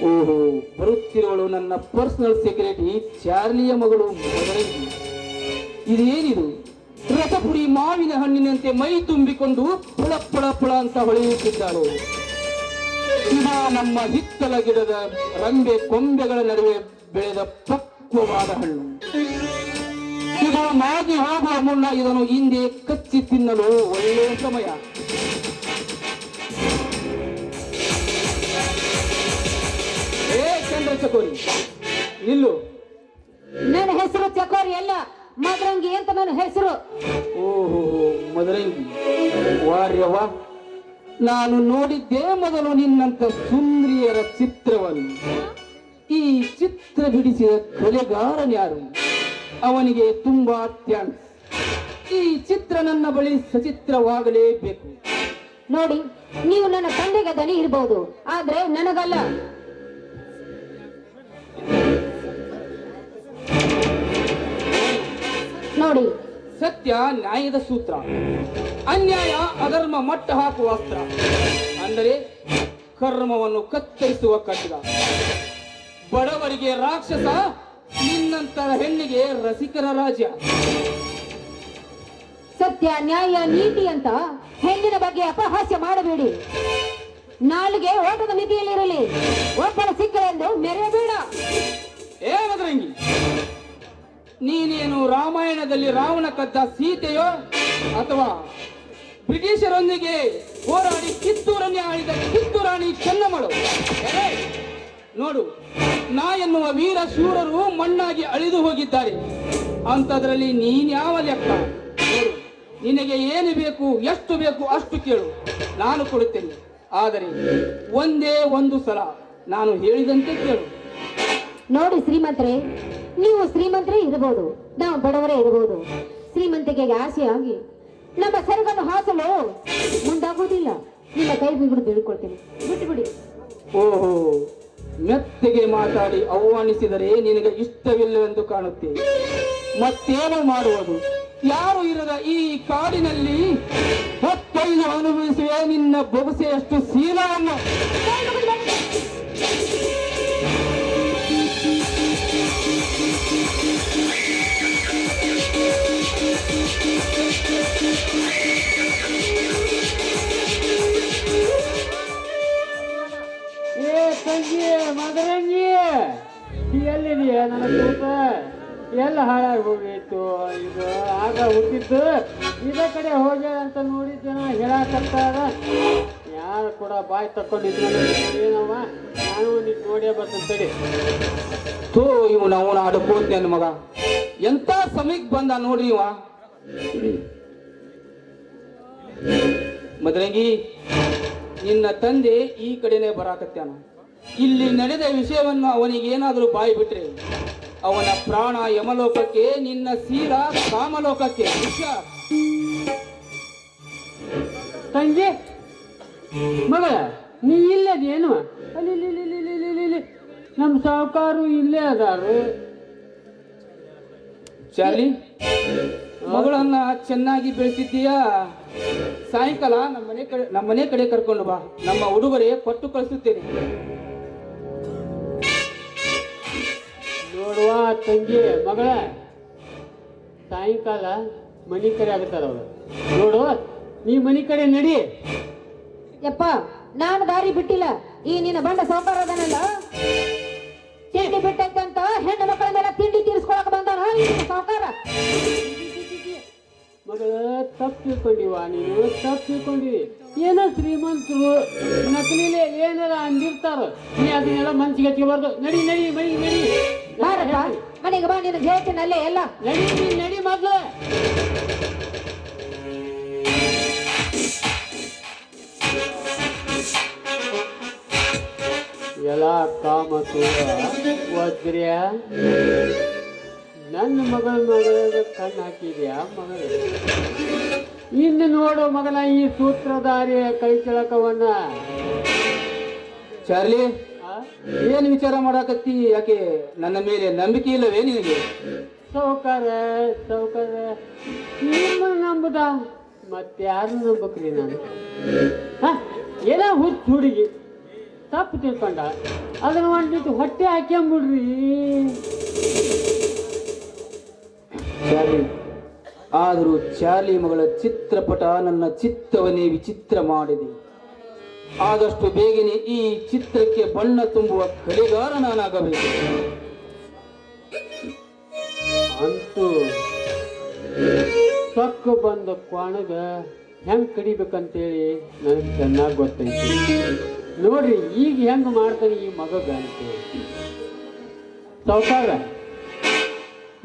ಓಹೋ, ಬರುತ್ತಿರುವಳು ನನ್ನ ಪರ್ಸನಲ್ ಸೆಕ್ರೆಟರಿ ಚಾರ್ಲಿಯ ಮಗಳು ಮೊದಲಗಿ. ಇದೇನಿದು? ರಸಪುರಿ ಮಾವಿನ ಹಣ್ಣಿನಂತೆ ಮೈ ತುಂಬಿಕೊಂಡು ಪುಳ ಪುಳ ಪುಳ ಅಂತ ಹೊಳೆಯುತ್ತಿದ್ದಾಳೆ. ಇದ ನಮ್ಮ ಹಿತ್ತಲ ಗಿಡದ ರಂಬೆ ಕೊಂಬೆಗಳ ನಡುವೆ ಬೆಳೆದ ಪಕ್ವವಾದ ಹಣ್ಣು. ಇದು ಮಾಗಿ ಹೋಗುವ ಮುನ್ನ ಇದನ್ನು ಹಿಂದೆ ಕಚ್ಚಿ ತಿನ್ನಲು ಒಳ್ಳೆಯ ಸಮಯ. ಏ ಚಂದ್ರ ಚಕೋರಿ, ನಿಲ್ಲು. ನನ್ನ ಹೆಸರು ಚಕೋರಿ ಅಲ್ಲ, ಮದರಂಗಿ ಅಂತ ನನ್ನ ಹೆಸರು. ಓಹೋ, ಮದರಂಗಿ, ವಾರ್ಯವ. ನಾನು ನೋಡಿದ್ದೇ ಮೊದಲು ನಿನ್ನಂತ ಸುಂದರಿಯರ ಚಿತ್ರವನ್ನು. ಈ ಚಿತ್ರ ಬಿಡಿಸಿದ ಕಲೆಗಾರನ್ಯಾರು? ಅವನಿಗೆ ತುಂಬಾ ಥ್ಯಾಂಕ್ಸ್. ಈ ಚಿತ್ರ ನನ್ನ ಬಳಿ ಸಚಿತ್ರವಾಗಲೇಬೇಕು. ನೋಡಿ, ನೀವು ನನ್ನ ತಂದೆಗೆ ದನಿ ಇರಬಹುದು, ಆದ್ರೆ ನನಗಲ್ಲ. ನೋಡಿ, ಸತ್ಯ ನ್ಯಾಯದ ಸೂತ್ರ, ಅನ್ಯಾಯ ಅಧರ್ಮ ಮಟ್ಟ ಹಾಕುವ ಅಸ್ತ್ರ, ಅಂದರೆ ಕರ್ಮವನ್ನು ಕತ್ತರಿಸುವ ಖಡ್ಗ. ಬಡವರಿಗೆ ರಾಕ್ಷಸ, ನಿನ್ನಂತರ ಹೆಣ್ಣಿಗೆ ರಸಿಕರ ರಾಜ್ಯ. ಸತ್ಯ ನ್ಯಾಯ ನೀತಿ ಅಂತ ಹೆಣ್ಣಿನ ಬಗ್ಗೆ ಅಪಹಾಸ್ಯ ಮಾಡಬೇಡಿ. ನಾಲಿಗೆ ಓಟದ ಮಿತಿಯಲ್ಲಿರಲಿ. ಒಬ್ಬಳ ಸಿಕ್ಕಲೆಂದು ಮೆರೆಯಬೇಡ. ಏ ಮದರಂಗಿ, ನೀನೇನು ರಾಮಾಯಣದಲ್ಲಿ ರಾವಣ ಕದ್ದ ಸೀತೆಯೋ ಅಥವಾ ಬ್ರಿಟಿಷರೊಂದಿಗೆ ಹೋರಾಡಿ ಕಿತ್ತೂರನ್ನೇ ಆಳಿದ ಕಿತ್ತೂರಾಣಿ ಚೆನ್ನಮ್ಮಳು? ನೋಡು, ನಾ ಎನ್ನುವ ವೀರ ಶೂರರು ಮಣ್ಣಾಗಿ ಅಳಿದು ಹೋಗಿದ್ದಾರೆ. ಅಂಥದ್ರಲ್ಲಿ ನೀನ್ಯಾವ ಲೆಕ್ಕ? ನೋಡು, ನಿನಗೆ ಏನು ಬೇಕು, ಎಷ್ಟು ಬೇಕು ಅಷ್ಟು ಕೇಳು, ನಾನು ಕೊಡುತ್ತೇನೆ. ಆದರೆ ಒಂದೇ ಒಂದು ಸಲ ನಾನು ಹೇಳಿದಂತೆ ಕೇಳು. ನೋಡಿ ಶ್ರೀಮಂತರೇ, ನೀವು ಶ್ರೀಮಂತರೇ ಇರಬಹುದು, ನಾವು ಬಡವರೇ ಇರಬಹುದು. ಶ್ರೀಮಂತಿಕೆಗೆ ಆಸೆಯಾಗಿ ನಮ್ಮ ಸೆರಗನ್ನು ಹಾಸಲು ಮುಂದಾಗುವುದಿಲ್ಲ. ನಿಮ್ಮ ಕೈ ಬಿಗುಡು ಬೀಳ್ಕೊಳ್ತೀನಿ, ಬಿಟ್ಟು ಬಿಡಿ. ಓಹೋ, ಮೆತ್ತಗೆ ಮಾತಾಡಿ ಆಹ್ವಾನಿಸಿದರೆ ನಿನಗೆ ಇಷ್ಟವಿಲ್ಲವೆಂದು ಕಾಣುತ್ತೆ. ಮತ್ತೇನು ಮಾಡುವುದು? ಯಾರು ಇರದ ಈ ಕಾಡಿನಲ್ಲಿ ಹೊತ್ತೊಯ್ದು ಅನುಭವಿಸುವೆ ನಿನ್ನ ಬೊಗಸೆಯಷ್ಟು ಶೀಲವನ್ನು. ಏ ತಂಗಿ ಮದರಂಗಿ, ಎಲ್ಲಿದೆಯಾ? ನನ್ನ ತೂಕ ಎಲ್ಲ ಹಾಳಾಗಿ ಹೋಗಿತ್ತು. ಇದು ಆಗ ಹುಟ್ಟಿದ್ದು ಇದೇ ಕಡೆ ಹೋಗ್ಯ ಅಂತ ನೋಡಿದ್ದೇನ ಹೇಳಕತ್ತಾರ. ಯಾರು ಕೂಡ ಬಾಯಿ ತಕ್ಕೊಂಡಿದ್ರು ಏನವ, ನಾನು ನಿಂಗೆ ನೋಡೇ ಬರ್ತಂತೇಳಿ. ತೋ ಇವು ನಾವು ನಾಡು ಕೂತ್ ನನ್ನ ಮಗ ಎಂತ ಸಮಯಕ್ಕೆ ಬಂದ ನೋಡ್ರಿ ಇವ. ಮದರಂಗಿ, ನಿನ್ನ ತಂದೆ ಈ ಕಡೆನೆ ಬರಾಕತ್ಯಾನ. ಇಲ್ಲಿ ನಡೆದ ವಿಷಯವನ್ನು ಅವನಿಗೇನಾದರೂ ಬಾಯಿ ಬಿಟ್ರೆ ಅವನ ಪ್ರಾಣ ಯಮಲೋಕಕ್ಕೆ, ನಿನ್ನ ಶೀಲ ಕಾಮಲೋಕಕ್ಕೆ. ಹುಷಾರ್. ತಂಗಿ ಮಗಳ, ನೀ ಇಲ್ಲದೇನು? ಅಲ್ಲಿ ನಮ್ಮ ಸಾಹುಕಾರು ಇಲ್ಲೇ ಅದಾರು. ಚಾರ್ಲಿ, ಮಗಳನ್ನ ಚೆನ್ನಾಗಿ ಬೆಳೆಸಿದ್ದೀಯಾ? ಸಾಯಂಕಾಲ ನಮ್ಮ ಮನೆ ಕಡೆ ಕರ್ಕೊಂಡು ಬಾ, ನಮ್ಮ ಉಡುಗೊರೆ ಕೊಟ್ಟು ಕಳಿಸುತ್ತೇನೆ. ನೋಡುವ ತಂಗಿ ಮಗಳ, ಸಾಯಂಕಾಲ ಮನಿ ಕಡೆ ಆಗುತ್ತಾರ ಅವರು. ನೋಡು, ನೀ ಮನಿ ಕಡೆ ನಡಿ. ಯಪ್ಪ, ನಾನು ದಾರಿ ಬಿಟ್ಟಿಲ್ಲ. ಈ ನಿನ್ನ ಬಂಡ ಸಾವುಕಾರ ಅದನ್ನಲ್ಲ, ತಿಂಡಿ ಬಿಟ್ಟಂತ ಹೆಣ್ಣು ಮಕ್ಕಳ ಮೇಲೆ ತಿಂಡಿ ತೀರಿಸ್ಕೊಳಕ್ ಬಂದಾನ ಸಾವುಕಾರ. ಮಗಳ, ತಪ್ಪು ತಿಳ್ಕೊಂಡಿವ ನೀನು, ತಪ್ಪು ತಿಳ್ಕೊಂಡಿವಿ. ಏನೋ ಶ್ರೀಮಂತರು ನಕಲಿಲೆ ಏನಾರ ಅಂದಿರ್ತಾರ, ನೀ ಅದನ್ನೆಲ್ಲ ಮನ್ಸಿಗೆ ಹಚ್ಕೋಬಾರ್ದು. ನಡಿ ನಡಿ ಮನಿ ನಡಿ. ಬಾರಪ್ಪ, ಮನೆಗೆ ಬಾ, ನಿನ್ನ ಜೇಟಿನಲ್ಲೇ ಎಲ್ಲ. ನಡಿ ನೀನ್ ನಡಿ ಮೊದ್ಲು. ಎಲ್ಲ ಕಾಮಸೂರ ವಜ್ರ್ಯ, ನನ್ನ ಮಗಳ ಕಣ್ಣು ಹಾಕಿದ್ಯಾ ಮಗಳ? ಇನ್ನು ನೋಡು ಮಗನ, ಈ ಸೂತ್ರಧಾರಿಯ ಕೈ ಕೆಳಕವನ್ನ. ಚಾರ್ಲಿ, ಏನ್ ವಿಚಾರ ಮಾಡಾಕತ್ತಿ? ಯಾಕೆ ನನ್ನ ಮೇಲೆ ನಂಬಿಕೆ ಇಲ್ಲವೇ ನಿನಗೆ? ಸೌಕಾರ ನಿಮ್ಮ ನಂಬುದ ಮತ್ಯಾರು ನಂಬಕ್ರಿ ನಾನು? ಏನ ಹುಚ್ಚು ಹುಡುಗಿ ತಪ್ಪು ತಿಳ್ಕೊಂಡ, ಅದನ್ನ ಒಂದಿಟ್ಟು ಹೊಟ್ಟೆ ಹಾಕ್ಯಂಬಿಡ್ರಿ. ಚಾರ್ಲಿ, ಆದರೂ ಚಾರ್ಲಿ ಮಗಳ ಚಿತ್ರಪಟ ನನ್ನ ಚಿತ್ತವನ್ನೇ ವಿಚಿತ್ರ ಮಾಡಿದೆ. ಆದಷ್ಟು ಬೇಗನೆ ಈ ಚಿತ್ರಕ್ಕೆ ಬಣ್ಣ ತುಂಬುವ ಕಲೆಗಾರ ನಾನಾಗಬೇಕು. ಅಂತೂ ಸೊಕ್ಕು ಬಂದ ಕ್ವಾಣಗ ಹೆಂಗ್ ಕಡಿಬೇಕಂತೇಳಿ ನನಗೆ ಚೆನ್ನಾಗಿ ಗೊತ್ತೈತಿ. ನೋಡ್ರಿ ಈಗ ಹೆಂಗ್ ಮಾಡ್ತಾನೆ ಈ ಮಗಗ ಅಂತೇಳಿ. ಸಾವುಕಾರ,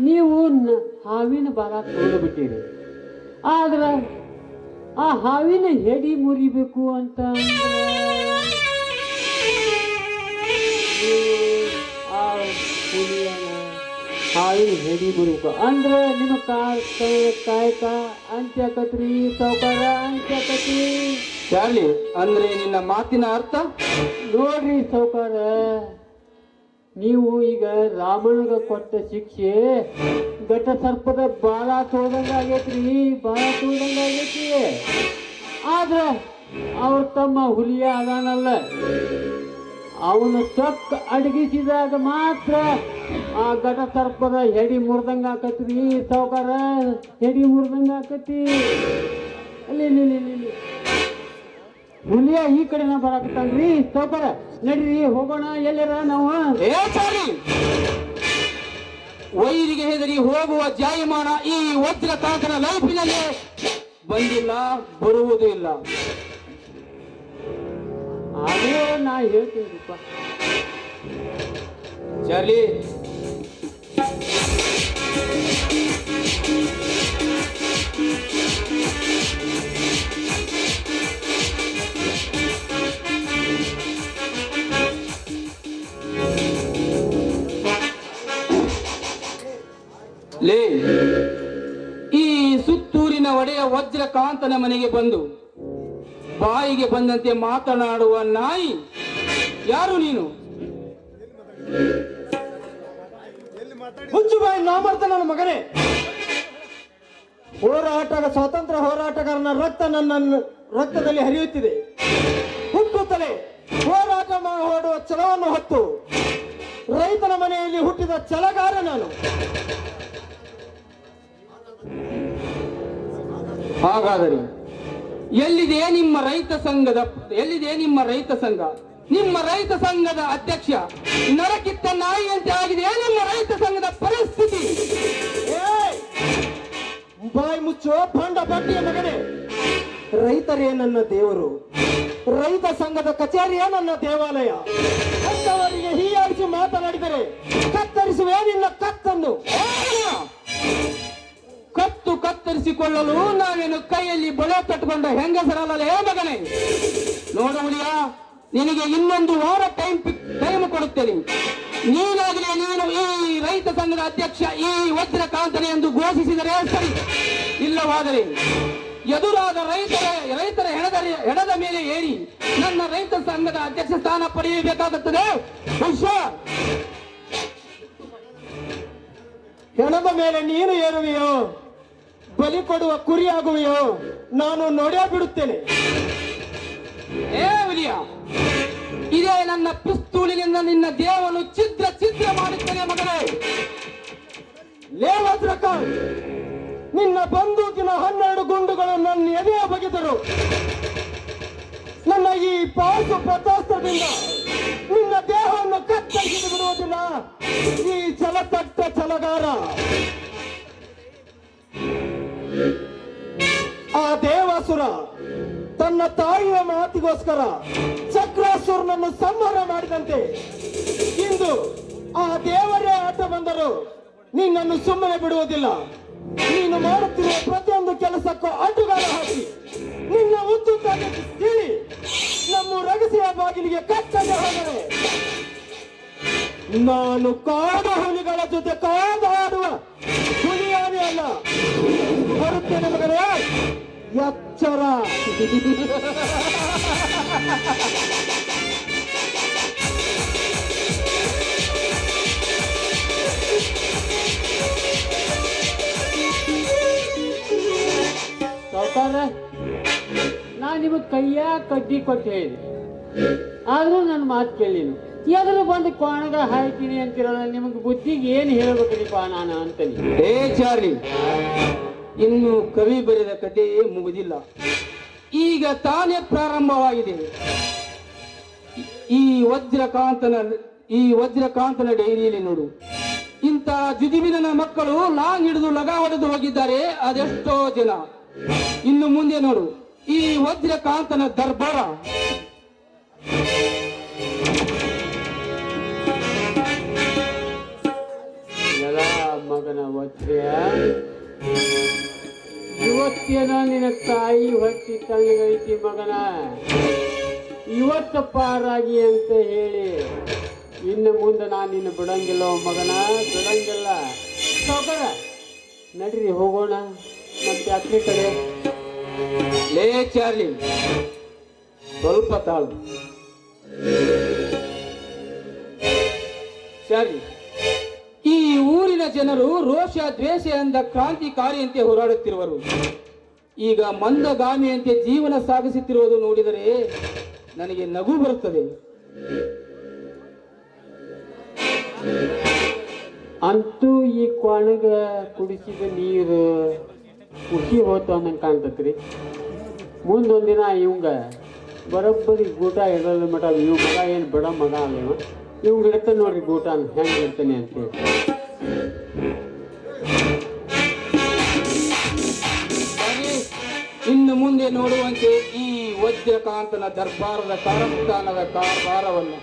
ನೀವು ಹಾವಿನ ಬಾಲ ತೊಗೊಂಡ್ಬಿಟ್ಟಿರಿ, ಆದ್ರೆ ಆ ಹಾವಿನ ಹೆಡಿ ಮುರಿಬೇಕು ಅಂತ ಆ ಹುಲಿಯನ ಹಾವಿನ ಹೆಡಿ ಮುರಿಬೇಕು ಅಂದ್ರೆ ನಿಮ್ಮ ಕಾಯಕ ಅಂತ್ಯಕತ್ರಿ ಸಾವುಕಾರ, ಅಂತ್ಯಕತ್ರಿ. ಚಾರ್ಲಿ, ಅಂದ್ರೆ ನಿನ್ನ ಮಾತಿನ ಅರ್ಥ? ನೋಡ್ರಿ ಸೌಕಾರ, ನೀವು ಈಗ ರಾಮನಿಗೆ ಕೊಟ್ಟ ಶಿಕ್ಷೆ ಘಟ ಸರ್ಪದ ಬಾಳ ತೋದಂಗ ಆಗೈತ್ರಿ, ಬಾಳ ತೋದಂಗ ಆಗೈತಿ. ಆದ್ರ ಅವ್ರ ತಮ್ಮ ಹುಲಿಯ ಅದಾನಲ್ಲ, ಅವನು ಚೊಕ್ಕ ಅಡಗಿಸಿದಾಗ ಮಾತ್ರ ಆ ಘಟ ಸರ್ಪದ ಹೆಡಿ ಮುರಿದಂಗ ಆಕತ್ರಿ ಸೌಕಾರ, ಹೆಡಿ ಮುರಿದಂಗ ಆಕತಿ. ಅಲ್ಲಿ ಹುಲಿಯ ಈ ಕಡೆನ ಬರಾಕತ್ತಾನ್ರಿ ಸೌಕಾರ. ನಡ್ರಿ ಹೋಗೋಣ, ಎಲ್ಲರ ನಾವು. ಏ ಚಾರ್ಲಿ, ವೈರಿಗೆ ಹೆದರಿ ಹೋಗುವ ಜಾಯಮಾನ ಈ ವಜ್ರಕಾಂತನ ಲೈಫಿನಲ್ಲಿ ಬಂದಿಲ್ಲ, ಬರುವುದೂ ಇಲ್ಲ. ಅದೇ ನಾ ಹೇಳ್ತೀನಿಪ್ಪ. ಚಾರ್ಲಿ, ಲೇ, ಈ ಸುತ್ತೂರಿನ ಒಡೆಯ ವಜ್ರಕಾಂತನ ಮನೆಗೆ ಬಂದು ಬಾಯಿಗೆ ಬಂದಂತೆ ಮಾತನಾಡುವ ನಾಯಿ ಯಾರು ನೀನು? ಹುಚ್ಚು ಬಾಯಿ ನಾಮರ್ಥ ನನ್ನ ಮಗನೇ. ಸ್ವಾತಂತ್ರ್ಯ ಹೋರಾಟಗಾರನ ರಕ್ತ ನನ್ನ ರಕ್ತದಲ್ಲಿ ಹರಿಯುತ್ತಿದೆ. ಹುಟ್ಟುತ್ತಲೇ ಹೋರಾಟ ಮಾಡುವ ಛಲವನ್ನು ಹೊತ್ತು ರೈತನ ಮನೆಯಲ್ಲಿ ಹುಟ್ಟಿದ ಛಲಗಾರ ನಾನು. ಹಾಗಾದರೆ ಎಲ್ಲಿದೆ ನಿಮ್ಮ ರೈತ ಸಂಘ? ನಿಮ್ಮ ರೈತ ಸಂಘದ ಅಧ್ಯಕ್ಷ ನರಕಿತ್ತ ನಾಯಿಯಂತೆ ಆಗಿದೆ ನಿಮ್ಮ ರೈತ ಸಂಘದ ಪರಿಸ್ಥಿತಿ. ಬಾಯಿ ಮುಚ್ಚೋ ಭಂಡ ಬಡ್ಡಿಯ ಮಗನೇ. ರೈತರೇ ನನ್ನ ದೇವರು, ರೈತ ಸಂಘದ ಕಚೇರಿಯೇ ನನ್ನ ದೇವಾಲಯ. ಅಂತವರಿಗೆ ಹೀಯಾಡಿಸಿ ಮಾತನಾಡಿದರೆ ಕತ್ತರಿಸುವೆ ನಿನ್ನ ಕತ್ತನ್ನು. ಕತ್ತು ಕತ್ತರಿಸಿಕೊಳ್ಳಲು ನಾವೇನು ಕೈಯಲ್ಲಿ ಬಳೆ ಕಟ್ಟಿಕೊಂಡ ಹೆಂಗಸರಲ್ಲೇ ಮಗನೇ. ನೋಡುವುದಿಯ, ನಿನಗೆ ಇನ್ನೊಂದು ವಾರ ಟೈಮ್ ಕೊಡುತ್ತೇನೆ. ನೀನು ಈ ರೈತ ಸಂಘದ ಅಧ್ಯಕ್ಷ ಈ ವಜ್ರಕಾಂತನೆ ಎಂದು ಘೋಷಿಸಿದರೆ ಸರಿ, ಇಲ್ಲವಾದರೆ ಎದುರಾದ ರೈತರ ಹೆಣದ ಮೇಲೆ ಏರಿ ನನ್ನ ರೈತ ಸಂಘದ ಅಧ್ಯಕ್ಷ ಸ್ಥಾನ ಪಡೆಯಬೇಕಾಗುತ್ತದೆ. ಹೆಣದ ಮೇಲೆ ನೀನು ಏರುವೆಯೋ, ಬಲಿ ಕೊಡುವ ಕುರಿಯಾಗುವೆಯೋ ನಾನು ನೋಡೇ ಬಿಡುತ್ತೇನೆ. ಇದೇ ನನ್ನ ಪಿಸ್ತೂಲಿನಿಂದ ನಿನ್ನ ದೇಹವನ್ನು ಛಿದ್ರ ಮಾಡುತ್ತೇನೆ ಮಗನೇ. ಲೇ ವಜ್ರಕಾಂತ್, ನಿನ್ನ ಬಂದೂಕಿನ 12 ಗುಂಡುಗಳು ನನ್ನ ಎದೆಯ ಬಗೆದರು. ನನ್ನ ಈ ಪಾಸು ಪತಾಸ್ತ್ರದಿಂದ ನಿನ್ನ ದೇಹವನ್ನು ಕತ್ತರಿಸಿ ಬಿಡುವುದಿಲ್ಲ ಈ ಛಲತಟ್ಟ ಛಲಗಾರ. ಆ ದೇವಾಸುರ ತನ್ನ ತಾಯಿಯ ಮಾತಿಗೋಸ್ಕರ ಚಕ್ರಾಸುರನನ್ನು ಸಂಹಾರ ಮಾಡಿದಂತೆ ಇಂದು ಆ ದೇವರೇ ಆಟ ಬಂದರು ನಿನ್ನನ್ನು ಸುಮ್ಮನೆ ಬಿಡುವುದಿಲ್ಲ. ನೀನು ಮಾಡುತ್ತಿರುವ ಪ್ರತಿಯೊಂದು ಕೆಲಸಕ್ಕೂ ಅಡ್ಡುಗಾಲ ಹಾಕಿ ನಿನ್ನ ಉದ್ದು ತಿಳಿ ನಮ್ಮ ರಗಸಿಯ ಬಾಗಿಲಿಗೆ ಕಟ್ಟದೆ ಹೋದರೆ ನಾನು ಕಾಡು ಹುಲಿಗಳ ಜೊತೆ ಕಾದಾಡುವ ಹುಲಿಯಾನೇ ಅಲ್ಲ. ಬರುತ್ತೇನೆ ಮಗನೇ, ಎಚ್ಚರ. ಸೌಕಾರ, ನಾ ನಿಮಗೆ ಕೈಯ ಕಡ್ಡಿ ಕೊಟ್ಟು ಹೇಳಿದೆ, ಆದ್ರೂ ನನ್ನ ಮಾತು ಕೇಳಿನು. ಎದುರು ಬಂದು ಕೋಣಗ ಹಾಯ್ತೀನಿ ಅಂತಿರಲ್ಲ, ನಿಮಗೆ ಬುದ್ಧಿಗೆ ಏನು ಹೇಳ್ಬೇಕ್ರಿಪ್ಪ ನಾನು ಅಂತೀನಿ. ಏ ಚಾರ್ಲಿ, ಇನ್ನು ಕವಿ ಬರೆದ ಕಥೆ ಮುಗಿದಿಲ್ಲ, ಈಗ ತಾನೇ ಪ್ರಾರಂಭವಾಗಿದೆ. ಈ ವಜ್ರಕಾಂತನ ಡೈರಿಯಲ್ಲಿ ನೋಡು, ಇಂಥ ಜುದಿಬಿನ ಮಕ್ಕಳು ಲಾಂಗ್ ಹಿಡಿದು ಲಗ ಹೊಡೆದು ಹೋಗಿದ್ದಾರೆ ಅದೆಷ್ಟೋ ಜನ. ಇನ್ನು ಮುಂದೆ ನೋಡು ಈ ವಜ್ರಕಾಂತನ ದರ್ಬಾರ. ಮಗನ ವಜ್ರ, ಇವತ್ತೇನೋ ನಿನ್ನ ತಾಯಿ ಹೊತ್ತಿ ತಣ್ಣಗೈತಿ ಮಗನ, ಇವತ್ತು ಪಾರಾಗಿ ಅಂತ ಹೇಳಿ ಇನ್ನು ಮುಂದೆ ನಾನು ನಿನ್ನ ಬಿಡಂಗಿಲ್ಲ ಮಗನ, ಬಿಡಂಗಿಲ್ಲ. ಸೌಕರ ನಡ್ರಿ ಹೋಗೋಣ ನಮ್ಮ ಜಾತ್ರೆ ಕಡೆ. ಲೇ ಚಾರ್ಲಿ, ಸ್ವಲ್ಪ ತಾಳು. ಸರಿ, ಈ ಊರಿನ ಜನರು ರೋಷ ದ್ವೇಷ ಎಂದ ಕ್ರಾಂತಿಕಾರಿಯಂತೆ ಹೋರಾಡುತ್ತಿರುವರು. ಈಗ ಮಂದಗಾಮಿಯಂತೆ ಜೀವನ ಸಾಗಿಸುತ್ತಿರುವುದು ನೋಡಿದರೆ ನನಗೆ ನಗು ಬರುತ್ತದೆ. ಅಂತೂ ಈ ಕೊಳಗ ಕುಡಿಸಿದ ನೀರು ಖುಷಿ ಹೋತು ಅನ್ನಂಗೆ ಕಾಣ್ತತ್ರಿ. ಮುಂದೊಂದಿನ ಇವಂಗ ಬರೋಬ್ಬರಿ ಗೂಟ ಇಡೋದು ಮಟ ಇವ್ ಮಗ ಏನು ಬಿಡ ಮಗ ಅಲ್ಲ, ಇವಂಗ ಇಡ್ತಾನೆ ನೋಡ್ರಿ ಗೂಟ ಹೆಂಗೆ ಇಡ್ತಾನೆ ಅಂತೇಳಿ. ಇನ್ನು ಮುಂದೆ ನೋಡುವಂತೆ ಈ ವಜ್ರಕಾಂತನ ದರ್ಬಾರದ ಕಾರಸ್ಥಾನದ ಕಾರ್ಭಾರವನ್ನು